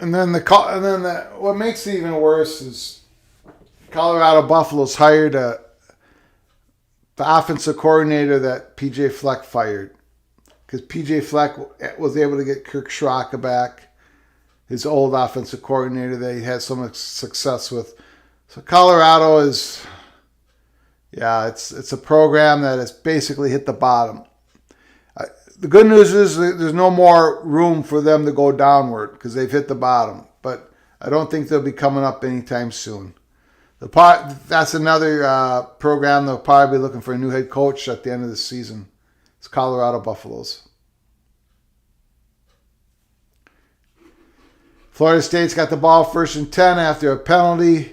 And then what makes it even worse is Colorado Buffaloes hired the offensive coordinator that PJ Fleck fired, because PJ Fleck was able to get Kirk Schrock back, his old offensive coordinator that he had so much success with. So Colorado is, it's a program that has basically hit the bottom. The good news is there's no more room for them to go downward because they've hit the bottom. But I don't think they'll be coming up anytime soon. That's another program they'll probably be looking for a new head coach at the end of the season. It's Colorado Buffaloes. Florida State's got the ball 1st and 10 after a penalty.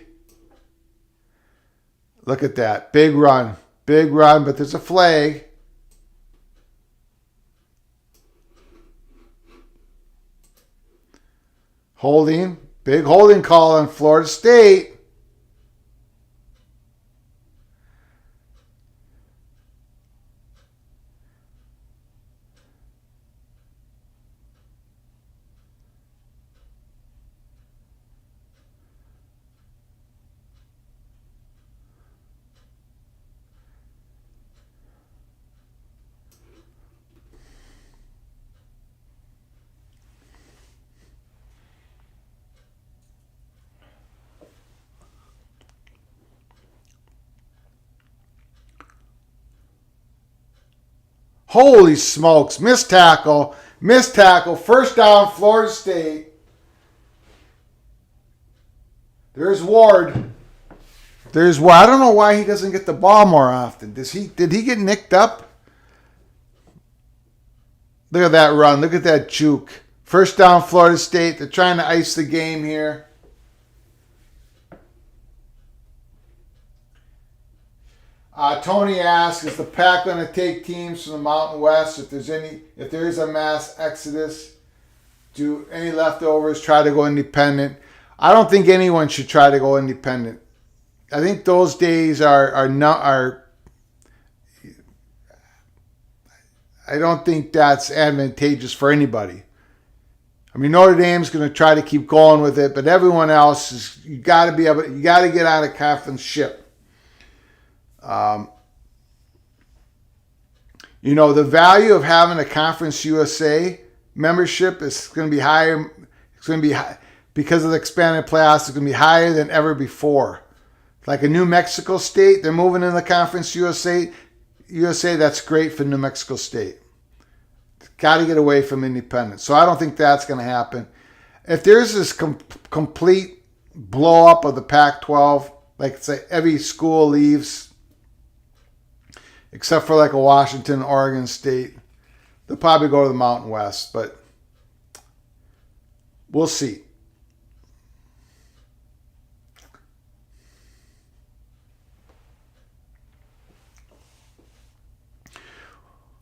Look at that. Big run, but there's a flag. Big holding call on Florida State. Holy smokes. Missed tackle. 1st down, Florida State. There's Ward. I don't know why he doesn't get the ball more often. Did he get nicked up? Look at that run. Look at that juke. 1st down, Florida State. They're trying to ice the game here. Tony asks, is the Pac going to take teams from the Mountain West? If there is a mass exodus, do any leftovers try to go independent? I don't think anyone should try to go independent. I think those days are not. I don't think that's advantageous for anybody. I mean, Notre Dame's going to try to keep going with it, but everyone else you got to get on a conference ship. The value of having a Conference USA membership is going to be higher. It's going to be high, because of the expanded playoffs. It's going to be higher than ever before. Like a New Mexico State, they're moving in the Conference USA. That's great for New Mexico State. Got to get away from independence. So I don't think that's going to happen. If there's this complete blow up of the Pac-12, like say every school leaves, except for like a Washington, Oregon State, they'll probably go to the Mountain West, but we'll see.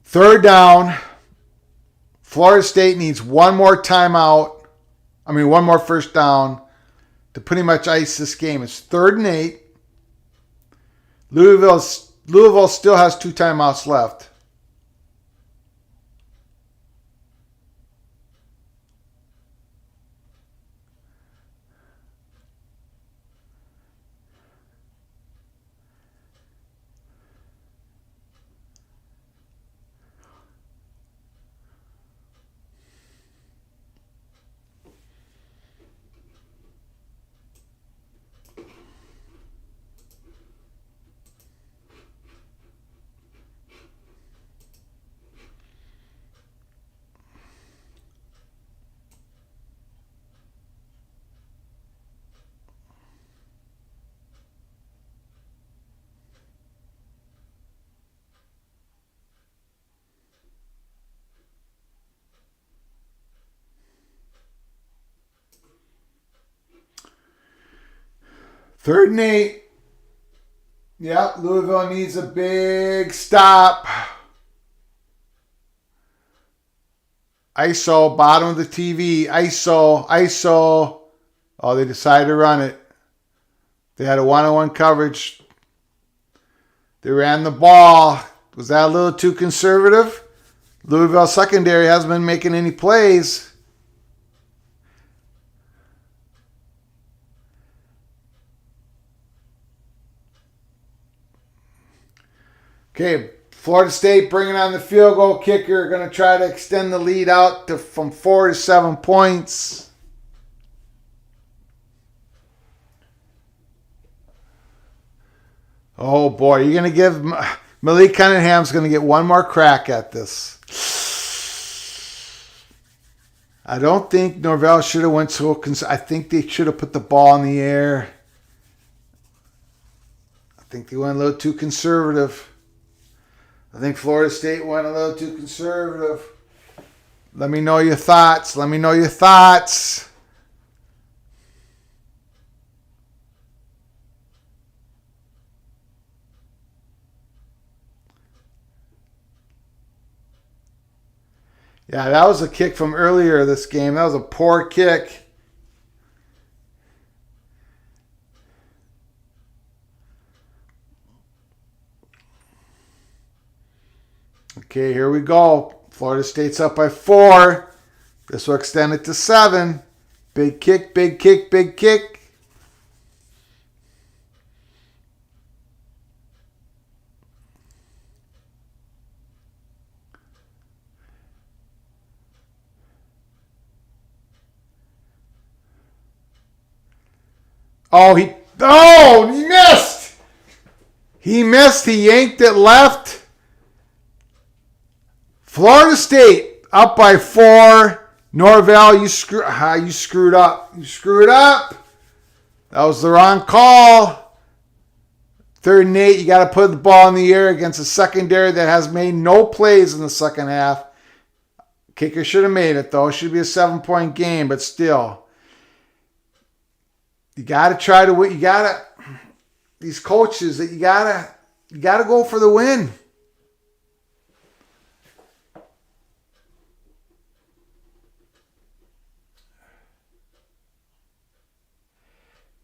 Third down. Florida State needs one more 1st down to pretty much ice this game. It's 3rd and 8. Louisville still has 2 timeouts left. 3rd and 8. Yep, Louisville needs a big stop. ISO, bottom of the TV. ISO. Oh, they decided to run it. They had a one-on-one coverage. They ran the ball. Was that a little too conservative? Louisville secondary hasn't been making any plays. Okay, Florida State bringing on the field goal kicker. Going to try to extend the lead out from 4 to 7 points. Oh boy, you're going to give Malik Cunningham's going to get one more crack at this. I don't think Norvell should have went so. I think they should have put the ball in the air. I think they went a little too conservative. I think Florida State went a little too conservative. Let me know your thoughts. Yeah, that was a kick from earlier this game. That was a poor kick. Okay, here we go. Florida State's up by 4. This will extend it to 7. Big kick, big kick, big kick. Oh, he missed. He missed. He yanked it left. Florida State up by 4. Norvell, you screwed up. You screwed up. That was the wrong call. 3rd and 8. You got to put the ball in the air against a secondary that has made no plays in the second half. Kicker should have made it though. It should be a 7-point game, but still. You got to try to win. You got to, these coaches that you got to go for the win.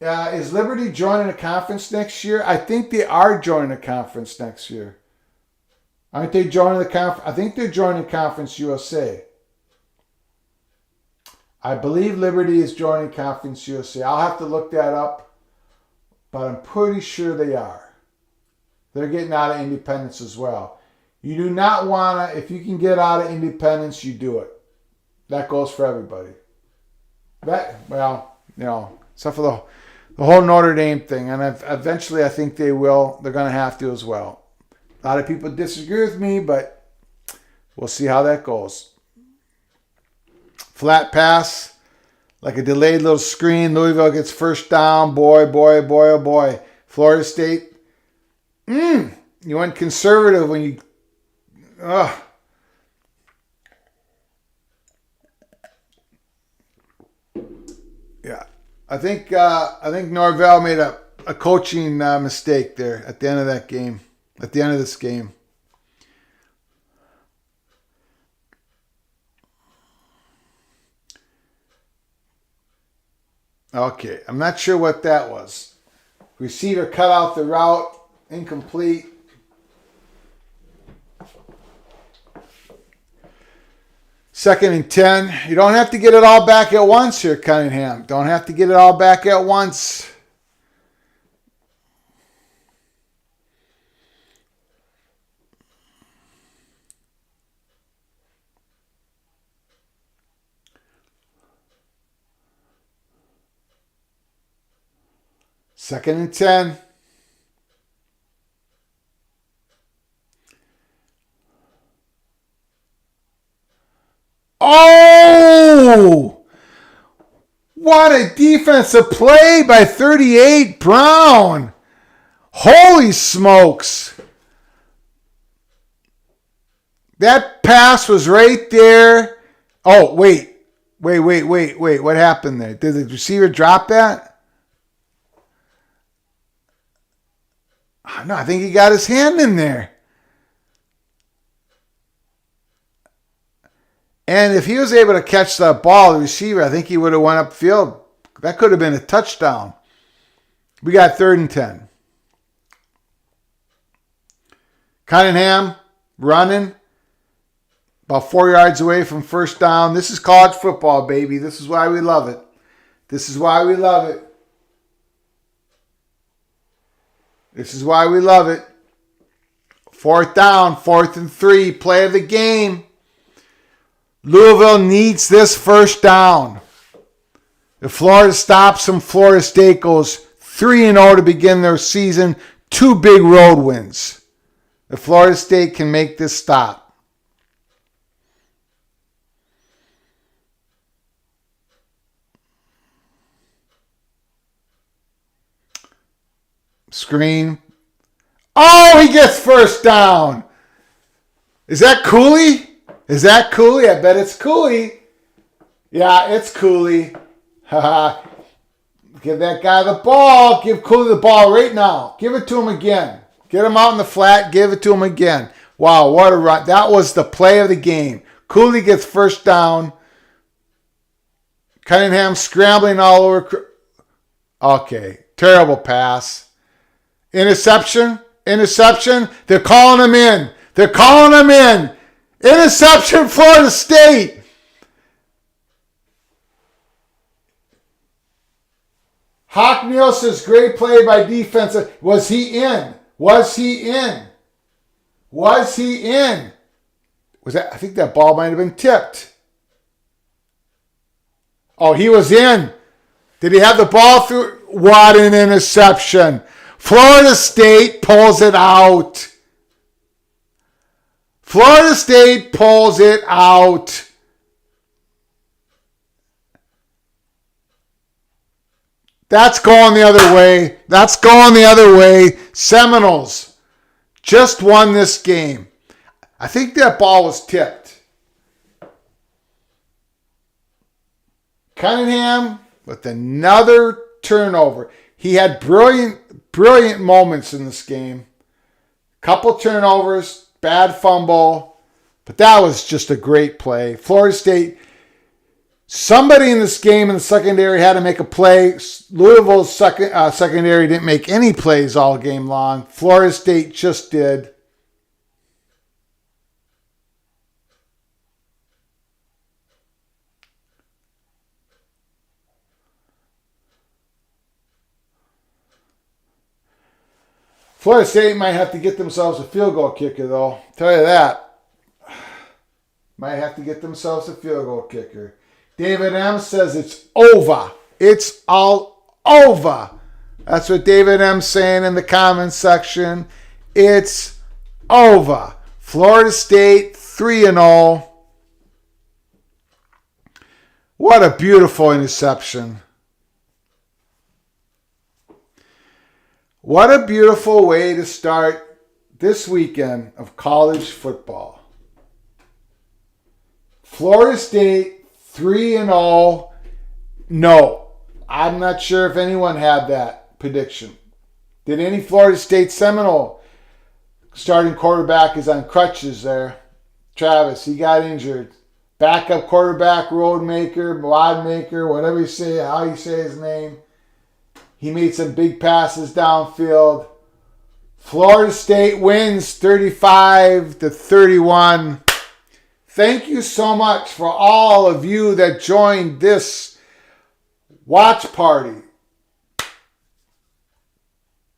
Is Liberty joining a conference next year? I think they are joining a conference next year. Aren't they joining the conference? I think they're joining Conference USA. I believe Liberty is joining Conference USA. I'll have to look that up, but I'm pretty sure they are. They're getting out of independence as well. You do not want to, if you can get out of independence, you do it. That goes for everybody. Except for the whole Notre Dame thing. And eventually I think they will. They're going to have to as well. A lot of people disagree with me, but we'll see how that goes. Flat pass, like a delayed little screen. Louisville gets first down. Boy. Florida State. You went conservative when you... Yeah. I think Norvell made a coaching mistake there at the end of that game. At the end of this game. Okay, I'm not sure what that was. Receiver cut out the route, incomplete. Second and 10. You don't have to get it all back at once here, Cunningham. Don't have to get it all back at once. Second and 10. Oh! What a defensive play by 38 Brown. Holy smokes. That pass was right there. Oh, wait. What happened there? Did the receiver drop that? No, I think he got his hand in there. And if he was able to catch that ball, the receiver, I think he would have went upfield. That could have been a touchdown. We got 3rd and 10. Cunningham running about 4 yards away from first down. This is college football, baby. This is why we love it. This is why we love it. This is why we love it. 4th down, 4th and 3, play of the game. Louisville needs this first down. If Florida stops them, Florida State goes 3-0 to begin their season. 2 big road wins. If Florida State can make this stop. Screen. Oh, he gets first down. Is that Cooley? Is that Cooley? I bet it's Cooley. Yeah, it's Cooley. Haha. Give that guy the ball. Give Cooley the ball right now. Give it to him again. Get him out in the flat. Give it to him again. Wow, what a run. That was the play of the game. Cooley gets first down. Cunningham scrambling all over. Okay, terrible pass. Interception. Interception. They're calling him in. They're calling him in. Interception, Florida State. Hockneal says, great play by defense. Was he in? Was he in? Was he in? Was that? I think that ball might have been tipped. Oh, he was in. Did he have the ball through? What an interception. Florida State pulls it out. Florida State pulls it out. That's going the other way. That's going the other way. Seminoles just won this game. I think that ball was tipped. Cunningham with another turnover. He had brilliant moments in this game. Couple turnovers, bad fumble, but that was just a great play. Florida State, somebody in this game in the secondary had to make a play. Louisville's secondary didn't make any plays all game long. Florida State just did. Florida State might have to get themselves a field goal kicker, though. Tell you that. Might have to get themselves a field goal kicker. David M. says it's over. It's all over. That's what David M.'s saying in the comments section. It's over. Florida State 3-0. What a beautiful interception. What a beautiful way to start this weekend of college football. Florida State 3-0. No, I'm not sure if anyone had that prediction. Did any Florida State Seminole starting quarterback is on crutches there? Travis, he got injured. Backup quarterback, Roadmaker, Wadmaker, whatever you say, how you say his name. He made some big passes downfield. Florida State wins 35-31. Thank you so much for all of you that joined this watch party.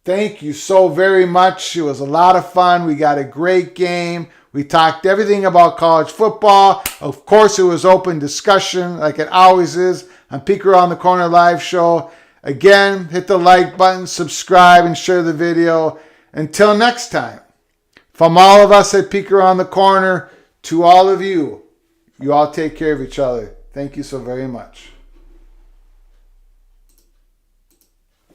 Thank you so very much. It was a lot of fun. We got a great game. We talked everything about college football. Of course, it was open discussion like it always is on Peek Around the Corner live show. Again, hit the like button, subscribe, and share the video. Until next time, from all of us at Peek Around the Corner to all of you, you all take care of each other. Thank you so very much.